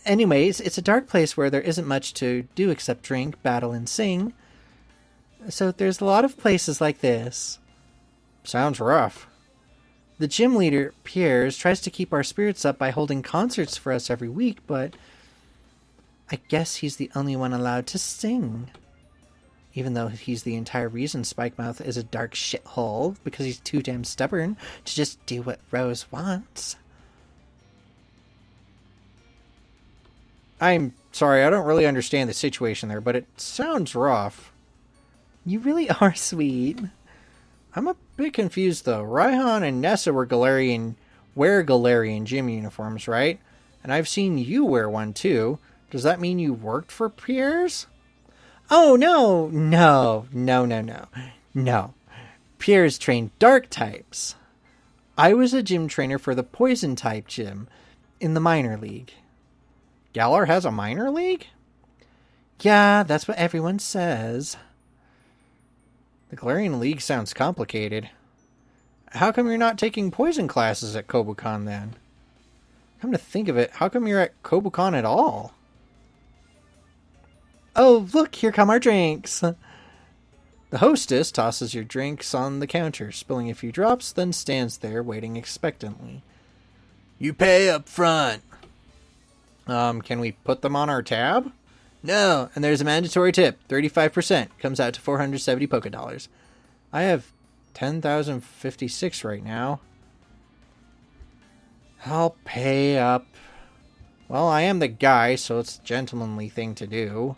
Speaker 3: Anyways, it's a dark place where there isn't much to do except drink, battle, and sing. So there's a lot of places like this.
Speaker 1: Sounds rough.
Speaker 3: The gym leader, Piers, tries to keep our spirits up by holding concerts for us every week, but I guess he's the only one allowed to sing. Even though he's the entire reason Spikemouth is a dark shithole, because he's too damn stubborn to just do what Rose wants.
Speaker 1: I'm sorry, I don't really understand the situation there, but it sounds rough.
Speaker 3: You really are sweet.
Speaker 1: I'm a bit confused though. Raihan and Nessa wear Galarian gym uniforms, right? And I've seen you wear one too. Does that mean you worked for Piers?
Speaker 3: Oh, no. Piers trained dark types. I was a gym trainer for the poison type gym in the minor league.
Speaker 1: Galar has a minor league?
Speaker 3: Yeah, that's what everyone says.
Speaker 1: The Galarian League sounds complicated. How come you're not taking poison classes at Kobukan then? Come to think of it, how come you're at Kobukan at all?
Speaker 3: Oh, look, here come our drinks.
Speaker 1: The hostess tosses your drinks on the counter, spilling a few drops, then stands there waiting expectantly.
Speaker 5: You pay up front.
Speaker 1: Can we put them on our tab?
Speaker 3: No, and there's a mandatory tip, 35%. Comes out to 470 Poké Dollars.
Speaker 1: I have 10,056 right now. I'll pay up. Well, I am the guy, so it's a gentlemanly thing to do.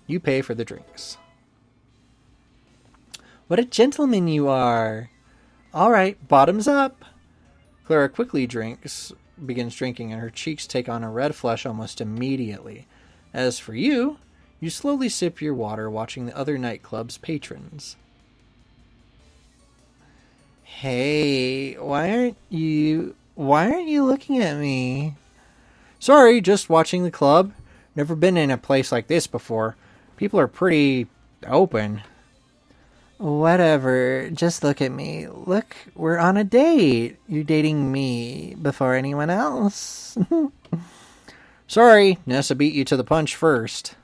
Speaker 1: You pay for the drinks.
Speaker 3: What a gentleman you are. All right, bottoms up.
Speaker 1: Klara quickly begins drinking, and her cheeks take on a red flush almost immediately. As for you, you slowly sip your water, watching the other nightclub's patrons.
Speaker 3: Hey, why aren't you looking at me?
Speaker 1: Sorry, just watching the club. Never been in a place like this before. People are pretty open.
Speaker 3: Whatever, just look at me. Look, we're on a date. You're dating me before anyone else.
Speaker 1: Sorry, Nessa beat you to the punch first.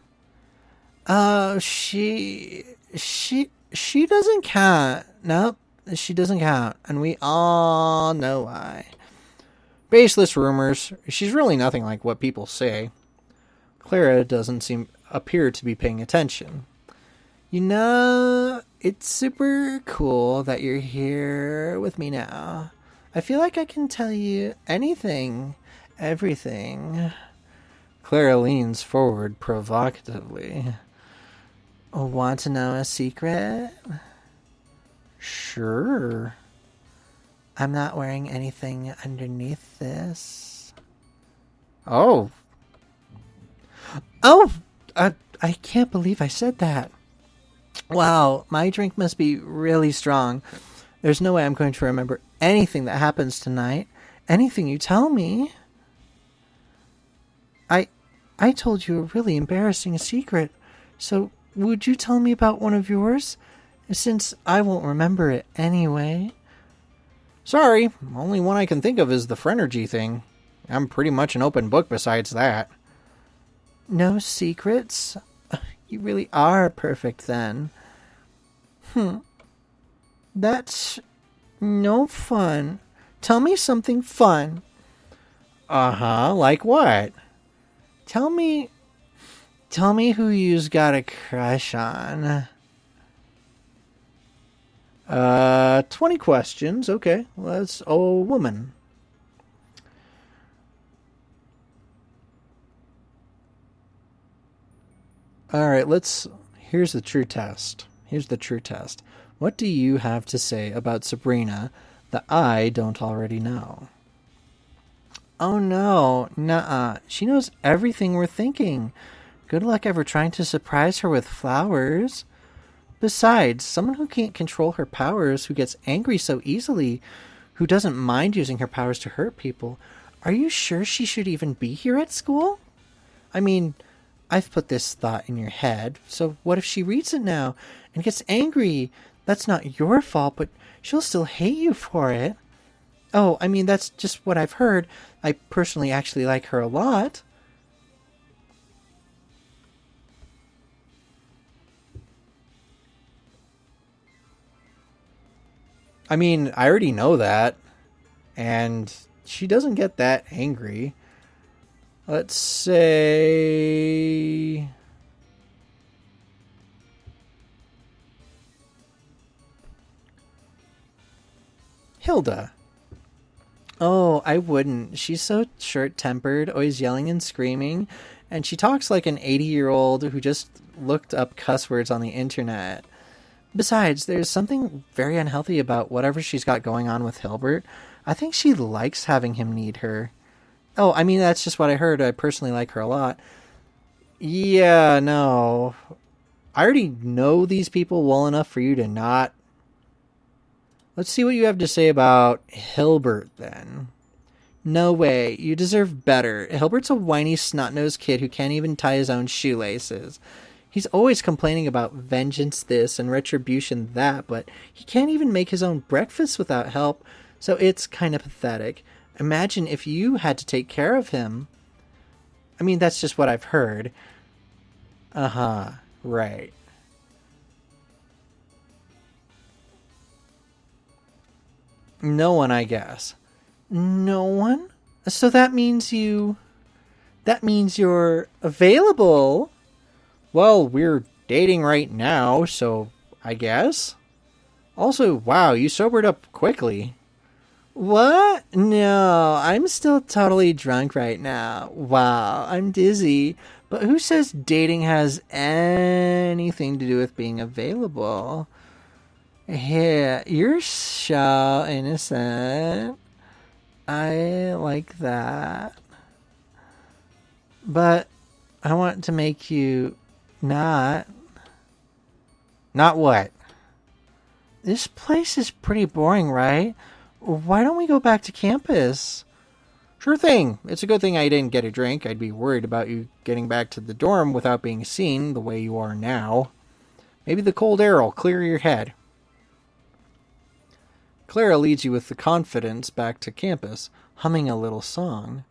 Speaker 3: Oh, she doesn't count. Nope, she doesn't count. And we all know why.
Speaker 1: Baseless rumors. She's really nothing like what people say. Klara doesn't appear to be paying attention.
Speaker 3: You know, it's super cool that you're here with me now. I feel like I can tell you anything, everything.
Speaker 1: Klara leans forward provocatively.
Speaker 3: Want to know a secret?
Speaker 1: Sure.
Speaker 3: I'm not wearing anything underneath this.
Speaker 1: Oh.
Speaker 3: I can't believe I said that. Wow, my drink must be really strong. There's no way I'm going to remember anything that happens tonight. Anything you tell me. I told you a really embarrassing secret. So, would you tell me about one of yours? since I won't remember it anyway.
Speaker 5: Sorry, only one I can think of is the Phrenergy thing. I'm pretty much an open book besides that.
Speaker 3: No secrets? You really are perfect then. That's no fun. Tell me something fun.
Speaker 5: Uh-huh, like what?
Speaker 3: Tell me who you's got a crush on.
Speaker 5: 20 questions. Okay, well, that's a woman. All right, here's the true test. What do you have to say about Sabrina that I don't already know?
Speaker 3: Oh no, nuh-uh. She knows everything we're thinking. Good luck ever trying to surprise her with flowers. Besides, someone who can't control her powers, who gets angry so easily, who doesn't mind using her powers to hurt people, are you sure she should even be here at school? I mean, I've put this thought in your head, so what if she reads it now and gets angry? That's not your fault, but she'll still hate you for it. Oh, I mean, that's just what I've heard. I personally actually like her a lot.
Speaker 5: I mean, I already know that. And she doesn't get that angry. Let's say... Hilda.
Speaker 3: Oh, I wouldn't. She's so short-tempered, always yelling and screaming, and she talks like an 80-year-old who just looked up cuss words on the internet. Besides, there's something very unhealthy about whatever she's got going on with Hilbert. I think she likes having him need her. Oh, I mean, that's just what I heard. I personally like her a lot.
Speaker 5: Yeah, no. I already know these people well enough for you to not. Let's see what you have to say about Hilbert, then.
Speaker 3: No way. You deserve better. Hilbert's a whiny, snot-nosed kid who can't even tie his own shoelaces. He's always complaining about vengeance this and retribution that, but he can't even make his own breakfast without help, so it's kind of pathetic. Imagine if you had to take care of him. I mean, that's just what I've heard.
Speaker 5: Uh-huh, right.
Speaker 3: No one, I guess. No one? So that means you're available.
Speaker 5: Well, we're dating right now, so I guess. Also, wow, you sobered up quickly.
Speaker 3: What? No, I'm still totally drunk right now. Wow, I'm dizzy. But who says dating has anything to do with being available? Here, you're so innocent. I like that. But I want to make you not.
Speaker 5: Not what?
Speaker 3: This place is pretty boring, right? Why don't we go back to campus?
Speaker 5: Sure thing. It's a good thing I didn't get a drink. I'd be worried about you getting back to the dorm without being seen the way you are now. Maybe the cold air will clear your head. Klara leads you with the confidence back to campus, humming a little song.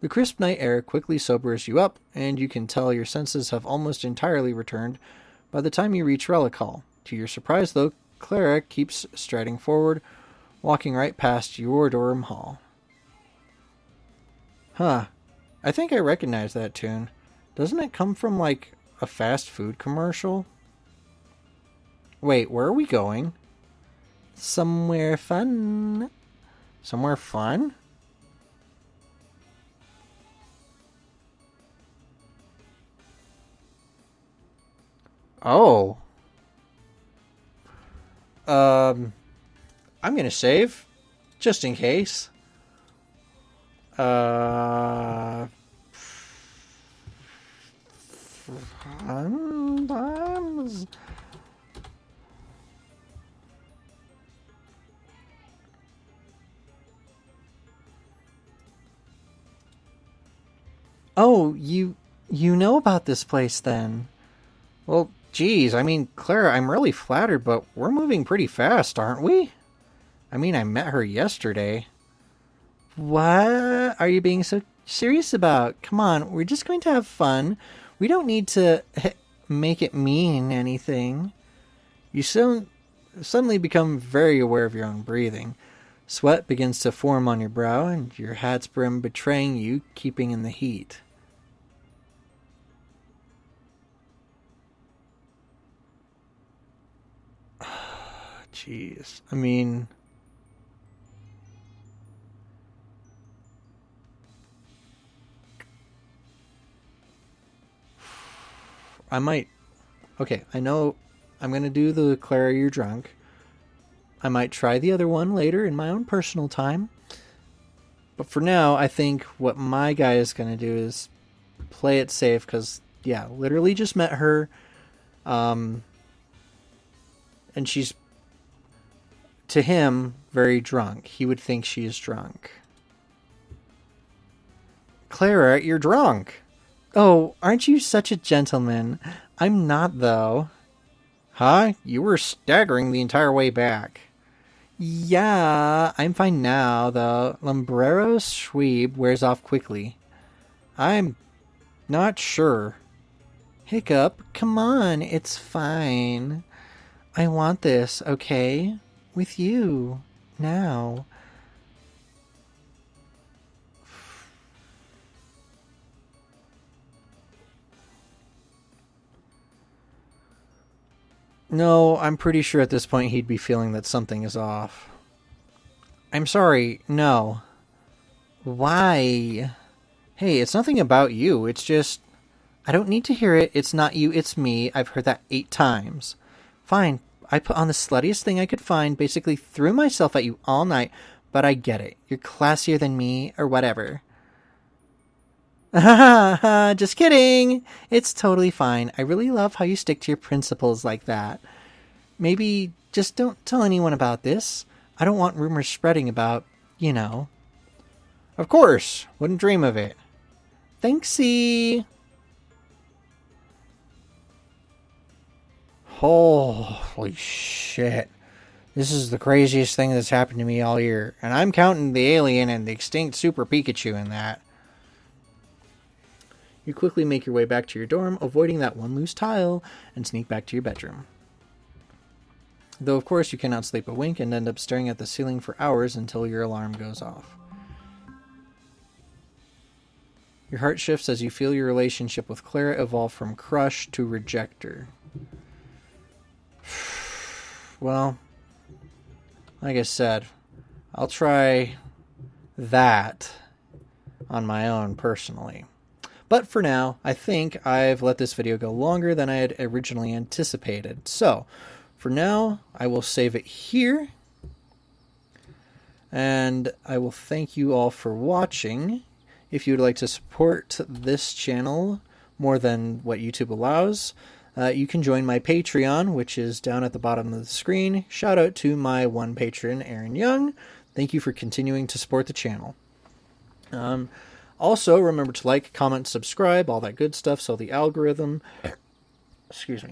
Speaker 5: The crisp night air quickly sobers you up, and you can tell your senses have almost entirely returned by the time you reach Relic Hall. To your surprise, though, Klara keeps striding forward, walking right past your dorm hall. Huh. I think I recognize that tune. Doesn't it come from, like, a fast food commercial? Wait, where are we going?
Speaker 3: Somewhere fun.
Speaker 5: Somewhere fun? Oh. I'm gonna save. Just in case.
Speaker 3: Oh, you know about this place then?
Speaker 5: Well, Geez, I mean, Klara, I'm really flattered, but we're moving pretty fast, aren't we? I mean, I met her yesterday. What are you being so serious about? Come on, we're just going to have fun. We don't need to make it mean anything. You suddenly become very aware of your own breathing. Sweat begins to form on your brow, and your hat's brim betraying you, keeping in the heat. Jeez. I mean, I might... Okay, I know I'm going to do the Klara, you're drunk. I might try the other one later in my own personal time. But for now, I think what my guy is going to do is play it safe because, yeah, literally just met her. And she's, to him, very drunk. He would think she is drunk. Klara, you're drunk. Oh, aren't you such a gentleman? I'm not, though. Huh? You were staggering the entire way back. Yeah, I'm fine now. The Lumbrero Schweeb wears off quickly. I'm not sure. Hiccup, come on, it's fine. I want this, okay? With you. Now. No, I'm pretty sure at this point he'd be feeling that something is off. I'm sorry, no. Why? Hey, it's nothing about you, it's just... I don't need to hear it, it's not you, it's me. I've heard that 8 times. Fine, I put on the sluttiest thing I could find, basically threw myself at you all night, but I get it. You're classier than me, or whatever. Just kidding. It's totally fine. I really love how you stick to your principles like that. Maybe just don't tell anyone about this. I don't want rumors spreading about, you know. Of course. Wouldn't dream of it. Thanksy. Holy shit. This is the craziest thing that's happened to me all year. And I'm counting the alien and the extinct Super Pikachu in that. You quickly make your way back to your dorm, avoiding that one loose tile, and sneak back to your bedroom. Though, of course, you cannot sleep a wink and end up staring at the ceiling for hours until your alarm goes off. Your heart shifts as you feel your relationship with Klara evolve from crush to rejecter. Well, like I said, I'll try that on my own personally. But for now, I think I've let this video go longer than I had originally anticipated. So, for now, I will save it here. And I will thank you all for watching. If you would like to support this channel more than what YouTube allows, you can join my Patreon, which is down at the bottom of the screen. Shout out to my one patron, Aaron Young. Thank you for continuing to support the channel. Also, remember to like, comment, subscribe, all that good stuff, so the algorithm,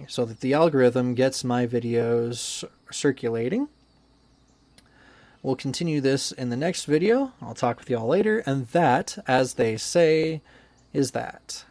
Speaker 5: so that the algorithm gets my videos circulating. We'll continue this in the next video. I'll talk with you all later, and that, as they say, is that.